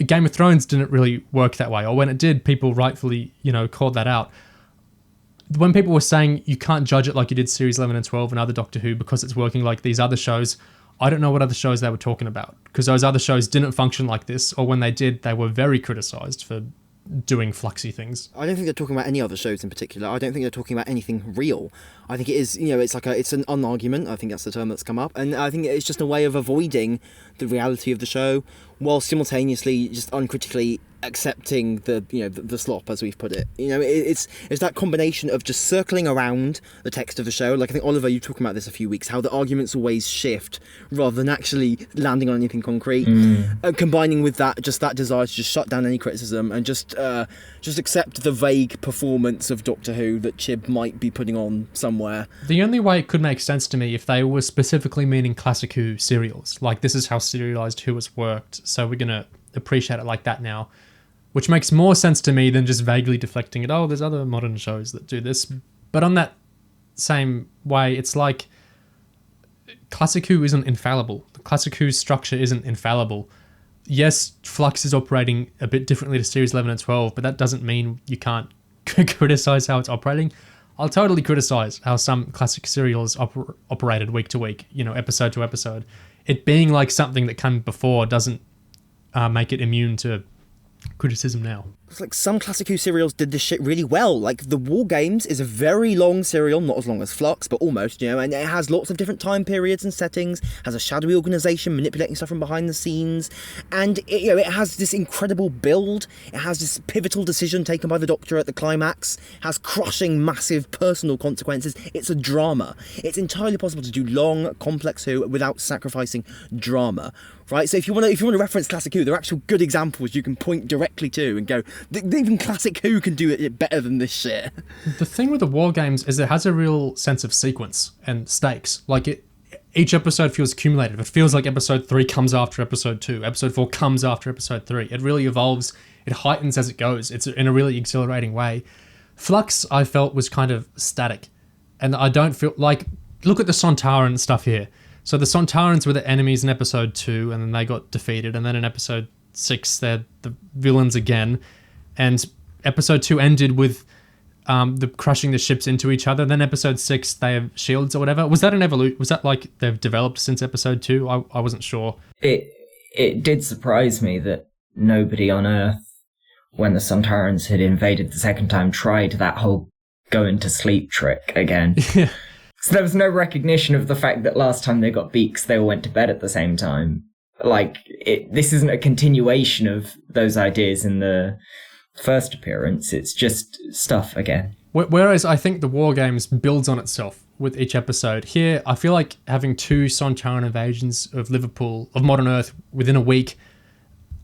Game of Thrones didn't really work that way. Or when it did, people rightfully, you know, called that out. When people were saying you can't judge it like you did series 11 and 12 and other Doctor Who because it's working like these other shows, I don't know what other shows they were talking about, because those other shows didn't function like this, or when they did, they were very criticised for doing fluxy things. I don't think they're talking about any other shows in particular. I don't think they're talking about anything real. I think it is, you know, it's an unargument. I think that's the term that's come up. And I think it's just a way of avoiding the reality of the show while simultaneously just uncritically accepting the slop, as we've put it. You know, it's that combination of just circling around the text of the show. Like, I think, Oliver, you were talking about this a few weeks, how the arguments always shift rather than actually landing on anything concrete. Combining with that desire to just shut down any criticism and just accept the vague performance of Doctor Who that Chib might be putting on somewhere. The only way it could make sense to me if they were specifically meaning classic Who serials, like this is how serialized Who has worked, so we're going to appreciate it like that now, which makes more sense to me than just vaguely deflecting it. Oh, there's other modern shows that do this. But on that same way, it's like classic Who isn't infallible. The classic Who structure isn't infallible. Yes, Flux is operating a bit differently to series 11 and 12, but that doesn't mean you can't criticize how it's operating. I'll totally criticize how some classic serials operated week to week, you know, episode to episode. It being like something that came before doesn't make it immune to criticism now. It's like some classic Who serials did this shit really well. Like, the War Games is a very long serial, not as long as Flux, but almost, you know, and it has lots of different time periods and settings, has a shadowy organisation manipulating stuff from behind the scenes, and it, you know, it has this incredible build, it has this pivotal decision taken by the Doctor at the climax, has crushing, massive personal consequences. It's a drama. It's entirely possible to do long, complex Who without sacrificing drama. Right, so if you want to reference classic Who, there are actual good examples you can point directly to and go, even classic Who can do it better than this shit. The thing with the War Games is it has a real sense of sequence and stakes. Like, each episode feels cumulative. It feels like episode 3 comes after episode 2, episode 4 comes after episode 3. It really evolves. It heightens as it goes. It's in a really exhilarating way. Flux, I felt, was kind of static, and I don't feel like, look at the Sontaran stuff here. So the Sontarans were the enemies in episode 2, and then they got defeated. And then in episode 6, they're the villains again. And episode 2 ended with the crushing the ships into each other. Then episode 6, they have shields or whatever. Was that an evolution? Was that like they've developed since episode 2? I wasn't sure. It did surprise me that nobody on Earth, when the Sontarans had invaded the second time, tried that whole go into sleep trick again. Yeah. So there was no recognition of the fact that last time they got beaks, they all went to bed at the same time. Like, this isn't a continuation of those ideas in the first appearance. It's just stuff again. Whereas I think the War Games builds on itself with each episode. Here, I feel like having 2 Sontaran invasions of Liverpool, of modern Earth, within a week,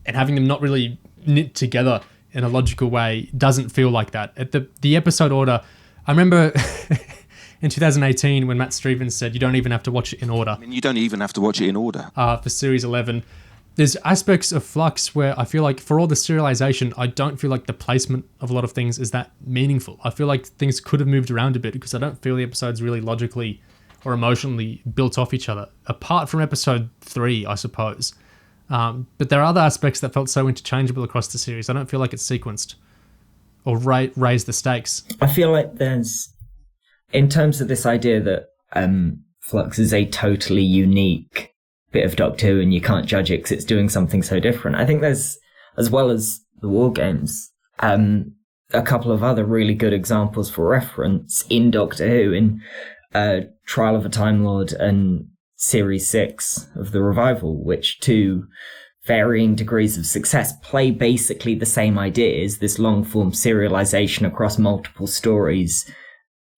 and having them not really knit together in a logical way doesn't feel like that. At the episode order, I remember... in 2018, when Matt Stevens said you don't even have to watch it in order. I mean, you don't even have to watch it in order. For Series 11. There's aspects of Flux where I feel like for all the serialization, I don't feel like the placement of a lot of things is that meaningful. I feel like things could have moved around a bit because I don't feel the episodes really logically or emotionally built off each other. Apart from episode 3, I suppose. But there are other aspects that felt so interchangeable across the series. I don't feel like it's sequenced or raised the stakes. I feel like there's... In terms of this idea that Flux is a totally unique bit of Doctor Who and you can't judge it because it's doing something so different, I think there's, as well as the War Games, a couple of other really good examples for reference in Doctor Who. In Trial of a Time Lord and Series 6 of the Revival, which to varying degrees of success play basically the same ideas, this long-form serialization across multiple stories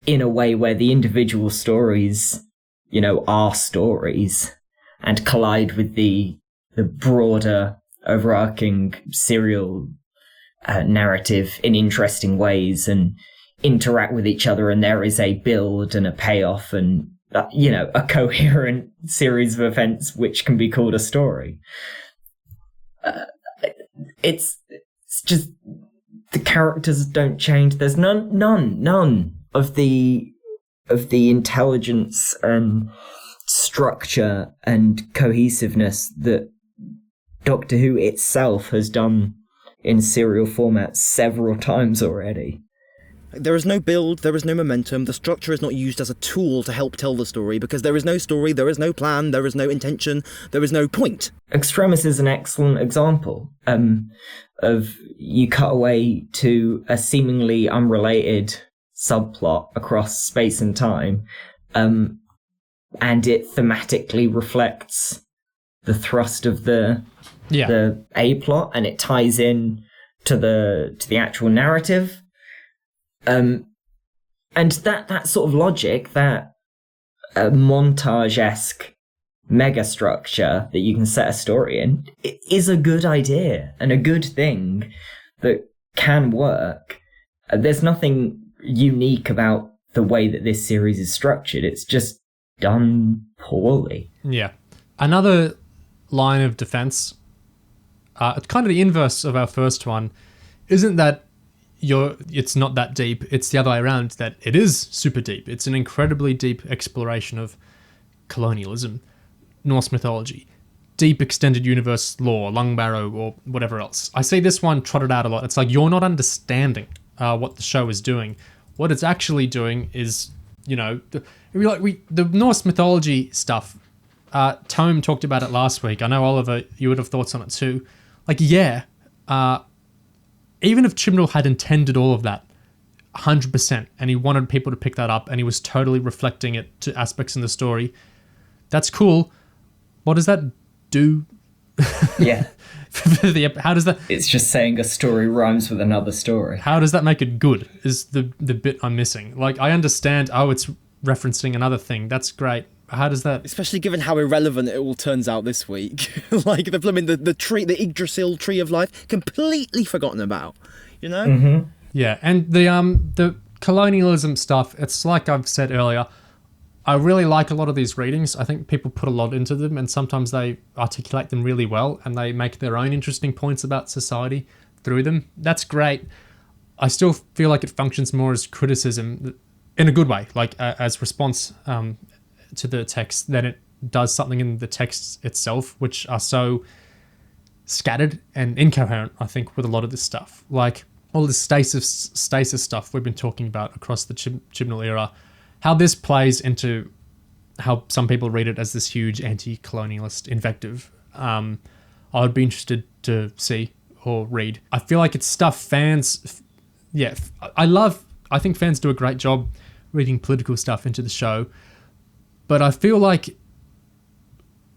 in a way where the individual stories, are stories and collide with the broader overarching serial narrative in interesting ways and interact with each other, and there is a build and a payoff and a coherent series of events which can be called a story. It's just the characters don't change. There's none of the intelligence and structure and cohesiveness that Doctor Who itself has done in serial format several times already. There is no build, there is no momentum, the structure is not used as a tool to help tell the story, because there is no story, there is no plan, there is no intention, there is no point. Extremis is an excellent example of you cut away to a seemingly unrelated subplot across space and time, and it thematically reflects the thrust of the A plot, and it ties in to the actual narrative. And that sort of logic, that montage-esque mega structure that you can set a story in, it is a good idea and a good thing that can work. There's nothing unique about the way that this series is structured. It's just done poorly. Yeah. Another line of defense, kind of the inverse of our first one, isn't that it's not that deep. It's the other way around, that it is super deep. It's an incredibly deep exploration of colonialism, Norse mythology, deep extended universe lore, Lung Barrow, or whatever else. I see this one trotted out a lot. It's like, you're not understanding what the show is doing. What it's actually doing is, the Norse mythology stuff. Tome talked about it last week. I know, Oliver, you would have thoughts on it too. Even if Chibnall had intended all of that 100%, and he wanted people to pick that up, and he was totally reflecting it to aspects in the story, that's cool. What does that do? Yeah. How does that... It's just saying a story rhymes with another story. How does that make it good, is the bit I'm missing. I understand, it's referencing another thing. That's great. How does that... Especially given how irrelevant it all turns out this week. The tree, the Yggdrasil tree of life, completely forgotten about, Mm-hmm. Yeah, and the colonialism stuff, it's like I've said earlier, I really like a lot of these readings. I think people put a lot into them, and sometimes they articulate them really well, and they make their own interesting points about society through them. That's great. I still feel like it functions more as criticism in a good way, as response to the text, than it does something in the texts itself, which are so scattered and incoherent, I think, with a lot of this stuff. All this stasis stuff we've been talking about across the Chibnall era, how this plays into how some people read it as this huge anti-colonialist invective. I would be interested to see or read. I feel like it's stuff fans... Yeah, I think fans do a great job reading political stuff into the show, but I feel like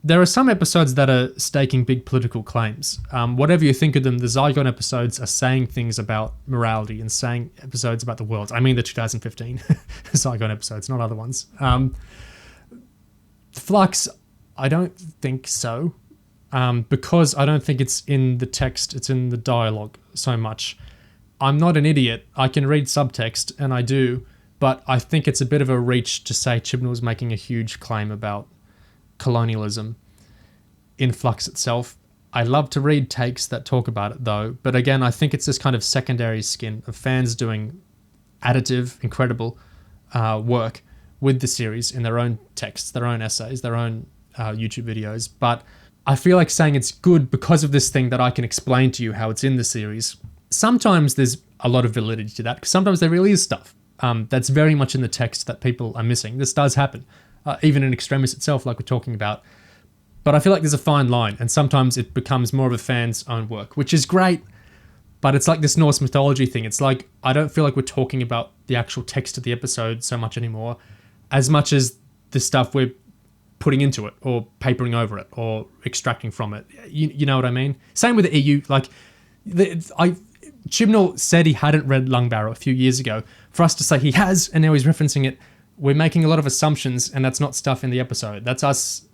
there are some episodes that are staking big political claims. Whatever you think of them, the Zygon episodes are saying things about morality and saying episodes about the world. I mean the 2015 Zygon episodes, not other ones. Flux, I don't think so, because I don't think it's in the text, it's in the dialogue so much. I'm not an idiot. I can read subtext, and I do, but I think it's a bit of a reach to say Chibnall's making a huge claim about colonialism in Flux itself. I love to read takes that talk about it, though, but again, I think it's this kind of secondary skin of fans doing additive, incredible work with the series in their own texts, their own essays, their own YouTube videos, but I feel like saying it's good because of this thing that I can explain to you how it's in the series. Sometimes there's a lot of validity to that, because sometimes there really is stuff that's very much in the text that people are missing. This does happen, even in Extremis itself, like we're talking about. But I feel like there's a fine line, and sometimes it becomes more of a fan's own work, which is great, but it's like this Norse mythology thing. It's like, I don't feel like we're talking about the actual text of the episode so much anymore as much as the stuff we're putting into it or papering over it or extracting from it. You know what I mean? Same with the EU. Like, Chibnall said he hadn't read Lungbarrow a few years ago. For us to say he has, and now he's referencing it, we're making a lot of assumptions, and that's not stuff in the episode. That's us,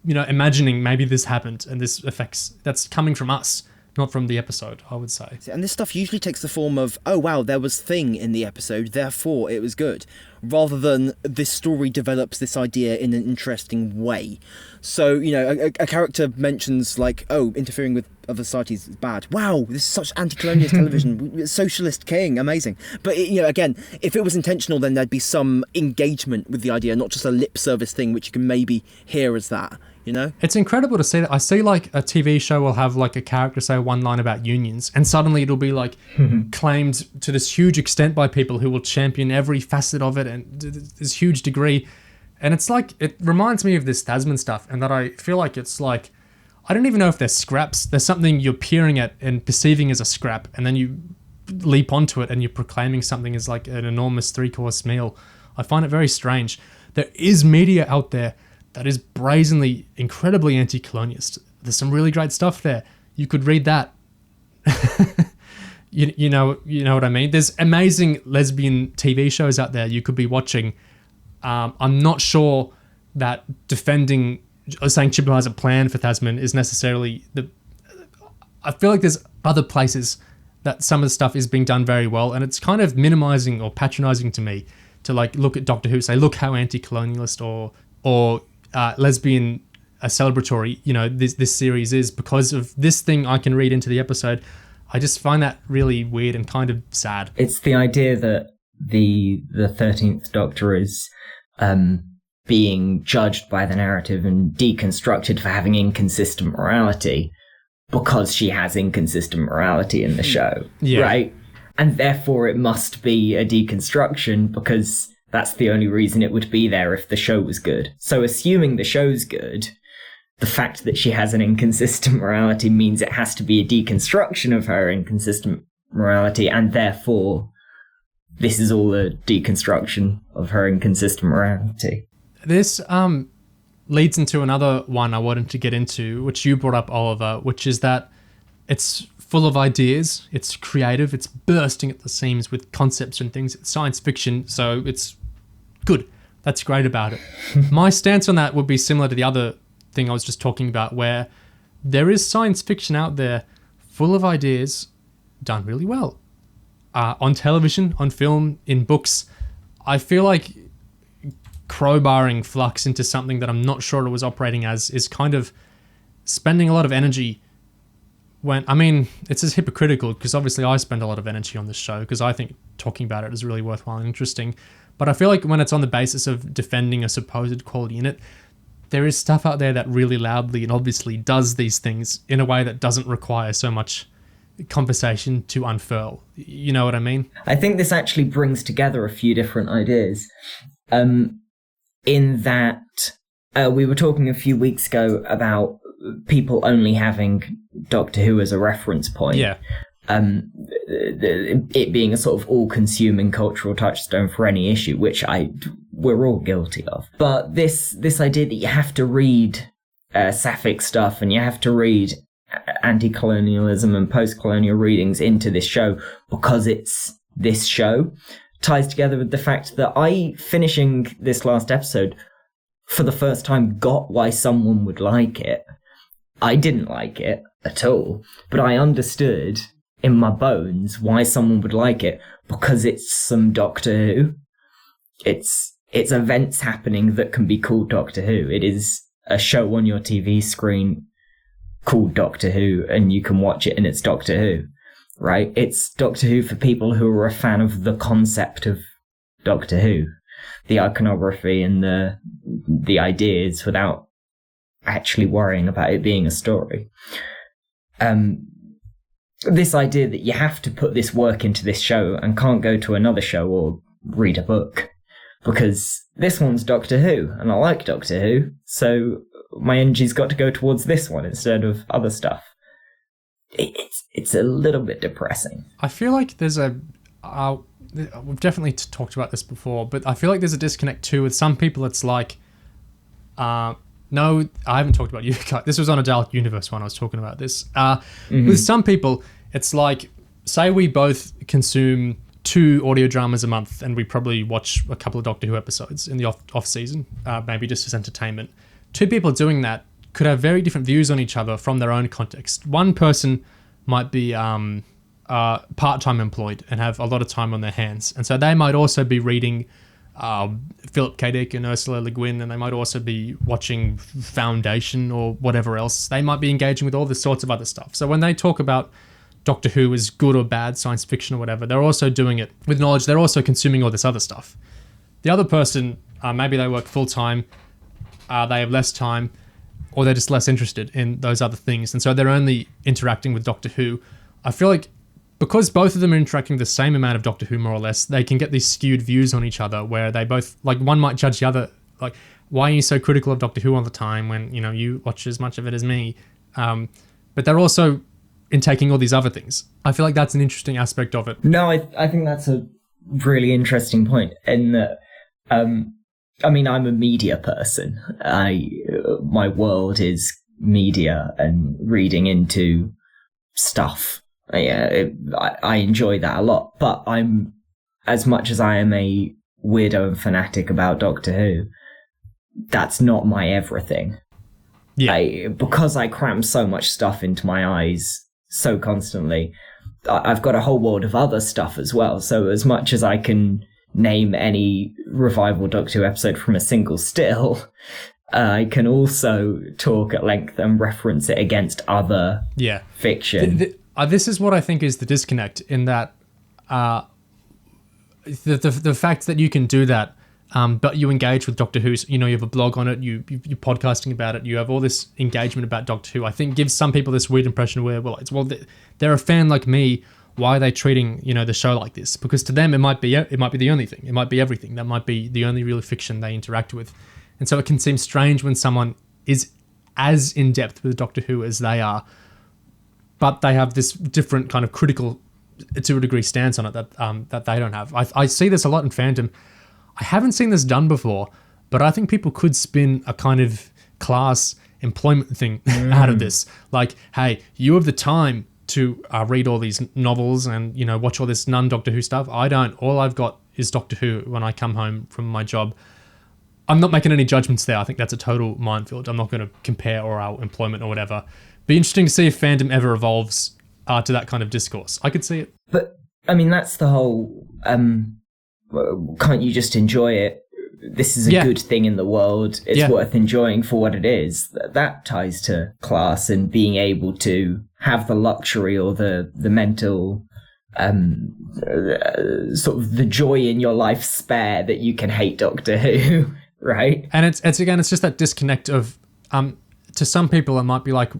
imagining maybe this happened and this affects. That's coming from us, not from the episode, I would say. And this stuff usually takes the form of, oh wow, there was thing in the episode, therefore it was good, rather than this story develops this idea in an interesting way. So, a character mentions like, oh, interfering with other societies is bad. Wow, this is such anti-colonialist television, socialist king, amazing. But, again, if it was intentional, then there'd be some engagement with the idea, not just a lip service thing, which you can maybe hear as that. It's incredible to see that. I see like a TV show will have like a character say one line about unions, and suddenly it'll be like claimed to this huge extent by people who will champion every facet of it and this huge degree. And it's like, it reminds me of this Thasmin stuff, and that I feel like it's like, I don't even know if they're scraps. There's something you're peering at and perceiving as a scrap, and then you leap onto it and you're proclaiming something as like an enormous 3-course meal. I find it very strange. There is media out there that is brazenly, incredibly anti-colonialist. There's some really great stuff there. You could read that. you know what I mean? There's amazing lesbian TV shows out there you could be watching. I'm not sure that saying Chibnall has a plan for Thasmin is necessarily I feel like there's other places that some of the stuff is being done very well, and it's kind of minimizing or patronizing to me to like look at Doctor Who, say, look how anti-colonialist or lesbian celebratory this series is because of this thing I can read into the episode. I just find that really weird and kind of sad. It's the idea that the 13th Doctor is being judged by the narrative and deconstructed for having inconsistent morality because she has inconsistent morality in the show, right? And therefore it must be a deconstruction because that's the only reason it would be there if the show was good. So assuming the show's good, the fact that she has an inconsistent morality means it has to be a deconstruction of her inconsistent morality, and therefore this is all a deconstruction of her inconsistent morality. This leads into another one I wanted to get into, which you brought up, Oliver, which is that it's full of ideas, it's creative, it's bursting at the seams with concepts and things. It's science fiction, so it's good. That's great about it. My stance on that would be similar to the other thing I was just talking about, where there is science fiction out there full of ideas done really well. On television, on film, in books. I feel like crowbarring Flux into something that I'm not sure it was operating as is kind of spending a lot of energy when, it's as hypocritical because obviously I spend a lot of energy on this show because I think talking about it is really worthwhile and interesting. But I feel like when it's on the basis of defending a supposed quality in it, there is stuff out there that really loudly and obviously does these things in a way that doesn't require so much conversation to unfurl. You know what I mean? I think this actually brings together a few different ideas. In that we were talking a few weeks ago about people only having Doctor Who as a reference point. Yeah. It being a sort of all-consuming cultural touchstone for any issue, which we're all guilty of. But this idea that you have to read sapphic stuff and you have to read anti-colonialism and post-colonial readings into this show because it's this show ties together with the fact that I, finishing this last episode, for the first time got why someone would like it. I didn't like it at all, but I understood in my bones why someone would like it because it's some Doctor Who. It's events happening that can be called Doctor Who. It is a show on your TV screen called Doctor Who, and you can watch it and it's Doctor Who, right? It's Doctor Who for people who are a fan of the concept of Doctor Who, the iconography and the ideas without actually worrying about it being a story. This idea that you have to put this work into this show and can't go to another show or read a book because this one's Doctor Who and I like Doctor Who, so my energy's got to go towards this one instead of other stuff. It's a little bit depressing. I feel like there's we've definitely talked about this before, but I feel like there's a disconnect too with some people. It's like, no, I haven't talked about you. This was on a Dalek Universe one. I was talking about this. With some people, it's like, say we both consume 2 audio dramas a month, and we probably watch a couple of Doctor Who episodes in the off season, maybe just as entertainment. 2 people doing that could have very different views on each other from their own context. One person might be part-time employed and have a lot of time on their hands, and so they might also be reading Philip K. Dick and Ursula Le Guin, and they might also be watching Foundation or whatever else. They might be engaging with all this sorts of other stuff. So when they talk about Doctor Who as good or bad science fiction or whatever, they're also doing it with knowledge. They're also consuming all this other stuff. The other person, maybe they work full-time, they have less time, or they're just less interested in those other things, and so they're only interacting with Doctor Who. I feel like because both of them are interacting with the same amount of Doctor Who, more or less, they can get these skewed views on each other where they both, like, one might judge the other, like, why are you so critical of Doctor Who all the time when, you know, you watch as much of it as me? But they're also intaking all these other things. I feel like that's an interesting aspect of it. No, I think that's a really interesting point. And I mean, I'm a media person. My world is media and reading into stuff. I enjoy that a lot. But I'm, as much as I am a weirdo and fanatic about Doctor Who, that's not my everything. Yeah. Because I cram so much stuff into my eyes so constantly, I've got a whole world of other stuff as well. So as much as I can name any revival Doctor Who episode from a single still, I can also talk at length and reference it against other fiction. This is what I think is the disconnect, in that the fact that you can do that, but you engage with Doctor Who, you know, you have a blog on it, you're podcasting about it, you have all this engagement about Doctor Who, I think gives some people this weird impression where, they're a fan like me, why are they treating, you know, the show like this? Because to them, it might be the only thing. It might be everything. That might be the only real fiction they interact with. And so it can seem strange when someone is as in-depth with Doctor Who as they are, but they have this different kind of critical, to a degree, stance on it that they don't have. I see this a lot in fandom. I haven't seen this done before, but I think people could spin a kind of class employment thing out of this. Like, hey, you have the time to read all these novels and, you know, watch all this non-Doctor Who stuff. I don't. All I've got is Doctor Who when I come home from my job. I'm not making any judgments there. I think that's a total minefield. I'm not going to compare our employment or whatever. Be interesting to see if fandom ever evolves to that kind of discourse. I could see it. But, I mean, that's the whole, can't you just enjoy it? This is a good thing in the world. It's worth enjoying for what it is. That ties to class and being able to have the luxury or the mental sort of the joy in your life spare that you can hate Doctor Who, right? And it's just that disconnect of to some people it might be like,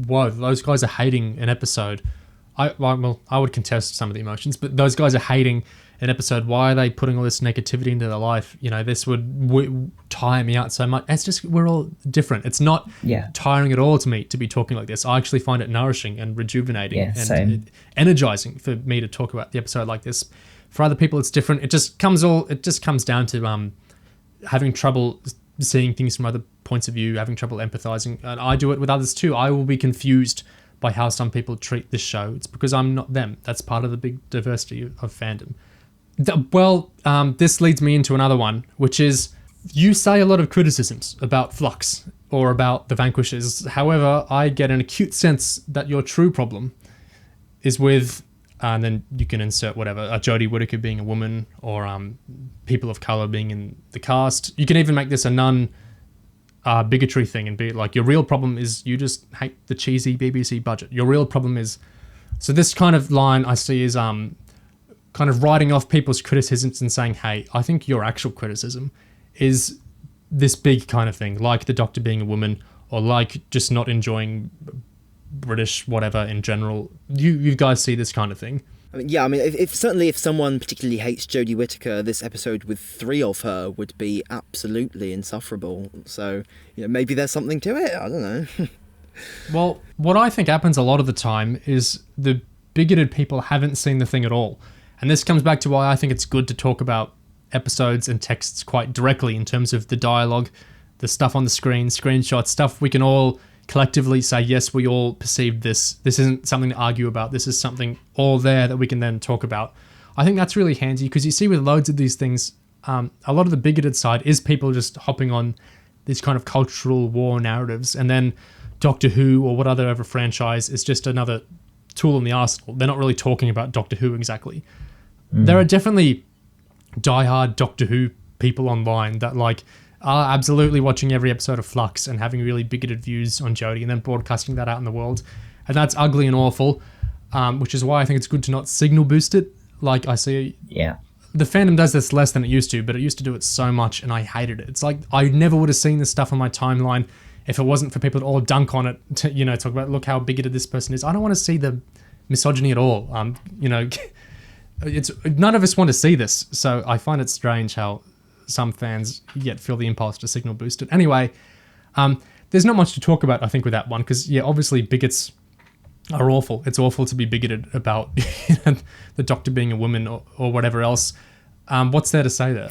whoa, those guys are hating an episode. I would contest some of the emotions, but those guys are hating an episode. Why are they putting all this negativity into their life? You know, this would tire me out so much. It's just, we're all different. It's not tiring at all to me to be talking like this. I actually find it nourishing and rejuvenating and energizing for me to talk about the episode like this. For other people, it's different. It just comes down to having trouble seeing things from other points of view, having trouble empathizing. And I do it with others too. I will be confused by how some people treat this show. It's because I'm not them. That's part of the big diversity of fandom. Well, this leads me into another one, which is you say a lot of criticisms about Flux or about the Vanquishers. However, I get an acute sense that your true problem is with, and then you can insert whatever, Jodie Whittaker being a woman or people of colour being in the cast. You can even make this a bigotry thing and be like, your real problem is you just hate the cheesy BBC budget. Your real problem is... So this kind of line I see is kind of writing off people's criticisms and saying, hey, I think your actual criticism is this big kind of thing, like the Doctor being a woman or like just not enjoying British whatever in general. You guys see this kind of thing? I mean, if someone particularly hates Jodie Whittaker, this episode with 3 of her would be absolutely insufferable. So, you know, maybe there's something to it. I don't know. Well, what I think happens a lot of the time is the bigoted people haven't seen the thing at all. And this comes back to why I think it's good to talk about episodes and texts quite directly in terms of the dialogue, the stuff on the screen, screenshots, stuff we can all collectively say, yes, we all perceived this. This isn't something to argue about. This is something all there that we can then talk about. I think that's really handy because you see with loads of these things, a lot of the bigoted side is people just hopping on these kind of cultural war narratives, and then Doctor Who or what other franchise is just another tool in the arsenal. They're not really talking about Doctor Who exactly. There are definitely diehard Doctor Who people online that are absolutely watching every episode of Flux and having really bigoted views on Jodie and then broadcasting that out in the world. And that's ugly and awful, which is why I think it's good to not signal boost it. Like I see... Yeah. The fandom does this less than it used to, but it used to do it so much and I hated it. It's like I never would have seen this stuff on my timeline if it wasn't for people to all dunk on it to, talk about, look how bigoted this person is. I don't want to see the misogyny at all. It's none of us want to see this. So I find it strange how some fans yet feel the impulse to signal boost it. Anyway, there's not much to talk about, I think, with that one, because, obviously bigots are awful. It's awful to be bigoted about the Doctor being a woman or whatever else. What's there to say there?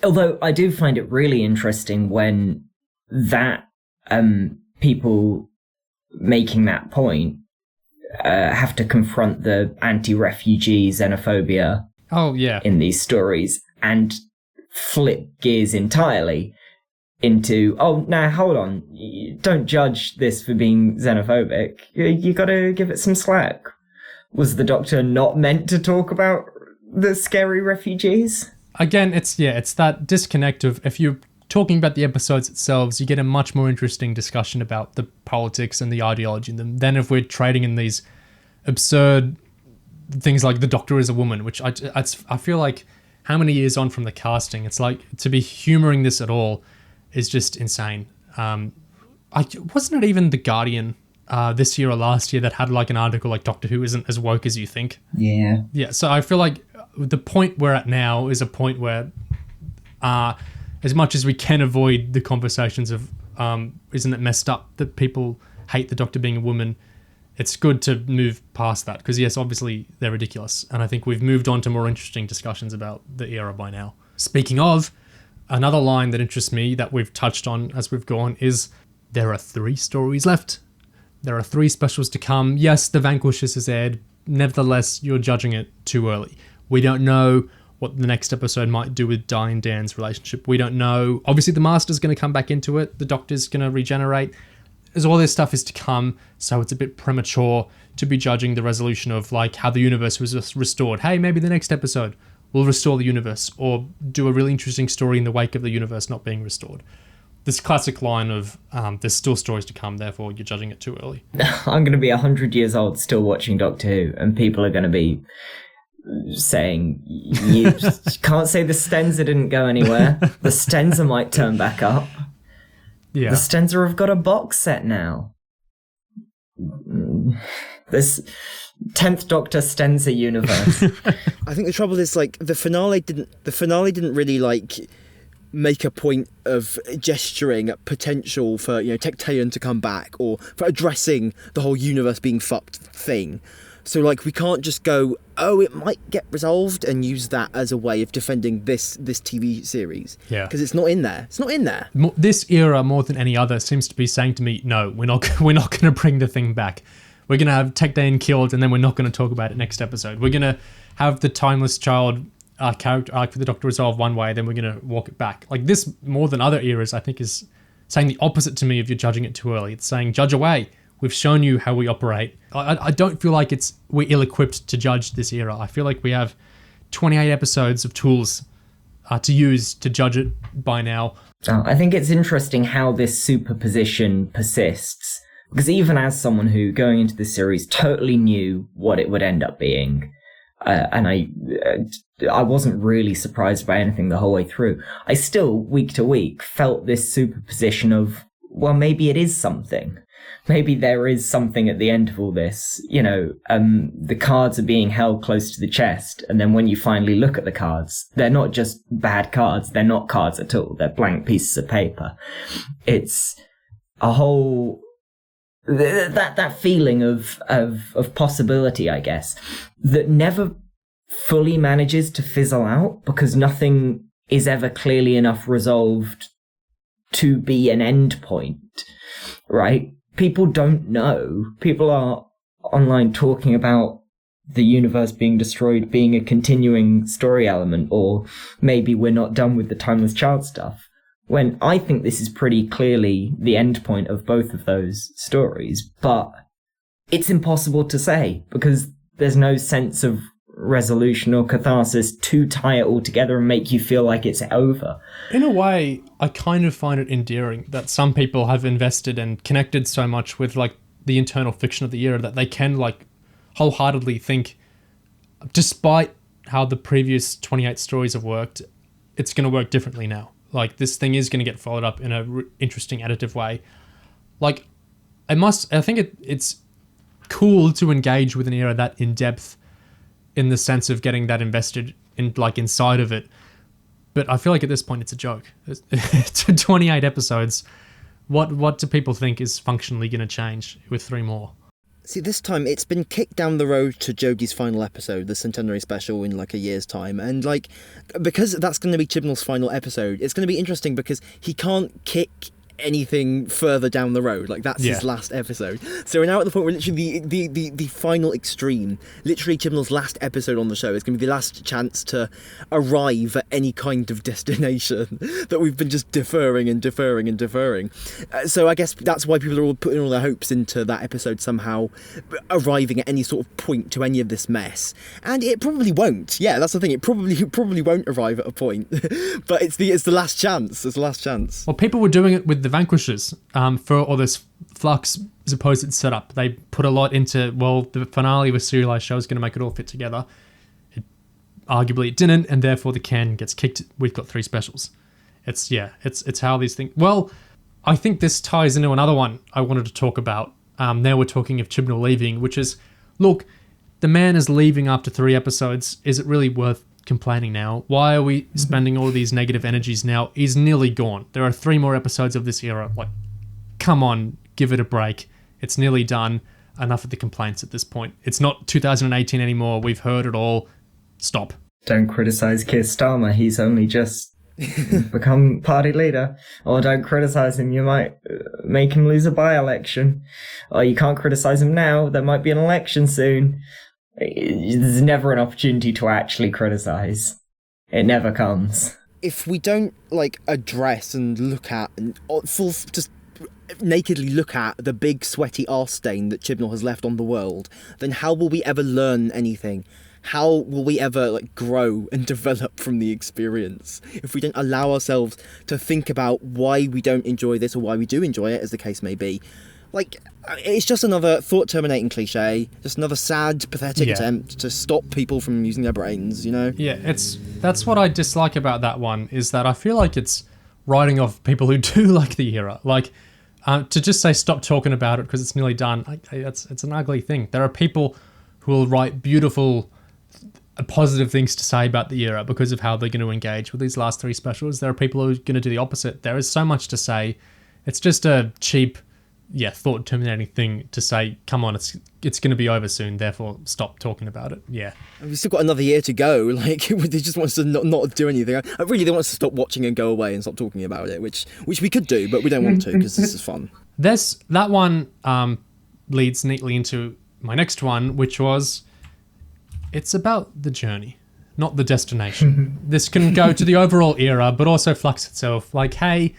Although I do find it really interesting when that people making that point have to confront the anti-refugee xenophobia in these stories and flip gears entirely into, now hold on, don't judge this for being xenophobic. You gotta give it some slack. Was the Doctor not meant to talk about the scary refugees? Again, it's that disconnect of, if you're talking about the episodes themselves, you get a much more interesting discussion about the politics and the ideology in them than if we're trading in these absurd things like the Doctor is a woman, which I feel like how many years on from the casting, it's like to be humouring this at all is just insane. Wasn't it even The Guardian this year or last year that had like an article like Doctor Who isn't as woke as you think? Yeah. Yeah, so I feel like the point we're at now is a point where as much as we can avoid the conversations of isn't it messed up that people hate the Doctor being a woman, it's good to move past that because, yes, obviously they're ridiculous. And I think we've moved on to more interesting discussions about the era by now. Speaking of, another line that interests me that we've touched on as we've gone is there are 3 stories left. There are 3 specials to come. Yes, the Vanquishers has aired. Nevertheless, you're judging it too early. We don't know what the next episode might do with Di and Dan's relationship. We don't know. Obviously, the Master's going to come back into it. The Doctor's going to regenerate. As all this stuff is to come, so it's a bit premature to be judging the resolution of like how the universe was restored. Hey, maybe the next episode will restore the universe or do a really interesting story in the wake of the universe not being restored. This classic line of there's still stories to come, therefore you're judging it too early. I'm going to be 100 years old still watching Doctor Who, and people are going to be saying, you can't say the Stenza didn't go anywhere. The Stenza might turn back up. Yeah. The Stenza have got a box set now. This 10th Doctor Stenza universe. I think the trouble is like the finale didn't really like make a point of gesturing at potential for Tecteun to come back or for addressing the whole universe being fucked thing. So like we can't just go, oh, it might get resolved and use that as a way of defending this TV series. Yeah. Because it's not in there. It's not in there. This era more than any other seems to be saying to me, no, we're not going to bring the thing back. We're going to have Tecteun killed and then we're not going to talk about it next episode. We're going to have the Timeless Child character arc for the Doctor resolve one way, then we're going to walk it back. Like this, more than other eras, I think is saying the opposite to me if you're judging it too early. It's saying, judge away. We've shown you how we operate. I don't feel like we're ill-equipped to judge this era. I feel like we have 28 episodes of tools to use to judge it by now. I think it's interesting how this superposition persists. Because even as someone who, going into the series, totally knew what it would end up being, and I wasn't really surprised by anything the whole way through, I still, week to week, felt this superposition of, well, maybe it is something. Maybe there is something at the end of all this. The cards are being held close to the chest, and then when you finally look at the cards, they're not just bad cards. They're not cards at all. They're blank pieces of paper. It's a whole that feeling of possibility, I guess, that never fully manages to fizzle out because nothing is ever clearly enough resolved to be an end point, right? People don't know. People are online talking about the universe being destroyed being a continuing story element, or maybe we're not done with the Timeless Child stuff, when I think this is pretty clearly the end point of both of those stories. But it's impossible to say because there's no sense of resolution or catharsis to tie it all together and make you feel like it's over. In a way, I kind of find it endearing that some people have invested and connected so much with like the internal fiction of the era that they can like wholeheartedly think, despite how the previous 28 stories have worked, it's going to work differently now. Like this thing is going to get followed up in a interesting additive way. Like I think it's cool to engage with an era that in depth, in the sense of getting that invested in like inside of it. But I feel like at this point it's a joke. To 28 episodes, what do people think is functionally going to change with 3 more? See, this time it's been kicked down the road to Jodie's final episode, the centenary special, in like a year's time. And like, because that's going to be Chibnall's final episode, it's going to be interesting because he can't kick anything further down the road. Like that's his last episode. So we're now at the point where literally the final extreme, literally Chibnall's last episode on the show is going to be the last chance to arrive at any kind of destination that we've been just deferring. So I guess that's why people are all putting all their hopes into that episode somehow arriving at any sort of point to any of this mess. And it probably won't. Yeah, that's the thing. It probably won't arrive at a point. But it's the last chance. It's the last chance. Well, people were doing it with the Vanquishers for all this Flux supposed setup. They put a lot into, well, the finale of a serialized show is going to make it all fit together. Arguably it didn't, and therefore the can gets kicked. We've got 3 specials. It's how these things... Well, I think this ties into another one I wanted to talk about. Now we're talking of Chibnall leaving, which is, look, the man is leaving after 3 episodes. Is it really worth complaining now? Why are we spending all these negative energies now? He's nearly gone. There are 3 more episodes of this era. Like, come on, give it a break. It's nearly done. Enough of the complaints at this point. It's not 2018 anymore. We've heard it all. Stop. Don't criticize Keir Starmer. He's only just become party leader. Or don't criticize him. You might make him lose a by-election. Or you can't criticize him now. There might be an election soon. There's never an opportunity to actually criticize. It never comes. If we don't like address and look at and just nakedly look at the big sweaty arse stain that Chibnall has left on the world, then how will we ever learn anything? How will we ever like grow and develop from the experience if we don't allow ourselves to think about why we don't enjoy this or why we do enjoy it, as the case may be? Like, it's just another thought-terminating cliche, just another sad, pathetic attempt to stop people from using their brains, you know? Yeah, that's what I dislike about that one, is that I feel like it's writing off people who do like the era. Like, to just say stop talking about it because it's nearly done, it's an ugly thing. There are people who will write beautiful, positive things to say about the era because of how they're going to engage with these last 3 specials. There are people who are going to do the opposite. There is so much to say. It's just a cheap... thought-terminating thing to say, come on, it's going to be over soon, therefore stop talking about it. Yeah. We've still got another year to go. Like, they just want us to not do anything. I really they want us to stop watching and go away and stop talking about it, which we could do, but we don't want to because this is fun. That one leads neatly into my next one, which was, it's about the journey, not the destination. This can go to the overall era, but also Flux itself. Like, hey,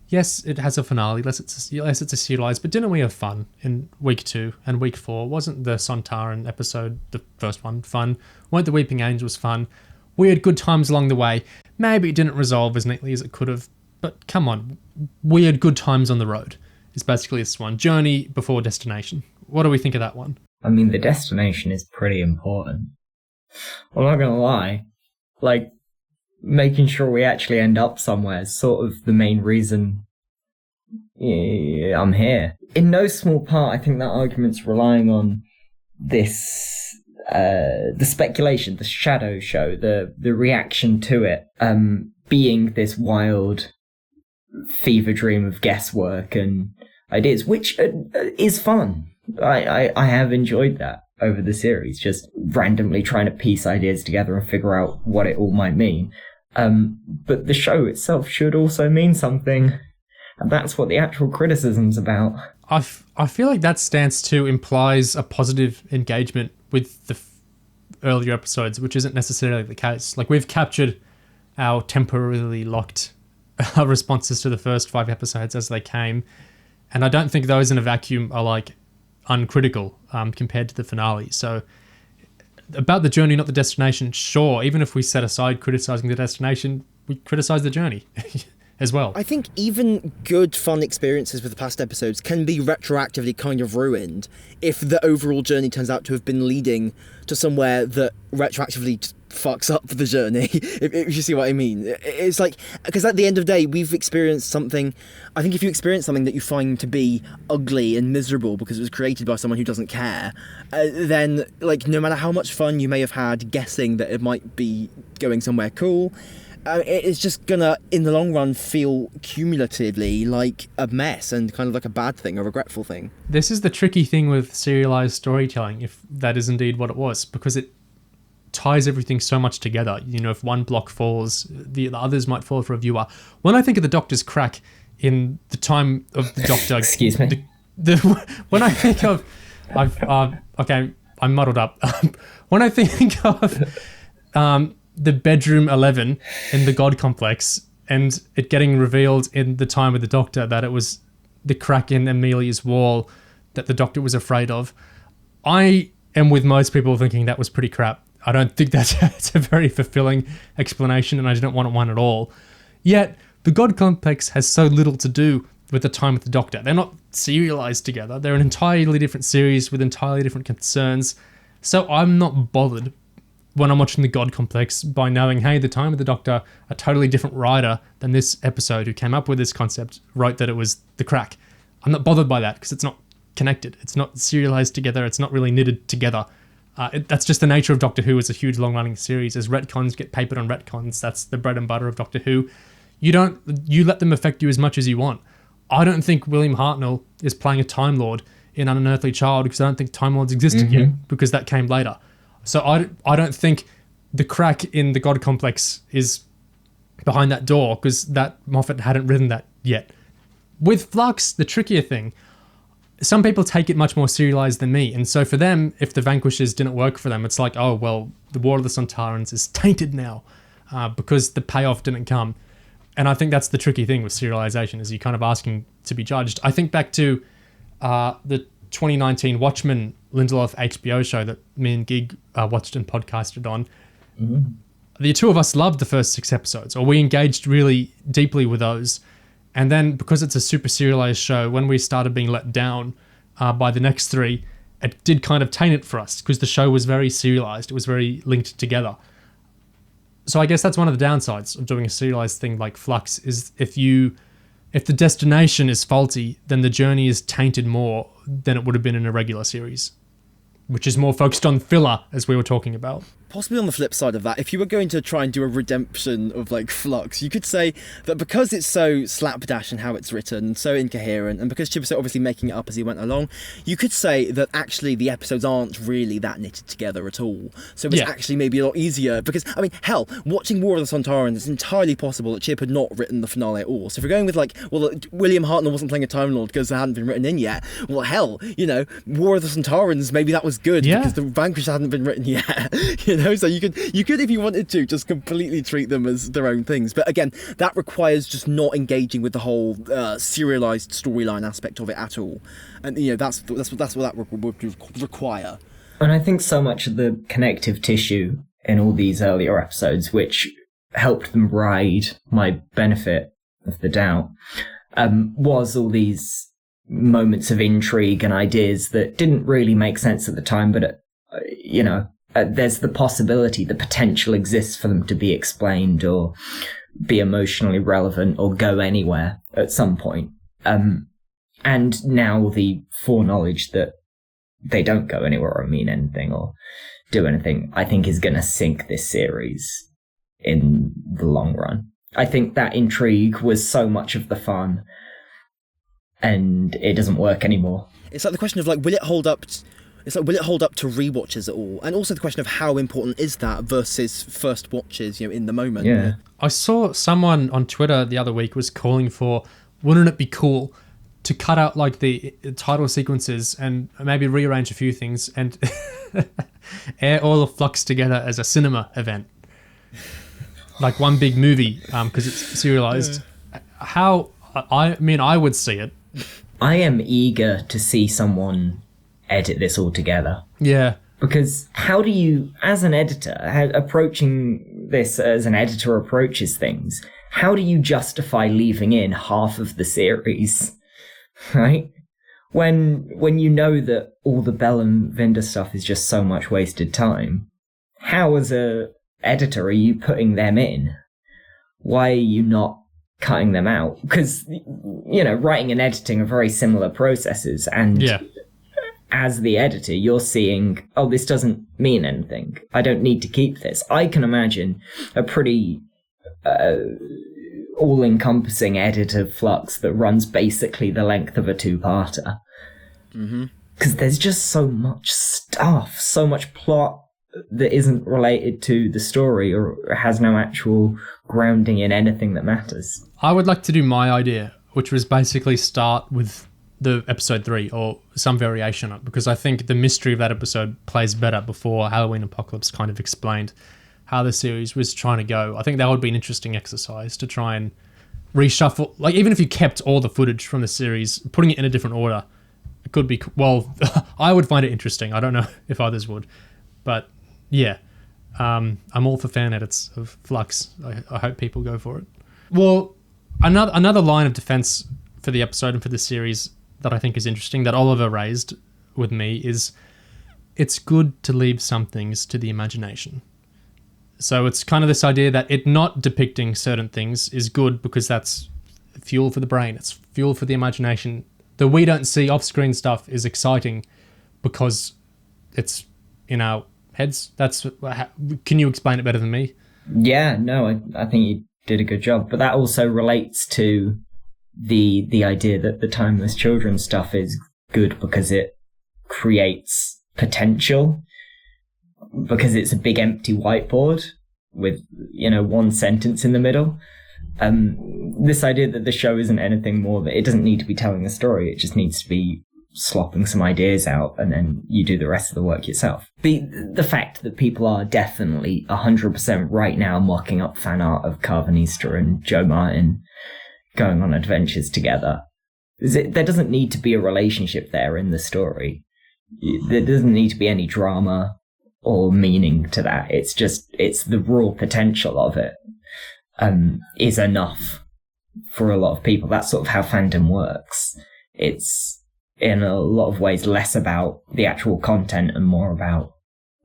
yes, it has a finale. Yes, it's a serialized, but didn't we have fun in week 2 and week 4? Wasn't the Sontaran episode, the first one, fun? Weren't the Weeping Angels fun? We had good times along the way. Maybe it didn't resolve as neatly as it could have, but come on, we had good times on the road. It's basically this one. Journey before destination. What do we think of that one? I mean, the destination is pretty important. I'm not going to lie. Like, making sure we actually end up somewhere is sort of the main reason I'm here. In no small part, I think that argument's relying on this, the speculation, the shadow show, the reaction to it, being this wild fever dream of guesswork and ideas, which is fun. I have enjoyed that. over the series, just randomly trying to piece ideas together and figure out what it all might mean. But the show itself should also mean something, and that's what the actual criticism's about. I feel like that stance too implies a positive engagement with the earlier episodes, which isn't necessarily the case. Like, we've captured our temporarily locked responses to the first 5 episodes as they came, and I don't think those in a vacuum are like uncritical compared to the finale. So about the journey, not the destination, sure, even if we set aside criticizing the destination, we criticize the journey as well. I think even good, fun experiences with the past episodes can be retroactively kind of ruined if the overall journey turns out to have been leading to somewhere that retroactively fucks up the journey, if you see what I mean. It's like, because at the end of the day, we've experienced something. I think if you experience something that you find to be ugly and miserable because it was created by someone who doesn't care, then, like, no matter how much fun you may have had guessing that it might be going somewhere cool, it's just gonna, in the long run, feel cumulatively like a mess and kind of like a bad thing, a regretful thing. This is the tricky thing with serialized storytelling, if that is indeed what it was, because it ties everything so much together. You know, if one block falls, the others might fall for a viewer. When I think of the Doctor's crack in the time of the Doctor... Excuse me? When I think of... okay, I'm muddled up. When I think of the bedroom 11 in the God Complex and it getting revealed in the time of the Doctor that it was the crack in Amelia's wall that the Doctor was afraid of, I am with most people thinking that was pretty crap. I don't think that's a very fulfilling explanation, and I don't want one at all. Yet, the God Complex has so little to do with the time of the Doctor. They're not serialized together. They're an entirely different series with entirely different concerns. So I'm not bothered when I'm watching the God Complex by knowing, hey, the time of the Doctor, a totally different writer than this episode who came up with this concept, wrote that it was the crack. I'm not bothered by that because it's not connected. It's not serialized together. It's not really knitted together. That's just the nature of Doctor Who as a huge long-running series. As retcons get papered on retcons, that's the bread and butter of Doctor Who. You let them affect you as much as you want. I don't think William Hartnell is playing a Time Lord in An Unearthly Child because I don't think Time Lords existed yet, because that came later. So I don't think the crack in the God Complex is behind that door because that Moffat hadn't written that yet. With Flux, the trickier thing, some people take it much more serialized than me, and so for them, if the Vanquishers didn't work for them, it's like, oh, well, the War of the Sontarans is tainted now because the payoff didn't come. And I think that's the tricky thing with serialization, is you're kind of asking to be judged. I think back to the 2019 Watchmen Lindelof HBO show that me and Gig watched and podcasted on. The two of us loved the first 6 episodes, or we engaged really deeply with those. And then, because it's a super serialized show, when we started being let down by the next 3, it did kind of taint it for us because the show was very serialized. It was very linked together. So I guess that's one of the downsides of doing a serialized thing like Flux, is if the destination is faulty, then the journey is tainted more than it would have been in a regular series, which is more focused on filler, as we were talking about. Possibly on the flip side of that, if you were going to try and do a redemption of, like, Flux, you could say that because it's so slapdash in how it's written, so incoherent, and because Chib was obviously making it up as he went along, you could say that actually the episodes aren't really that knitted together at all. So it's actually maybe a lot easier, because, I mean, hell, watching War of the Sontarans, it's entirely possible that Chib had not written the finale at all. So if we're going with, like, well, William Hartnell wasn't playing a Time Lord because it hadn't been written in yet, well, hell, you know, War of the Sontarans, maybe that was good because the Vanquishers hadn't been written yet. You know, so you could, if you wanted to, just completely treat them as their own things. But again, that requires just not engaging with the whole serialized storyline aspect of it at all. And you know, that's what that would require. And I think so much of the connective tissue in all these earlier episodes, which helped them ride my benefit of the doubt, was all these moments of intrigue and ideas that didn't really make sense at the time, but you know, there's the possibility, the potential exists for them to be explained or be emotionally relevant or go anywhere at some point. And now the foreknowledge that they don't go anywhere or mean anything or do anything, I think is going to sink this series in the long run. I think that intrigue was so much of the fun, and it doesn't work anymore. It's like the question of, like, will it hold up... It's like, will it hold up to rewatches at all? And also the question of how important is that versus first watches, in the moment. Yeah. I saw someone on Twitter the other week was calling for, wouldn't it be cool to cut out like the title sequences and maybe rearrange a few things and air all of Flux together as a cinema event, like one big movie, because it's serialized. How I would see it. I am eager to see someone edit this all together. Yeah. Because how do you, as an editor, approaching this as an editor approaches things, how do you justify leaving in half of the series, right? When you know that all the Bel and Vinder stuff is just so much wasted time, how as a editor are you putting them in? Why are you not cutting them out? Because, writing and editing are very similar processes, and as the editor, you're seeing, oh, this doesn't mean anything. I don't need to keep this. I can imagine a pretty all-encompassing edit of Flux that runs basically the length of a two-parter. Because there's just so much stuff, so much plot that isn't related to the story or has no actual grounding in anything that matters. I would like to do my idea, which was basically start with the episode 3 or some variation on it, because I think the mystery of that episode plays better before Halloween Apocalypse kind of explained how the series was trying to go. I think that would be an interesting exercise to try and reshuffle, like even if you kept all the footage from the series, putting it in a different order, it could be, well, I would find it interesting. I don't know if others would, but yeah, I'm all for fan edits of Flux. I hope people go for it. Well, another line of defense for the episode and for the series that I think is interesting that Oliver raised with me is it's good to leave some things to the imagination. So it's kind of this idea that it not depicting certain things is good because that's fuel for the brain. It's fuel for the imagination. The we don't see off-screen stuff is exciting because it's in our heads. Can you explain it better than me? Yeah, no, I think you did a good job. But that also relates to the idea that the timeless children stuff is good because it creates potential, because it's a big empty whiteboard with one sentence in the middle. This idea that the show isn't anything more, that it doesn't need to be telling a story, it just needs to be slopping some ideas out and then you do the rest of the work yourself. The fact that people are definitely 100% right now mocking up fan art of Karvanista and Joe Martin going on adventures together. There doesn't need to be a relationship there in the story. There doesn't need to be any drama or meaning to that. It's the raw potential of it is enough for a lot of people. That's sort of how fandom works. It's in a lot of ways less about the actual content and more about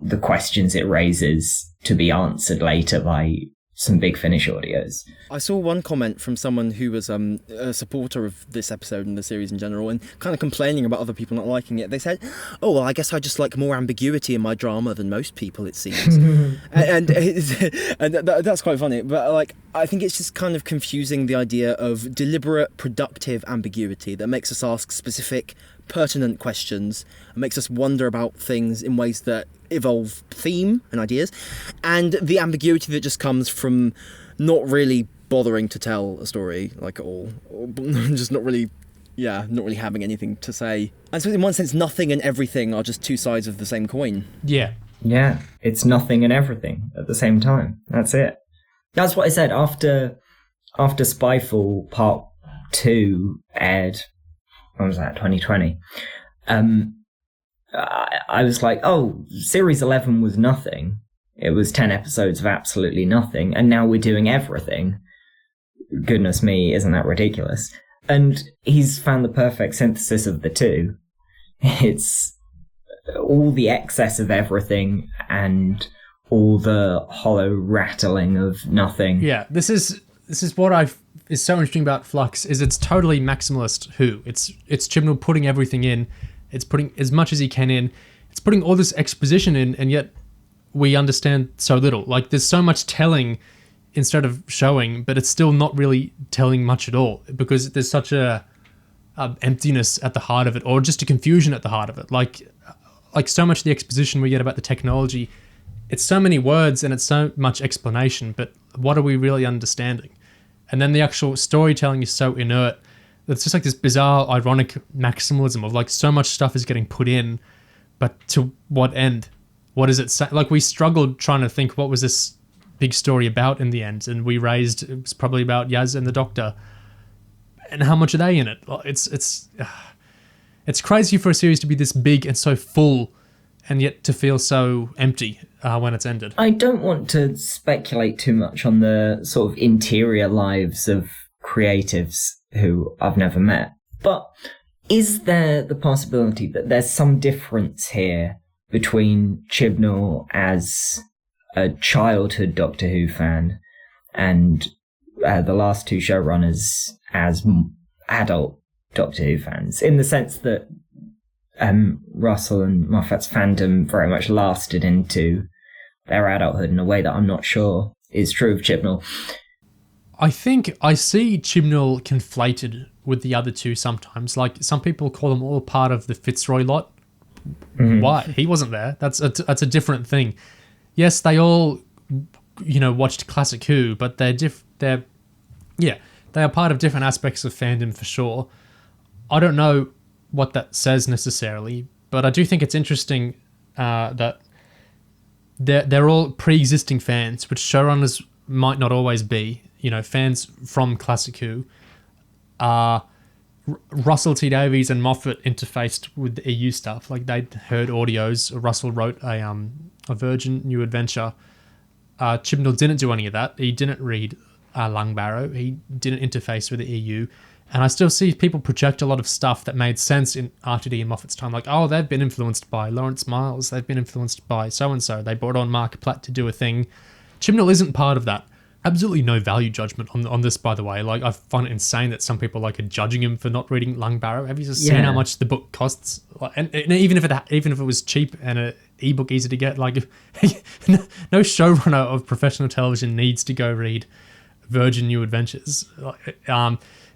the questions it raises to be answered later by some Big Finish audios. I saw one comment from someone who was a supporter of this episode and the series in general and kind of complaining about other people not liking it. They said, oh, well, I guess I just like more ambiguity in my drama than most people, it seems. and that's quite funny. But I think it's just kind of confusing the idea of deliberate, productive ambiguity that makes us ask specific, pertinent questions and makes us wonder about things in ways that evolve theme and ideas, and the ambiguity that just comes from not really bothering to tell a story at all, or just not really having anything to say. And so in one sense, nothing and everything are just two sides of the same coin. Yeah, it's nothing and everything at the same time. That's it. That's what I said after Spyfall Part 2 aired. When was that? 2020. I was like, oh, Series 11 was nothing. It was 10 episodes of absolutely nothing, and now we're doing everything. Goodness me, isn't that ridiculous? And he's found the perfect synthesis of the two. It's all the excess of everything and all the hollow rattling of nothing. Yeah, this is what is so interesting about Flux, is it's totally maximalist Who. It's Chibnall putting everything in. It's putting as much as he can in. It's putting all this exposition in, and yet we understand so little. There's so much telling instead of showing, but it's still not really telling much at all because there's such a emptiness at the heart of it, or just a confusion at the heart of it. like so much of the exposition we get about the technology, it's so many words and it's so much explanation, but what are we really understanding? And then the actual storytelling is so inert. It's just like this bizarre, ironic maximalism of like so much stuff is getting put in, but to what end? What does it say? Like we struggled trying to think what was this big story about in the end, and we raised it was probably about Yaz and the Doctor, and how much are they in it? It's crazy for a series to be this big and so full, and yet to feel so empty when it's ended. I don't want to speculate too much on the sort of interior lives of creatives who I've never met, but is there the possibility that there's some difference here between Chibnall as a childhood Doctor Who fan and the last two showrunners as adult Doctor Who fans, in the sense that Russell and Moffat's fandom very much lasted into their adulthood in a way that I'm not sure is true of Chibnall? I think I see Chibnall conflated with the other two sometimes. Like some people call them all part of the Fitzroy lot. Mm-hmm. Why? He wasn't there. That's a different thing. Yes, they all, watched Classic Who, but they are part of different aspects of fandom for sure. I don't know what that says necessarily, but I do think it's interesting that they're all pre-existing fans, which showrunners might not always be. Fans from Classic Who. Russell T Davies and Moffat interfaced with the EU stuff. Like they'd heard audios. Russell wrote a Virgin New Adventure. Chibnall didn't do any of that. He didn't read Lungbarrow. He didn't interface with the EU. And I still see people project a lot of stuff that made sense in RTD and Moffat's time. Like, oh, they've been influenced by Lawrence Miles. They've been influenced by so-and-so. They brought on Mark Platt to do a thing. Chibnall isn't part of that. Absolutely no value judgment on this, by the way. Like, I find it insane that some people are judging him for not reading Lungbarrow. Have you just seen how much the book costs? And even if it was cheap and an ebook easy to get, no showrunner of professional television needs to go read Virgin New Adventures.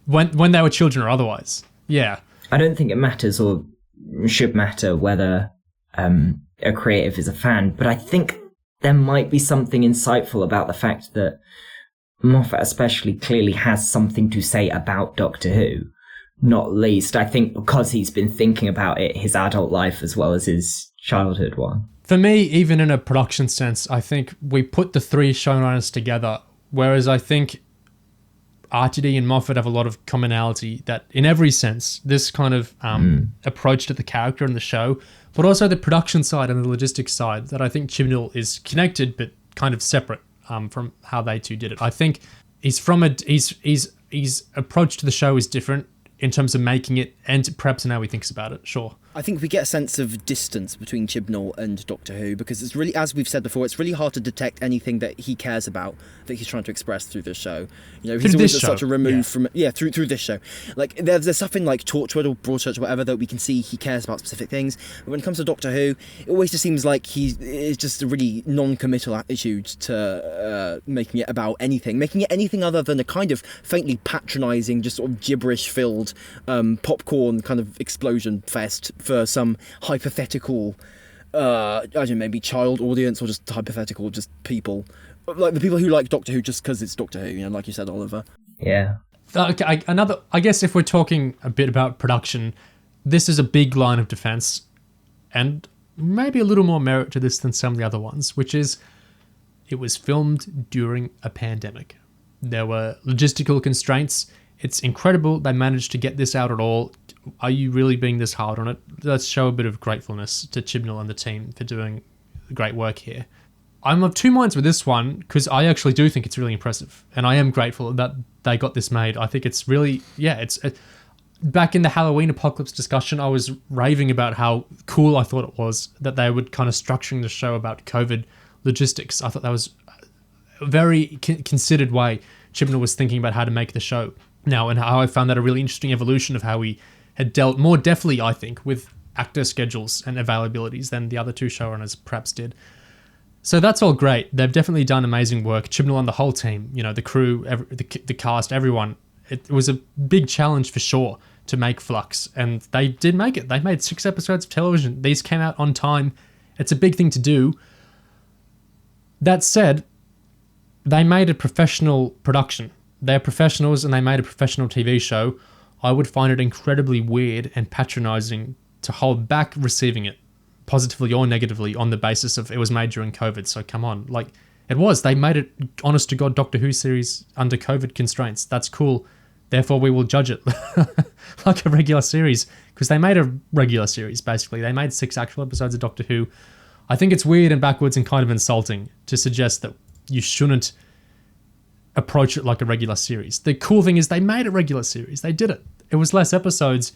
When they were children or otherwise. Yeah. I don't think it matters or should matter whether a creative is a fan, but I think there might be something insightful about the fact that Moffat especially clearly has something to say about Doctor Who. Not least, I think, because he's been thinking about it his adult life as well as his childhood one. For me, even in a production sense, I think we put the three showrunners together, whereas I think RTD and Moffat have a lot of commonality that, in every sense, this kind of approach to the character and the show, but also the production side and the logistics side, that I think Chibnall is connected but kind of separate from how they two did it. I think his approach to the show is different in terms of making it and perhaps in how he thinks about it. Sure. I think we get a sense of distance between Chibnall and Doctor Who, because it's really, as we've said before, it's really hard to detect anything that he cares about that he's trying to express through this show. He's always at such a remove from through this show. Like there's stuff in like Torchwood or Broadchurch or whatever that we can see he cares about specific things. But when it comes to Doctor Who, it always just seems like he is just a really non-committal attitude to making it about anything, making it anything other than a kind of faintly patronising, just sort of gibberish-filled popcorn kind of explosion fest for some hypothetical, I don't know, maybe child audience, or just hypothetical, just people. Like the people who like Doctor Who just because it's Doctor Who, like you said, Oliver. Yeah. Okay, I guess if we're talking a bit about production, this is a big line of defense, and maybe a little more merit to this than some of the other ones, which is it was filmed during a pandemic. There were logistical constraints. It's incredible they managed to get this out at all. Are you really being this hard on it? Let's show a bit of gratefulness to Chibnall and the team for doing great work here. I'm of two minds with this one, because I actually do think it's really impressive, and I am grateful that they got this made. I think it's really, back in the Halloween Apocalypse discussion, I was raving about how cool I thought it was that they were kind of structuring the show about COVID logistics. I thought that was a very considered way Chibnall was thinking about how to make the show now, and how I found that a really interesting evolution of how he had dealt more deftly, I think, with actor schedules and availabilities than the other two showrunners perhaps did. So that's all great. They've definitely done amazing work. Chibnall and the whole team, the crew, the cast, everyone. It was a big challenge for sure to make Flux, and they did make it. They made 6 episodes of television. These came out on time. It's a big thing to do. That said, they made a professional production. They're professionals and they made a professional TV show. I would find it incredibly weird and patronizing to hold back receiving it, positively or negatively, on the basis of it was made during COVID. So come on, like, it was. They made it honest to God Doctor Who series under COVID constraints. That's cool. Therefore, we will judge it like a regular series, because they made a regular series, basically. They made 6 actual episodes of Doctor Who. I think it's weird and backwards and kind of insulting to suggest that you shouldn't approach it like a regular series. The cool thing is they made a regular series. They did it. It was less episodes,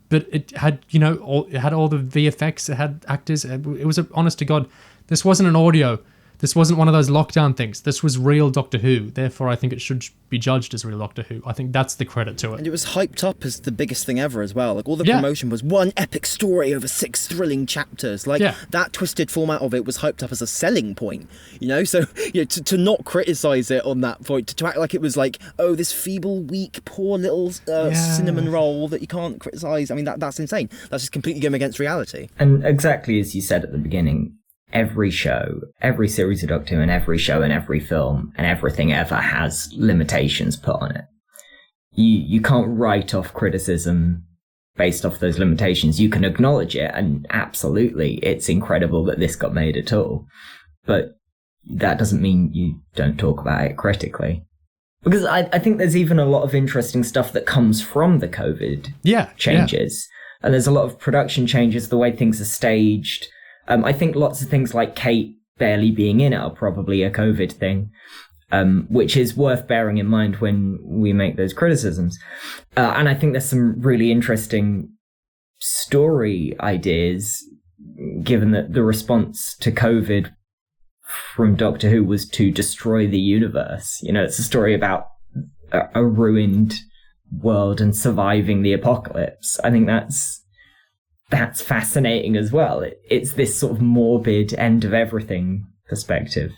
but it had, it had all the VFX, it had actors. It was honest to God. This wasn't an audio. This wasn't one of those lockdown things. This was real Doctor Who. Therefore, I think it should be judged as real Doctor Who. I think that's the credit to it. And it was hyped up as the biggest thing ever as well. Like, all the promotion was one epic story over 6 thrilling chapters. Like, that twisted format of it was hyped up as a selling point, So, to not criticise it on that point, to act like it was like, oh, this feeble, weak, poor little cinnamon roll that you can't criticise. I mean, that's insane. That's just completely going against reality. And exactly as you said at the beginning, every show, every series of Doctor Who, and every show and every film and everything ever has limitations put on it. You can't write off criticism based off those limitations. You can acknowledge it, and absolutely, it's incredible that this got made at all. But that doesn't mean you don't talk about it critically. Because I think there's even a lot of interesting stuff that comes from the COVID changes. And there's a lot of production changes, the way things are staged. I think lots of things like Kate barely being in it are probably a COVID thing, which is worth bearing in mind when we make those criticisms. And I think there's some really interesting story ideas, given that the response to COVID from Doctor Who was to destroy the universe. It's a story about a ruined world and surviving the apocalypse. I think that's fascinating as well. It's this sort of morbid end of everything perspective.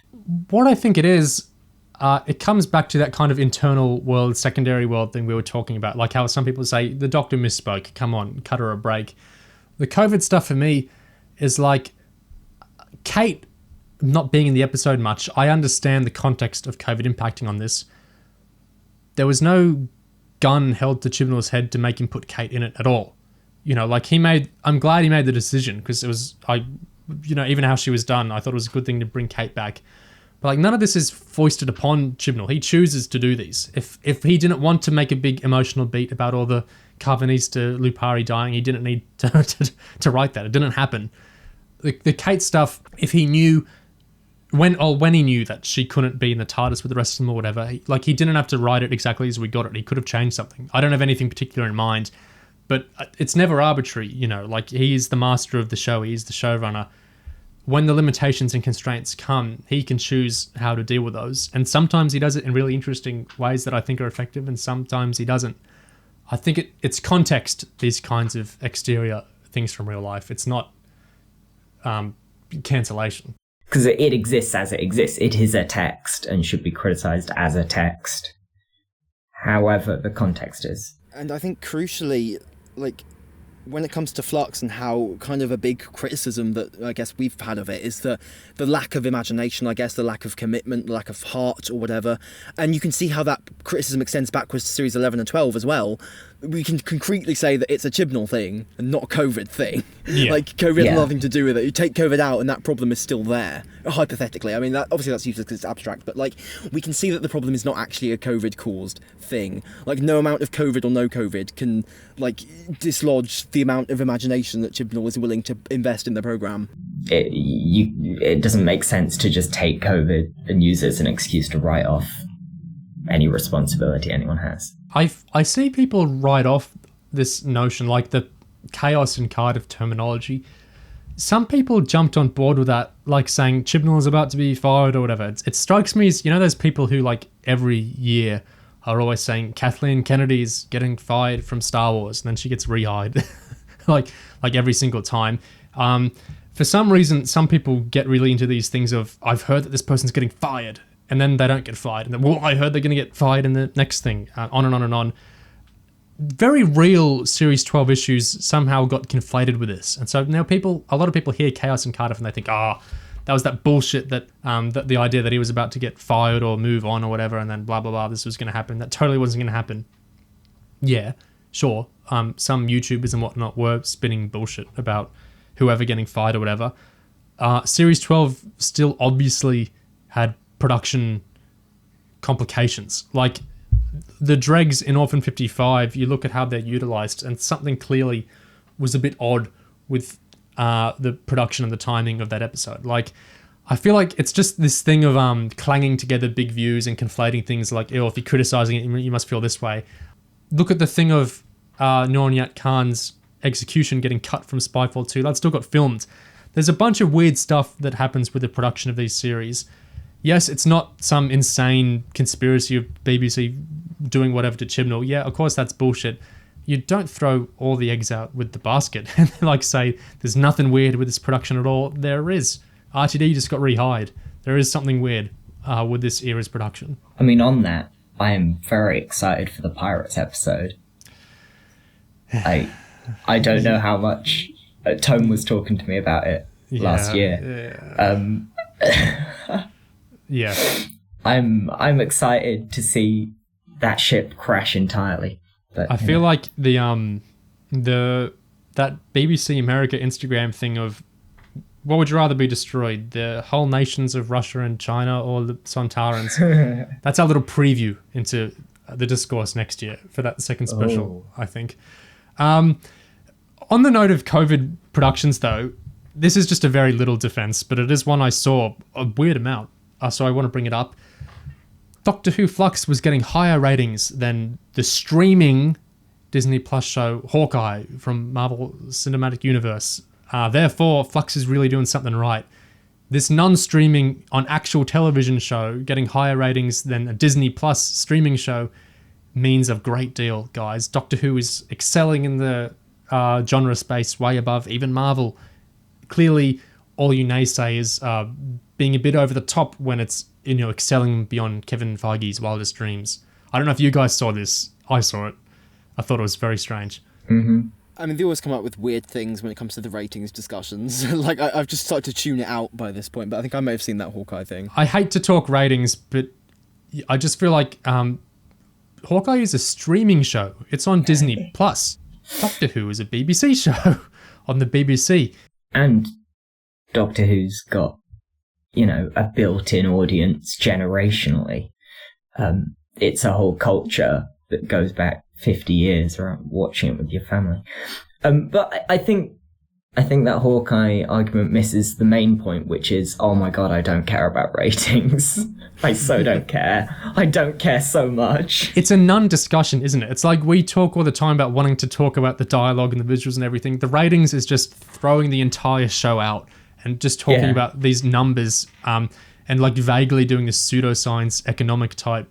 What I think it is, it comes back to that kind of internal world, secondary world thing we were talking about, like how some people say, the Doctor misspoke, come on, cut her a break. The COVID stuff for me is like, Kate not being in the episode much, I understand the context of COVID impacting on this. There was no gun held to Chibnall's head to make him put Kate in it at all. I'm glad he made the decision, because it was, even how she was done, I thought it was a good thing to bring Kate back. But none of this is foisted upon Chibnall. He chooses to do these. If he didn't want to make a big emotional beat about all the Karvanista Lupari dying, he didn't need to write that. It didn't happen. The Kate stuff, if he knew, when he knew that she couldn't be in the TARDIS with the rest of them or whatever, he didn't have to write it exactly as we got it. He could have changed something. I don't have anything particular in mind. But it's never arbitrary, he is the master of the show, he is the showrunner. When the limitations and constraints come, he can choose how to deal with those. And sometimes he does it in really interesting ways that I think are effective, and sometimes he doesn't. I think it's context, these kinds of exterior things from real life. It's not cancellation. Because it exists as it exists. It is a text and should be criticised as a text, however the context is. And I think crucially, when it comes to Flux and how kind of a big criticism that I guess we've had of it is the lack of imagination, I guess, the lack of commitment, the lack of heart or whatever. And you can see how that criticism extends backwards to series 11 and 12 as well. We can concretely say that it's a Chibnall thing and not a COVID thing. Yeah. COVID has nothing to do with it. You take COVID out and that problem is still there, hypothetically. I mean, that's useless because it's abstract, but we can see that the problem is not actually a COVID-caused thing. No amount of COVID or no COVID can dislodge the amount of imagination that Chibnall is willing to invest in the programme. It doesn't make sense to just take COVID and use it as an excuse to write off any responsibility anyone has. I see people write off this notion, the chaos and Cardiff terminology. Some people jumped on board with that, saying Chibnall is about to be fired or whatever. It strikes me as, those people who every year are always saying Kathleen Kennedy's getting fired from Star Wars and then she gets rehired every single time. For some reason, some people get really into these things of, I've heard that this person's getting fired. and then they don't get fired. And then, well, I heard they're going to get fired in the next thing, on and on and on. Very real Series 12 issues somehow got conflated with this. And so now a lot of people hear Chaos in Cardiff and they think, that was that bullshit that the idea that he was about to get fired or move on or whatever, and then blah, blah, blah, this was going to happen. That totally wasn't going to happen. Yeah, sure. Some YouTubers and whatnot were spinning bullshit about whoever getting fired or whatever. Series 12 still obviously had production complications. Like the dregs in Orphan 55, you look at how they're utilized, and something clearly was a bit odd with the production and the timing of that episode. Like, I feel like it's just this thing of clanging together big views and conflating things like, if you're criticizing it, you must feel this way. Look at the thing of Nuranyat Khan's execution getting cut from Spyfall 2. That still got filmed. There's a bunch of weird stuff that happens with the production of these series. Yes, it's not some insane conspiracy of BBC doing whatever to Chibnall. Yeah, of course that's bullshit. You don't throw all the eggs out with the basket and like say there's nothing weird with this production at all. There is. RTD just got rehired. There is something weird with this era's production. I mean, on that, I am very excited for the Pirates episode. I don't know how much Tone was talking to me about it last year. Yeah. I'm excited to see that ship crash entirely. But I feel like that BBC America Instagram thing of what would you rather be destroyed, the whole nations of Russia and China or the Sontarans? That's our little preview into the discourse next year for that second special, I think. On the note of COVID productions, though, this is just a very little defense, but it is one I saw a weird amount, so I want to bring it up. Doctor Who Flux was getting higher ratings than the streaming Disney Plus show Hawkeye from Marvel Cinematic Universe. Therefore, Flux is really doing something right. This non-streaming on actual television show getting higher ratings than a Disney Plus streaming show means a great deal, guys. Doctor Who is excelling in the genre space way above even Marvel. Clearly, all you naysayers are being a bit over the top when it's excelling beyond Kevin Feige's wildest dreams. I don't know if you guys saw this. I saw it. I thought it was very strange. Mm-hmm. I mean, they always come up with weird things when it comes to the ratings discussions. Like, I've just started to tune it out by this point, but I think I may have seen that Hawkeye thing. I hate to talk ratings, but I just feel like Hawkeye is a streaming show. It's on Disney Plus. Doctor Who is a BBC show on the BBC. And Doctor Who's got, a built-in audience generationally. It's a whole culture that goes back 50 years around watching it with your family. But I think that Hawkeye argument misses the main point, which is, oh my god, I don't care about ratings. I so don't care. I don't care so much. It's a non-discussion, isn't it? It's like we talk all the time about wanting to talk about the dialogue and the visuals and everything. The ratings is just throwing the entire show out and just talking about these numbers and like vaguely doing this pseudoscience economic type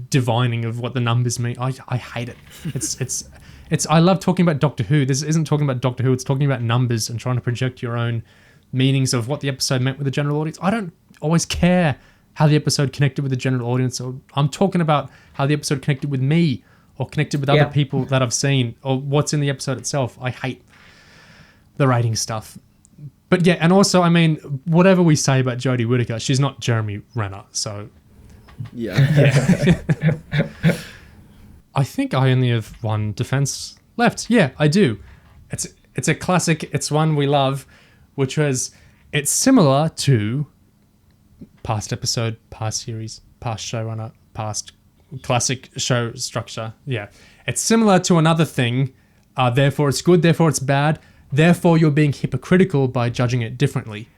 divining of what the numbers mean. I hate it. It's I love talking about Doctor Who. This isn't talking about Doctor Who. It's talking about numbers and trying to project your own meanings of what the episode meant with the general audience. I don't always care how the episode connected with the general audience. Or I'm talking about how the episode connected with me or connected with other people that I've seen or what's in the episode itself. I hate the rating stuff. But yeah, and also, I mean, whatever we say about Jodie Whittaker, she's not Jeremy Renner, so... Yeah. I think I only have one defense left. Yeah, I do. It's a classic. It's one we love, which was it's similar to past episode, past series, past showrunner, past classic show structure. Yeah, it's similar to another thing. Therefore, it's good. Therefore, it's bad. Therefore, you're being hypocritical by judging it differently.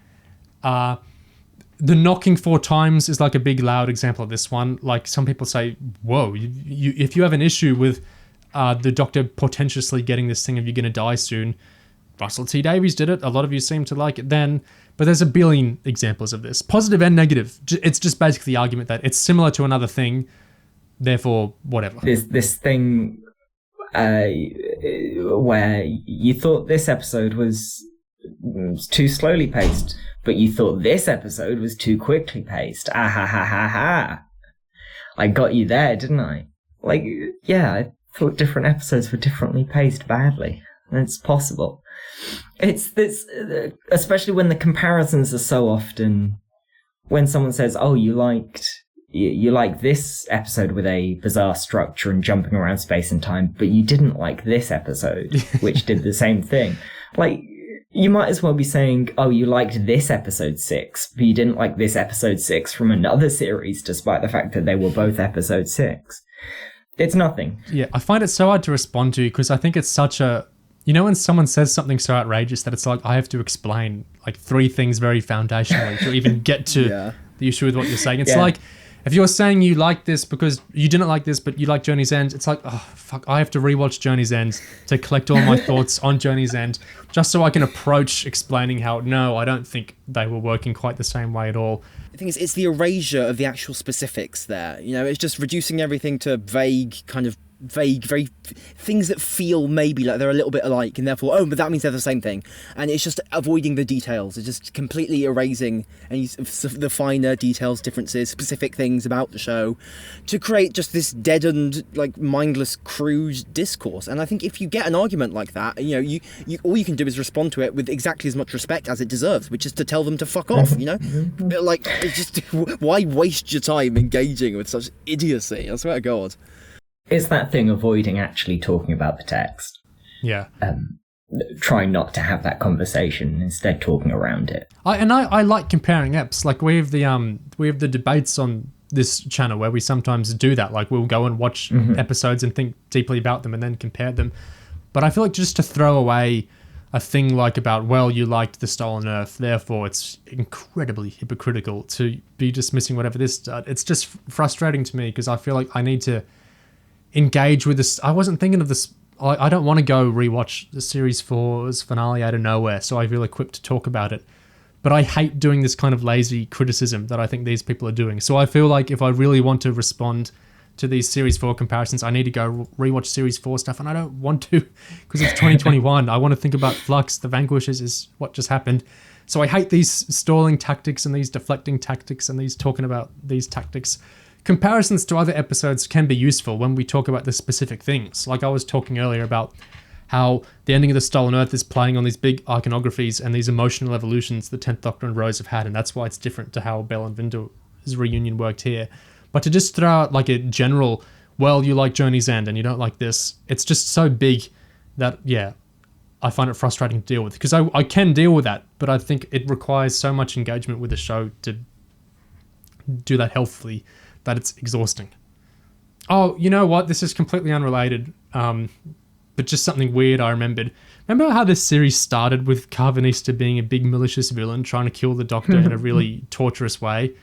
The knocking 4 times is like a big loud example of this one. Like some people say, whoa, if you have an issue with the Doctor potentially getting this thing of you're going to die soon, Russell T Davies did it. A lot of you seem to like it then. But there's a billion examples of this, positive and negative. It's just basically the argument that it's similar to another thing, therefore whatever. This thing where you thought this episode was was too slowly paced, but you thought this episode was too quickly paced. Ah ha ha ha ha. I got you there, didn't I? Like, yeah, I thought different episodes were differently paced badly. It's possible. It's this, especially when the comparisons are so often, when someone says, oh, you like this episode with a bizarre structure and jumping around space and time, but you didn't like this episode, which did the same thing. Like, you might as well be saying, oh, you liked this episode 6, but you didn't like this episode 6 from another series, despite the fact that they were both episode 6. It's nothing. Yeah, I find it so hard to respond to because I think it's such a... You know when someone says something so outrageous that it's like I have to explain like 3 things very foundationally to even get to the issue with what you're saying. It's like if you're saying you like this because you didn't like this but you like Journey's End, it's like, oh, fuck, I have to rewatch Journey's End to collect all my thoughts on Journey's End just so I can approach explaining how, no, I don't think they were working quite the same way at all. The thing is, it's the erasure of the actual specifics there. You know, it's just reducing everything to vague, very things that feel maybe like they're a little bit alike, and therefore, oh, but that means they're the same thing. And it's just avoiding the details. It's just completely erasing any the finer details, differences, specific things about the show, to create just this deadened, like mindless, crude discourse. And I think if you get an argument like that, you know, you all you can do is respond to it with exactly as much respect as it deserves, which is to tell them to fuck off. You know, like, it's just why waste your time engaging with such idiocy? I swear to God. It's that thing avoiding actually talking about the text. Yeah. Trying not to have that conversation, instead talking around it. I like comparing eps. Like we have the debates on this channel where we sometimes do that. Like we'll go and watch episodes and think deeply about them and then compare them. But I feel like just to throw away a thing like about, well, you liked The Stolen Earth, therefore it's incredibly hypocritical to be dismissing whatever this does. It's just frustrating to me because I feel like I need to engage with this. I wasn't thinking of this. I don't want to go rewatch the series 4's finale out of nowhere, so I feel equipped to talk about it. But I hate doing this kind of lazy criticism that I think these people are doing. So I feel like if I really want to respond to these series 4 comparisons, I need to go rewatch series 4 stuff, and I don't want to because it's 2021. I want to think about Flux. The Vanquishers is what just happened. So I hate these stalling tactics and these deflecting tactics and these talking about these tactics. Comparisons to other episodes can be useful when we talk about the specific things. Like I was talking earlier about how the ending of The Stolen Earth is playing on these big iconographies and these emotional evolutions the 10th Doctor and Rose have had, and that's why it's different to how Bel and Vinder's reunion worked here. But to just throw out like a general, well, you like Journey's End and you don't like this, it's just so big that, yeah, I find it frustrating to deal with. Because I can deal with that, but I think it requires so much engagement with the show to do that healthfully that it's exhausting. Oh, you know what? This is completely unrelated, but just something weird I remembered. Remember how this series started with Karvanista being a big malicious villain trying to kill the Doctor in a really torturous way?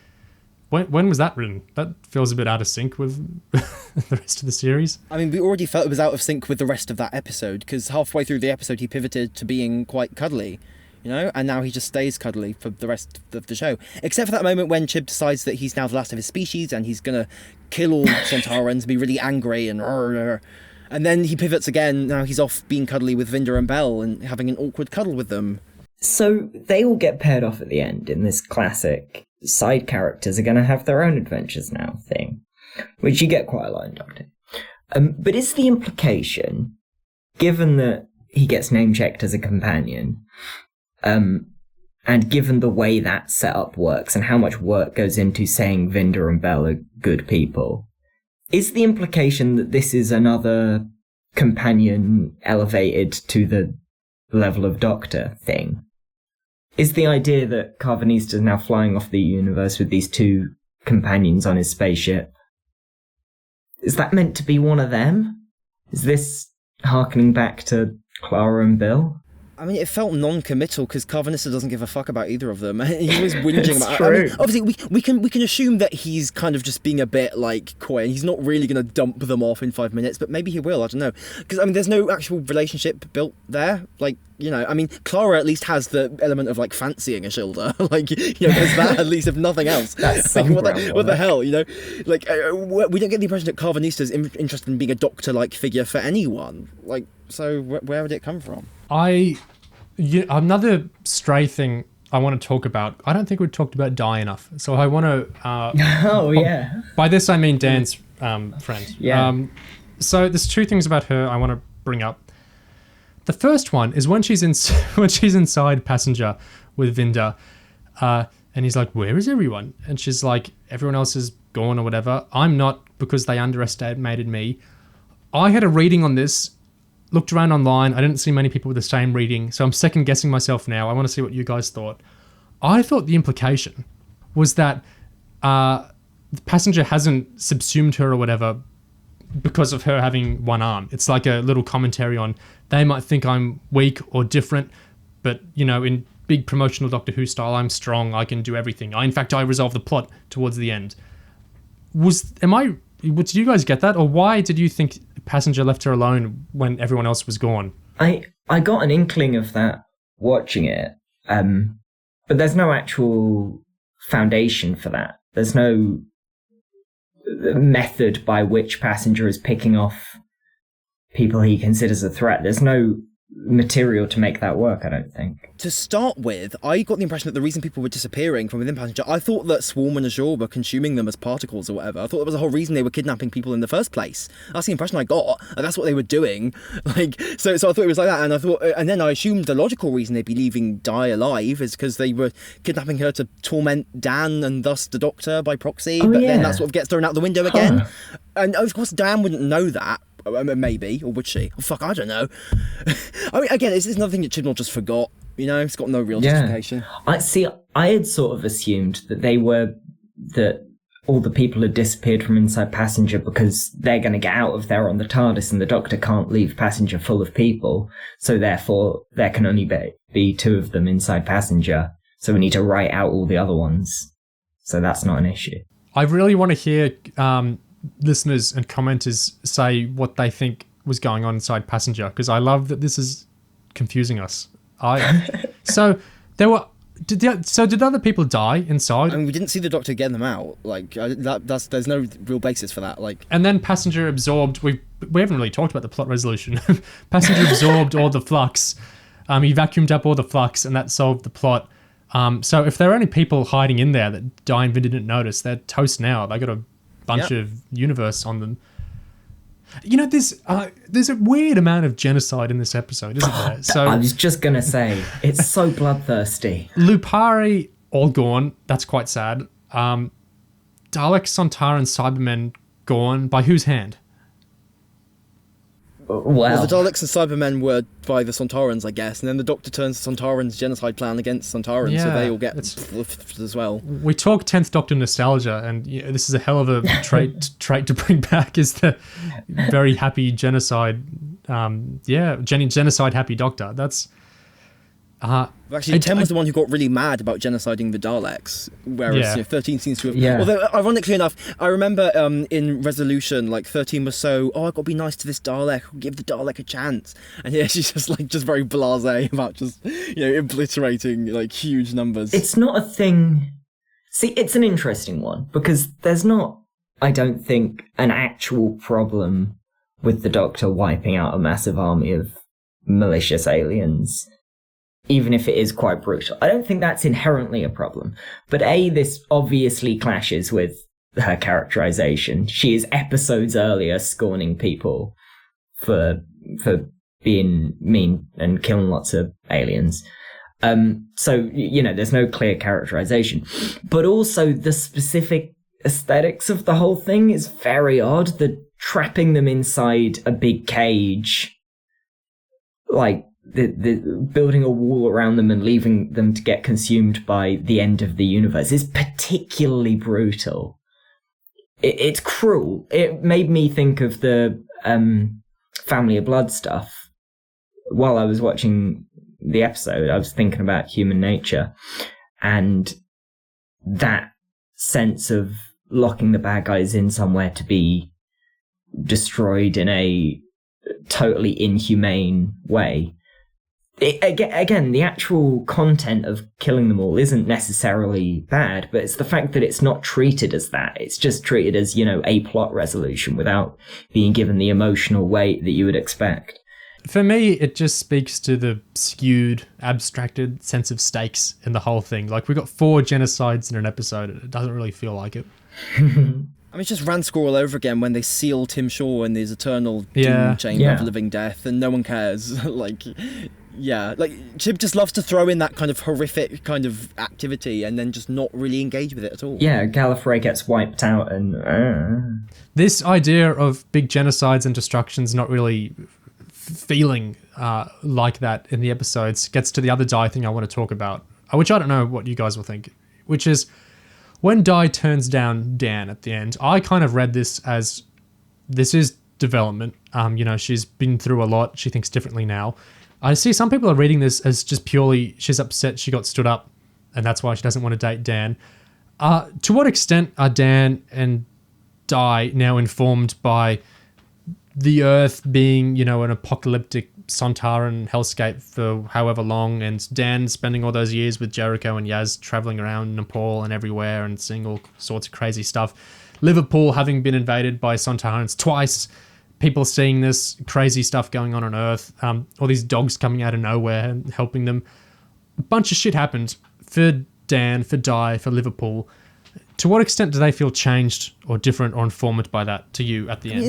When was that written? That feels a bit out of sync with the rest of the series. I mean, we already felt it was out of sync with the rest of that episode, because halfway through the episode he pivoted to being quite cuddly. You know, and now he just stays cuddly for the rest of the show. Except for that moment when Chib decides that he's now the last of his species and he's going to kill all Centaurans and be really angry and then he pivots again. Now he's off being cuddly with Vinder and Bel and having an awkward cuddle with them. So they all get paired off at the end in this classic side characters are going to have their own adventures now thing, which you get quite a lot in Doctor. But is the implication, given that he gets name-checked as a companion, and given the way that setup works and how much work goes into saying Vinder and Bel are good people, is the implication that this is another companion elevated to the level of Doctor thing? Is the idea that Karvanista is now flying off the universe with these 2 companions on his spaceship, is that meant to be one of them? Is this harkening back to Clara and Bill? I mean, it felt non-committal because Karvanista doesn't give a fuck about either of them. He was whinging about it. True. I mean, obviously, we can assume that he's kind of just being a bit like coy and he's not really going to dump them off in 5 minutes, but maybe he will. I don't know. Because I mean, there's no actual relationship built there. Like, you know, I mean, Clara at least has the element of like fancying a shoulder. Like, you know, there's that at least, if nothing else. That's like, what the hell, you know? Like, we don't get the impression that Karvanista's interested in being a Doctor-like figure for anyone. Like, so where would it come from? Yeah, another stray thing I want to talk about. I don't think we've talked about Di enough, so I want to. Oh yeah. By this I mean Dan's friend. Yeah. So there's two things about her I want to bring up. The first one is when she's inside Passenger with Vinder, and he's like, "Where is everyone?" And she's like, "Everyone else is gone or whatever. I'm not because they underestimated me." I had a reading on this. Looked around online. I didn't see many people with the same reading, so I'm second guessing myself now. I want to see what you guys thought. I thought the implication was that the Passenger hasn't subsumed her or whatever because of her having one arm. It's like a little commentary on they might think I'm weak or different, but in big promotional Doctor Who style, I'm strong. I can do everything. In fact, I resolve the plot towards the end. Did you guys get that, or why did you think Passenger left her alone when everyone else was gone? I got an inkling of that watching it, but there's no actual foundation for that. There's no method by which Passenger is picking off people he considers a threat. There's no material to make that work, I don't think. To start with, I got the impression that the reason people were disappearing from within Passenger, I thought that Swarm and Azure were consuming them as particles or whatever. I thought that was the whole reason they were kidnapping people in the first place. That's the impression I got. That's what they were doing. So I thought it was like that, and then I assumed the logical reason they'd be leaving Di alive is because they were kidnapping her to torment Dan and thus the Doctor by proxy. Then that sort of gets thrown out the window again. And of course, Dan wouldn't know that. Maybe, or would she? Oh, fuck, I don't know. I mean, again, this is another thing that Chibnall just forgot. It's got no real justification. I had sort of assumed that all the people had disappeared from inside Passenger because they're going to get out of there on the TARDIS, and the Doctor can't leave Passenger full of people, so therefore there can only be two of them inside Passenger. So we need to write out all the other ones. So that's not an issue. I really want to hear listeners and commenters say what they think was going on inside Passenger, because I love that this is confusing us. Did other people die inside? I mean, we didn't see the Doctor getting them out. There's no real basis for that. And then Passenger absorbed. We haven't really talked about the plot resolution. Passenger absorbed all the flux. He vacuumed up all the flux, and that solved the plot. So if there are any people hiding in there that Di and Vinder didn't notice, they're toast now. They got a bunch of universe on them. There's a weird amount of genocide in this episode, isn't there? So I was just gonna say, it's so bloodthirsty. Lupari all gone. That's quite sad. Dalek, Sontaran, Cybermen gone. By whose hand? Well, the Daleks and Cybermen were by the Sontarans, I guess, and then the Doctor turns the Sontarans' genocide plan against Sontarans, so they all get as well. We talk 10th Doctor nostalgia, and this is a hell of a trait to bring back, is the very happy genocide, genocide happy Doctor. That's... Actually, 10 was the one who got really mad about genociding the Daleks, whereas 13 seems to have... Yeah. Although, ironically enough, I remember in Resolution, 13 was so, I've got to be nice to this Dalek, I'll give the Dalek a chance. And she's just very blasé about just, obliterating, huge numbers. It's not a thing... See, it's an interesting one, because there's not, I don't think, an actual problem with the Doctor wiping out a massive army of malicious aliens, even if it is quite brutal. I don't think that's inherently a problem. But this obviously clashes with her characterization. She is episodes earlier scorning people for being mean and killing lots of aliens. So, there's no clear characterization. But also the specific aesthetics of the whole thing is very odd. The trapping them inside a big cage, the building a wall around them and leaving them to get consumed by the end of the universe is particularly brutal. It's cruel. It made me think of the Family of Blood stuff. While I was watching the episode, I was thinking about human nature and that sense of locking the bad guys in somewhere to be destroyed in a totally inhumane way. Again, the actual content of killing them all isn't necessarily bad, but it's the fact that it's not treated as that. It's just treated as, a plot resolution without being given the emotional weight that you would expect. For me, it just speaks to the skewed, abstracted sense of stakes in the whole thing. Like, we got 4 genocides in an episode, and it doesn't really feel like it. I mean, it's just Ranscore all over again when they seal Tim Shaw in his eternal doom chamber of living death, and no one cares. Like Chib just loves to throw in that kind of horrific kind of activity and then just not really engage with it at all. Yeah, Gallifrey gets wiped out, and this idea of big genocides and destructions not really feeling like that in the episodes gets to the other Dai thing I want to talk about, which I don't know what you guys will think, which is when Dai turns down Dan at the end. I kind of read this as this is development. She's been through a lot. She thinks differently now. I see some people are reading this as just purely she's upset she got stood up and that's why she doesn't want to date Dan. To what extent are Dan and Dai now informed by the Earth being, an apocalyptic Sontaran hellscape for however long, and Dan spending all those years with Jericho and Yaz traveling around Nepal and everywhere and seeing all sorts of crazy stuff. Liverpool having been invaded by Sontarans twice, people seeing this crazy stuff going on Earth, all these dogs coming out of nowhere and helping them. A bunch of shit happened for Dan, for Dai, for Liverpool. To what extent do they feel changed or different or informed by that to you at the end?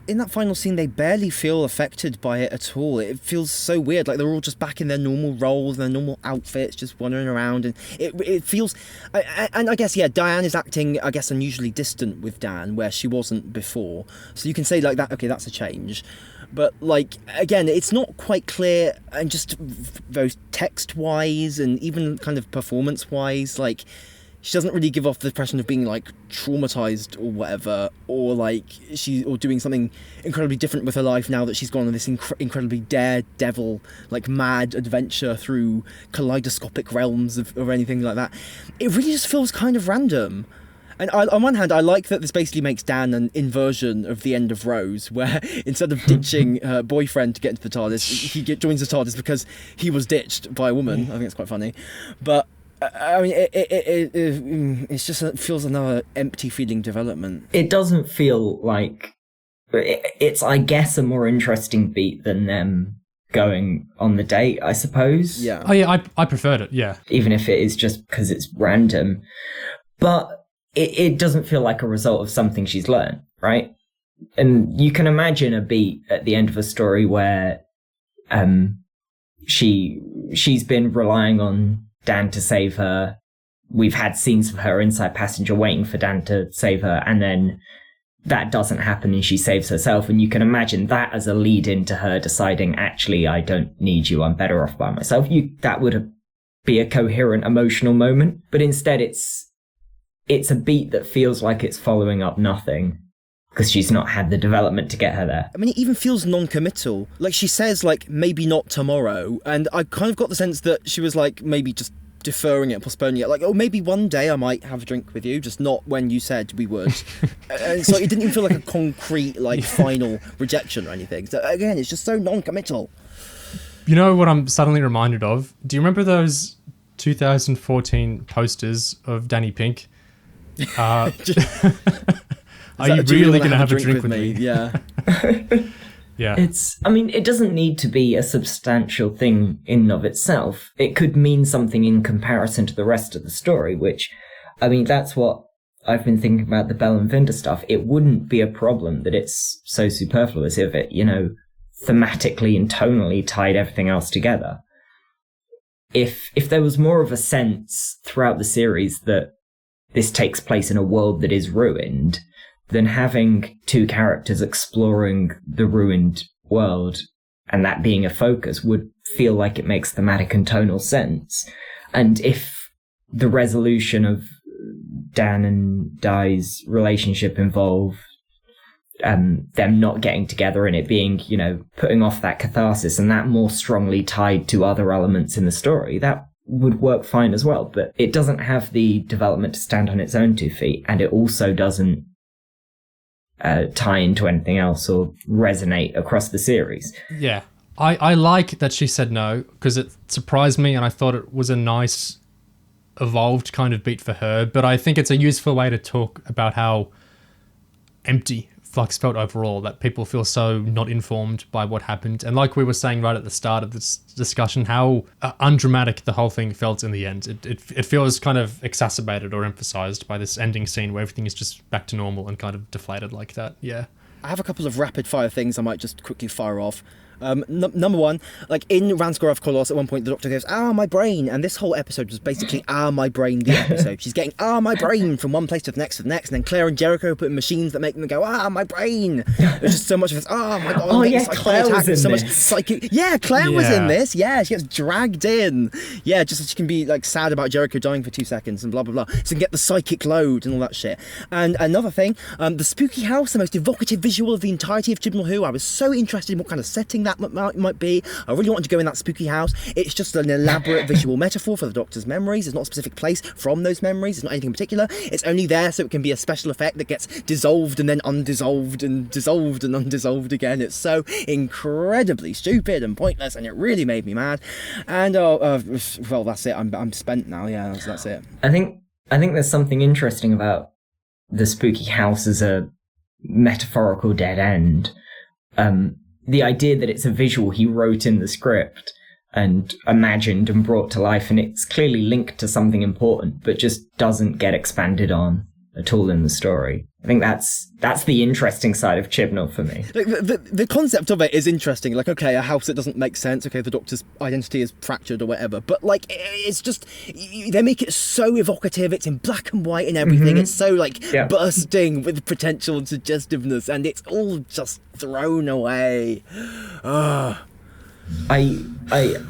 In that final scene, they barely feel affected by it at all. It feels so weird, like they're all just back in their normal roles, their normal outfits, just wandering around, and it feels. And I guess Diane is acting, I guess, unusually distant with Dan, where she wasn't before. So you can say like that. Okay, that's a change. But like again, it's not quite clear, and just very text-wise and even kind of performance-wise, like. She doesn't really give off the impression of being like traumatized or whatever, or like or doing something incredibly different with her life now that she's gone on this incredibly daredevil, like mad adventure through kaleidoscopic realms or anything like that. It really just feels kind of random. And on one hand, I like that this basically makes Dan an inversion of the end of Rose, where instead of ditching her boyfriend to get into the TARDIS, he joins the TARDIS because he was ditched by a woman. I think it's quite funny. But I mean, it's just it feels another empty feeling development. It doesn't feel like it's, I guess, a more interesting beat than them going on the date, I suppose. Yeah. Oh yeah, I preferred it. Yeah. Even if it is just because it's random, but it doesn't feel like a result of something she's learned, right? And you can imagine a beat at the end of a story where she's been relying on Dan to save her. We've had scenes of her inside passenger waiting for Dan to save her, and then that doesn't happen and she saves herself, and you can imagine that as a lead into her deciding, actually, I don't need you, I'm better off by myself. That would be a coherent emotional moment, but instead it's a beat that feels like it's following up nothing because she's not had the development to get her there. I mean, it even feels non-committal. Like, she says, like, maybe not tomorrow, and I kind of got the sense that she was, like, maybe just deferring it, postponing it. Like, oh, maybe one day I might have a drink with you, just not when you said we would. And so it didn't even feel like a concrete, like, final rejection or anything. So, again, it's just so non-committal. You know what I'm suddenly reminded of? Do you remember those 2014 posters of Danny Pink? Are you really going to have a drink with me? Yeah. Yeah. It doesn't need to be a substantial thing in and of itself. It could mean something in comparison to the rest of the story, which, that's what I've been thinking about the Bel and Vinder stuff. It wouldn't be a problem that it's so superfluous if it, thematically and tonally tied everything else together. If there was more of a sense throughout the series that this takes place in a world that is ruined, then having two characters exploring the ruined world and that being a focus would feel like it makes thematic and tonal sense. And if the resolution of Dan and Dai's relationship involved them not getting together and it being, putting off that catharsis and that more strongly tied to other elements in the story, that would work fine as well. But it doesn't have the development to stand on its own 2 feet, and it also doesn't tie into anything else or resonate across the series. Yeah. I like that she said no, because it surprised me and I thought it was a nice, evolved kind of beat for her, but I think it's a useful way to talk about how empty Flux felt overall, that people feel so not informed by what happened. And like we were saying right at the start of this discussion, how undramatic the whole thing felt in the end. It feels kind of exacerbated or emphasized by this ending scene where everything is just back to normal and kind of deflated like that. Yeah. I have a couple of rapid fire things I might just quickly fire off. Number one, like in Ranskor of Kolos, at one point the Doctor goes, my brain, and this whole episode was basically my brain, the episode. She's getting my brain from one place to the next, and then Claire and Jericho put in machines that make them go, my brain. There's just so much of this, oh my god, Claire was in so this. Much psychic. Yeah, Claire was in this. Yeah, she gets dragged in. Yeah, just so she can be like sad about Jericho dying for 2 seconds and blah blah blah. So you can get the psychic load and all that shit. And another thing, the spooky house, the most evocative visual of the entirety of Chibnall Who. I was so interested in what kind of setting that might be. I really wanted to go in that spooky house. It's just an elaborate visual metaphor for the Doctor's memories. There's not a specific place from those memories. It's not anything in particular. It's only there so it can be a special effect that gets dissolved and then undissolved and dissolved and undissolved again. It's so incredibly stupid and pointless, and it really made me mad. And well, that's it. I'm spent now. Yeah, that's it. I think there's something interesting about the spooky house as a metaphorical dead end. The idea that it's a visual he wrote in the script and imagined and brought to life, and it's clearly linked to something important, but just doesn't get expanded on at all in the story. I think that's the interesting side of Chibnall for me. Like the concept of it is interesting. Like, okay, a house that doesn't make sense. Okay, the Doctor's identity is fractured or whatever. But like, it's just they make it so evocative. It's in black and white and everything. Mm-hmm. It's so like bursting with potential and suggestiveness, and it's all just thrown away. I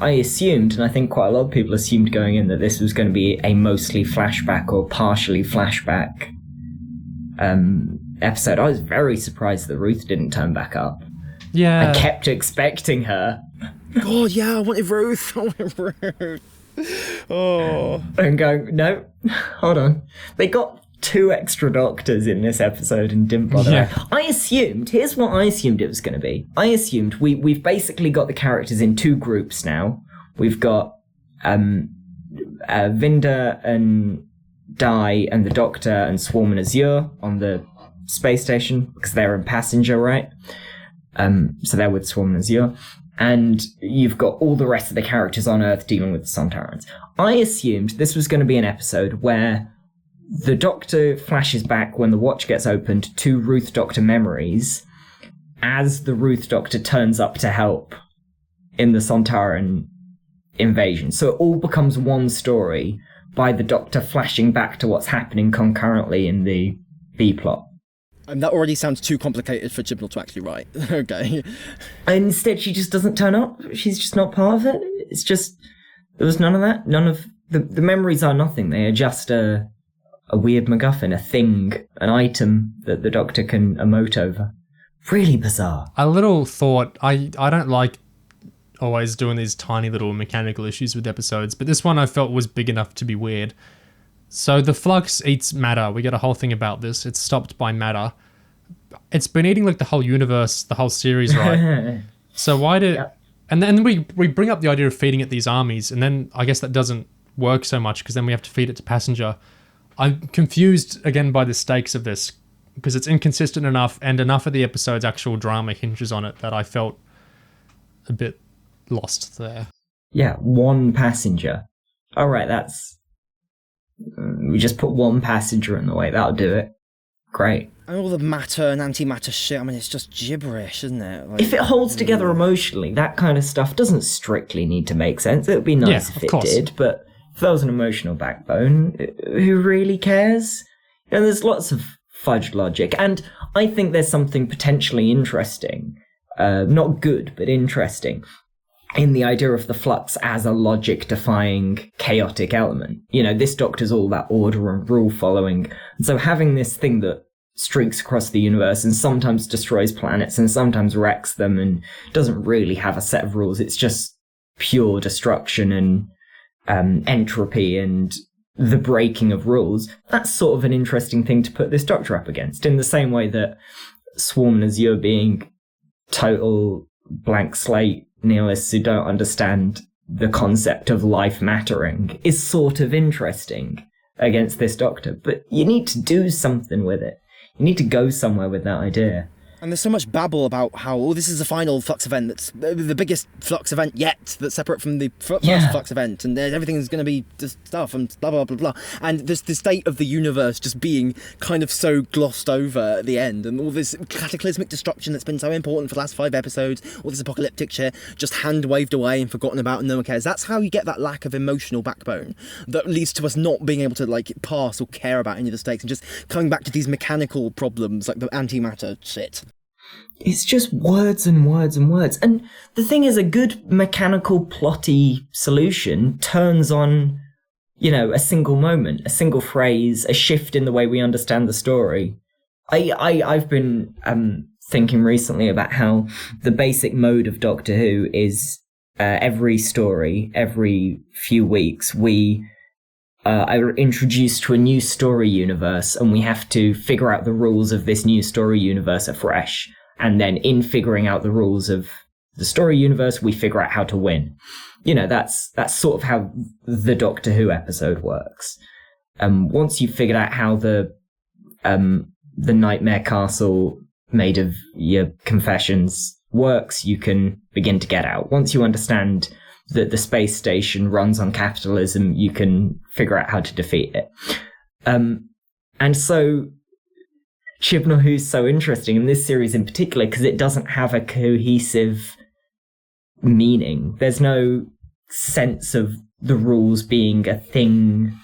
assumed, and I think quite a lot of people assumed going in, that this was going to be a mostly flashback or partially flashback episode. I was very surprised that Ruth didn't turn back up. Yeah. I kept expecting her. God, yeah, I wanted Ruth. Oh. And going, no, hold on. They got 2 extra Doctors in this episode and didn't bother. Yeah. I assumed, here's what I assumed it was going to be. I assumed we've basically got the characters in 2 groups now. We've got Vinder and Di and the Doctor and Swarm and Azure on the space station, because they're in Passenger, right? So they're with Swarm and Azure. And you've got all the rest of the characters on Earth dealing with the Sontarans. I assumed this was going to be an episode where the Doctor flashes back when the watch gets opened to Ruth Doctor memories as the Ruth Doctor turns up to help in the Sontaran invasion. So it all becomes one story by the Doctor flashing back to what's happening concurrently in the B-plot. And that already sounds too complicated for Chibnall to actually write. Okay. And instead she just doesn't turn up. She's just not part of it. It's just, there was none of that. None of, the memories are nothing. They are just a weird MacGuffin, a thing, an item that the Doctor can emote over. Really bizarre. A little thought, I don't like always doing these tiny little mechanical issues with episodes, but this one I felt was big enough to be weird. So the Flux eats matter. We get a whole thing about this. It's stopped by matter. It's been eating like the whole universe, the whole series, right? So why do... Yep. And then we bring up the idea of feeding it these armies, and then I guess that doesn't work so much because then we have to feed it to Passenger. I'm confused again by the stakes of this because it's inconsistent enough, and enough of the episode's actual drama hinges on it that I felt a bit lost there. Yeah, 1 passenger. All right, that's... we just put 1 passenger in the way. That'll do it. Great. And all the matter and antimatter shit, I mean, it's just gibberish, isn't it? Like, if it holds together emotionally, that kind of stuff doesn't strictly need to make sense. It would be nice if it did, but if there was an emotional backbone, who really cares? You know, there's lots of fudge logic, and I think there's something potentially interesting, not good, but interesting, in the idea of the Flux as a logic-defying, chaotic element. You know, this Doctor's all about order and rule-following, and so having this thing that streaks across the universe and sometimes destroys planets and sometimes wrecks them and doesn't really have a set of rules, it's just pure destruction and entropy and the breaking of rules, that's sort of an interesting thing to put this Doctor up against, in the same way that Swarm and Azure being total blank slate nihilists who don't understand the concept of life mattering is sort of interesting against this Doctor. But you need to do something with it. You need to go somewhere with that idea. And there's so much babble about how, oh, this is the final Flux event that's the biggest Flux event yet that's separate from the first Flux event, and everything's going to be just stuff and blah, blah, blah, blah. And there's the state of the universe just being kind of so glossed over at the end, and all this cataclysmic destruction that's been so important for the last 5 episodes, all this apocalyptic shit, just hand-waved away and forgotten about and no one cares. That's how you get that lack of emotional backbone that leads to us not being able to, like, pass or care about any of the stakes and just coming back to these mechanical problems, like the antimatter shit. It's just words and words and words. And the thing is, a good mechanical, plotty solution turns on, you know, a single moment, a single phrase, a shift in the way we understand the story. I've been thinking recently about how the basic mode of Doctor Who is every story, every few weeks, we are introduced to a new story universe, and we have to figure out the rules of this new story universe afresh. And then in figuring out the rules of the story universe, we figure out how to win. You know, that's sort of how the Doctor Who episode works. Once you've figured out how the Nightmare Castle made of your confessions works, you can begin to get out. Once you understand that the space station runs on capitalism, you can figure out how to defeat it. And so Chibnall Who's so interesting in this series in particular because it doesn't have a cohesive meaning. There's no sense of the rules being a thing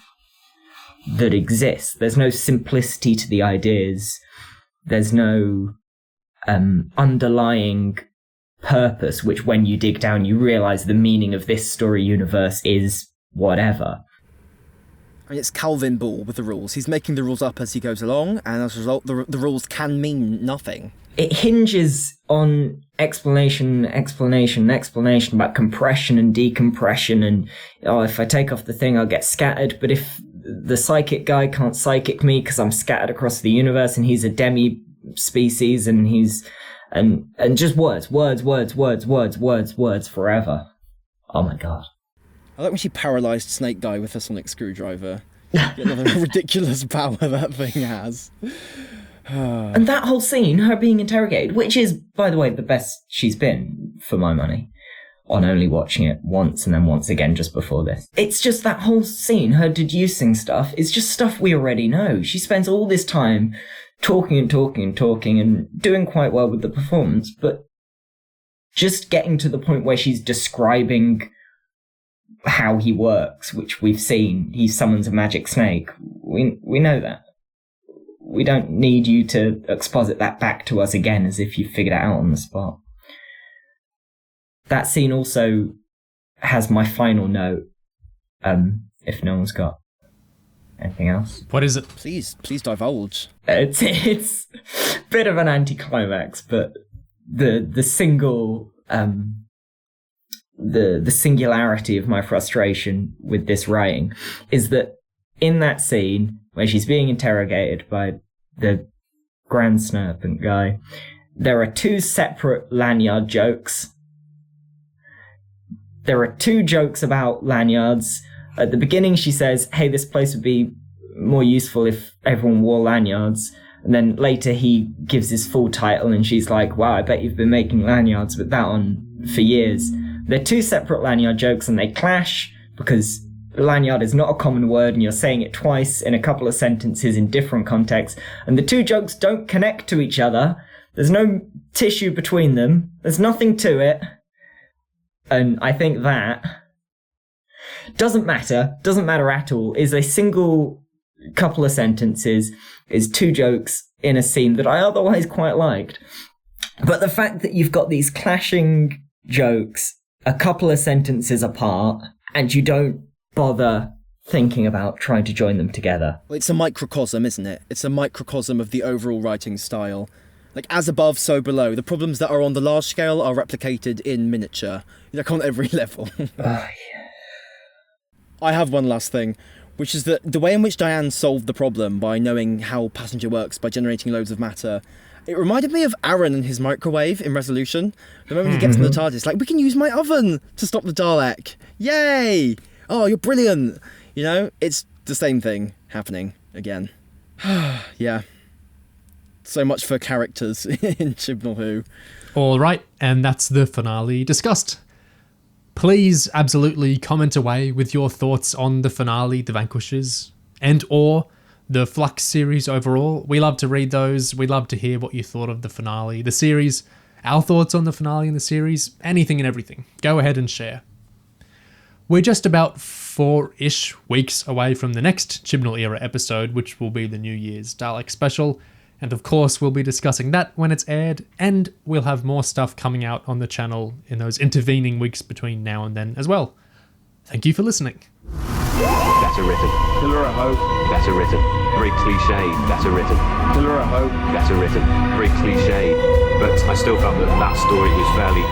that exists. There's no simplicity to the ideas. There's no underlying purpose, which when you dig down, you realise the meaning of this story universe is whatever. And it's Calvin Ball with the rules. He's making the rules up as he goes along, and as a result, the rules can mean nothing. It hinges on explanation about compression and decompression, and if I take off the thing, I'll get scattered, but if the psychic guy can't psychic me because I'm scattered across the universe and he's a demi-species and he's... And just words forever. Oh my god. I like when she paralysed Snake Guy with a sonic screwdriver. Another ridiculous power that thing has. And that whole scene, her being interrogated, which is, by the way, the best she's been, for my money, on only watching it once and then once again just before this. It's just that whole scene, her deducing stuff, is just stuff we already know. She spends all this time talking and doing quite well with the performance, but just getting to the point where she's describing how he works, which we've seen. He summons a magic snake. We know that. We don't need you to exposit that back to us again as if you figured it out on the spot. That scene also has my final note, if no one's got anything else. What is it? Please divulge. It's a bit of an anticlimax, but the singularity of my frustration with this writing is that in that scene where she's being interrogated by the Grand Serpent guy, there are 2 separate lanyard jokes. There are 2 jokes about lanyards. At the beginning, she says, hey, this place would be more useful if everyone wore lanyards. And then later he gives his full title and she's like, wow, I bet you've been making lanyards with that on for years. They're 2 separate lanyard jokes and they clash because lanyard is not a common word and you're saying it twice in a couple of sentences in different contexts. And the 2 jokes don't connect to each other. There's no tissue between them. There's nothing to it. And I think that doesn't matter at all, is a single couple of sentences, is 2 jokes in a scene that I otherwise quite liked. But the fact that you've got these clashing jokes a couple of sentences apart and you don't bother thinking about trying to join them together. Well, it's a microcosm, isn't it? It's a microcosm of the overall writing style. Like, as above, so below. The problems that are on the large scale are replicated in miniature. Like, on every level. Yeah. I have one last thing, which is that the way in which Diane solved the problem by knowing how Passenger works, by generating loads of matter, it reminded me of Aaron and his microwave in Resolution. The moment he gets in the TARDIS, like, we can use my oven to stop the Dalek. Yay! Oh, you're brilliant! You know, it's the same thing happening again. Yeah. So much for characters in Chibnall Who. All right, and that's the finale discussed. Please absolutely comment away with your thoughts on the finale, The Vanquishers, and or the Flux series overall. We love to read those. We love to hear what you thought of the finale, the series, our thoughts on the finale and the series, anything and everything. Go ahead and share. We're just about 4-ish weeks away from the next Chibnall era episode, which will be the New Year's Dalek special. And of course, we'll be discussing that when it's aired, and we'll have more stuff coming out on the channel in those intervening weeks between now and then as well. Thank you for listening. Better written. Pillar of Hope. Better written. Very cliched. Better written. Pillar of Hope. Better written. Very cliched. But I still felt that story was fairly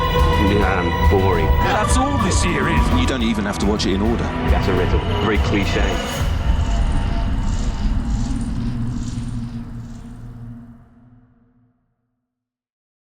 boring. That's all this year is. You don't even have to watch it in order. Better written. Very cliched.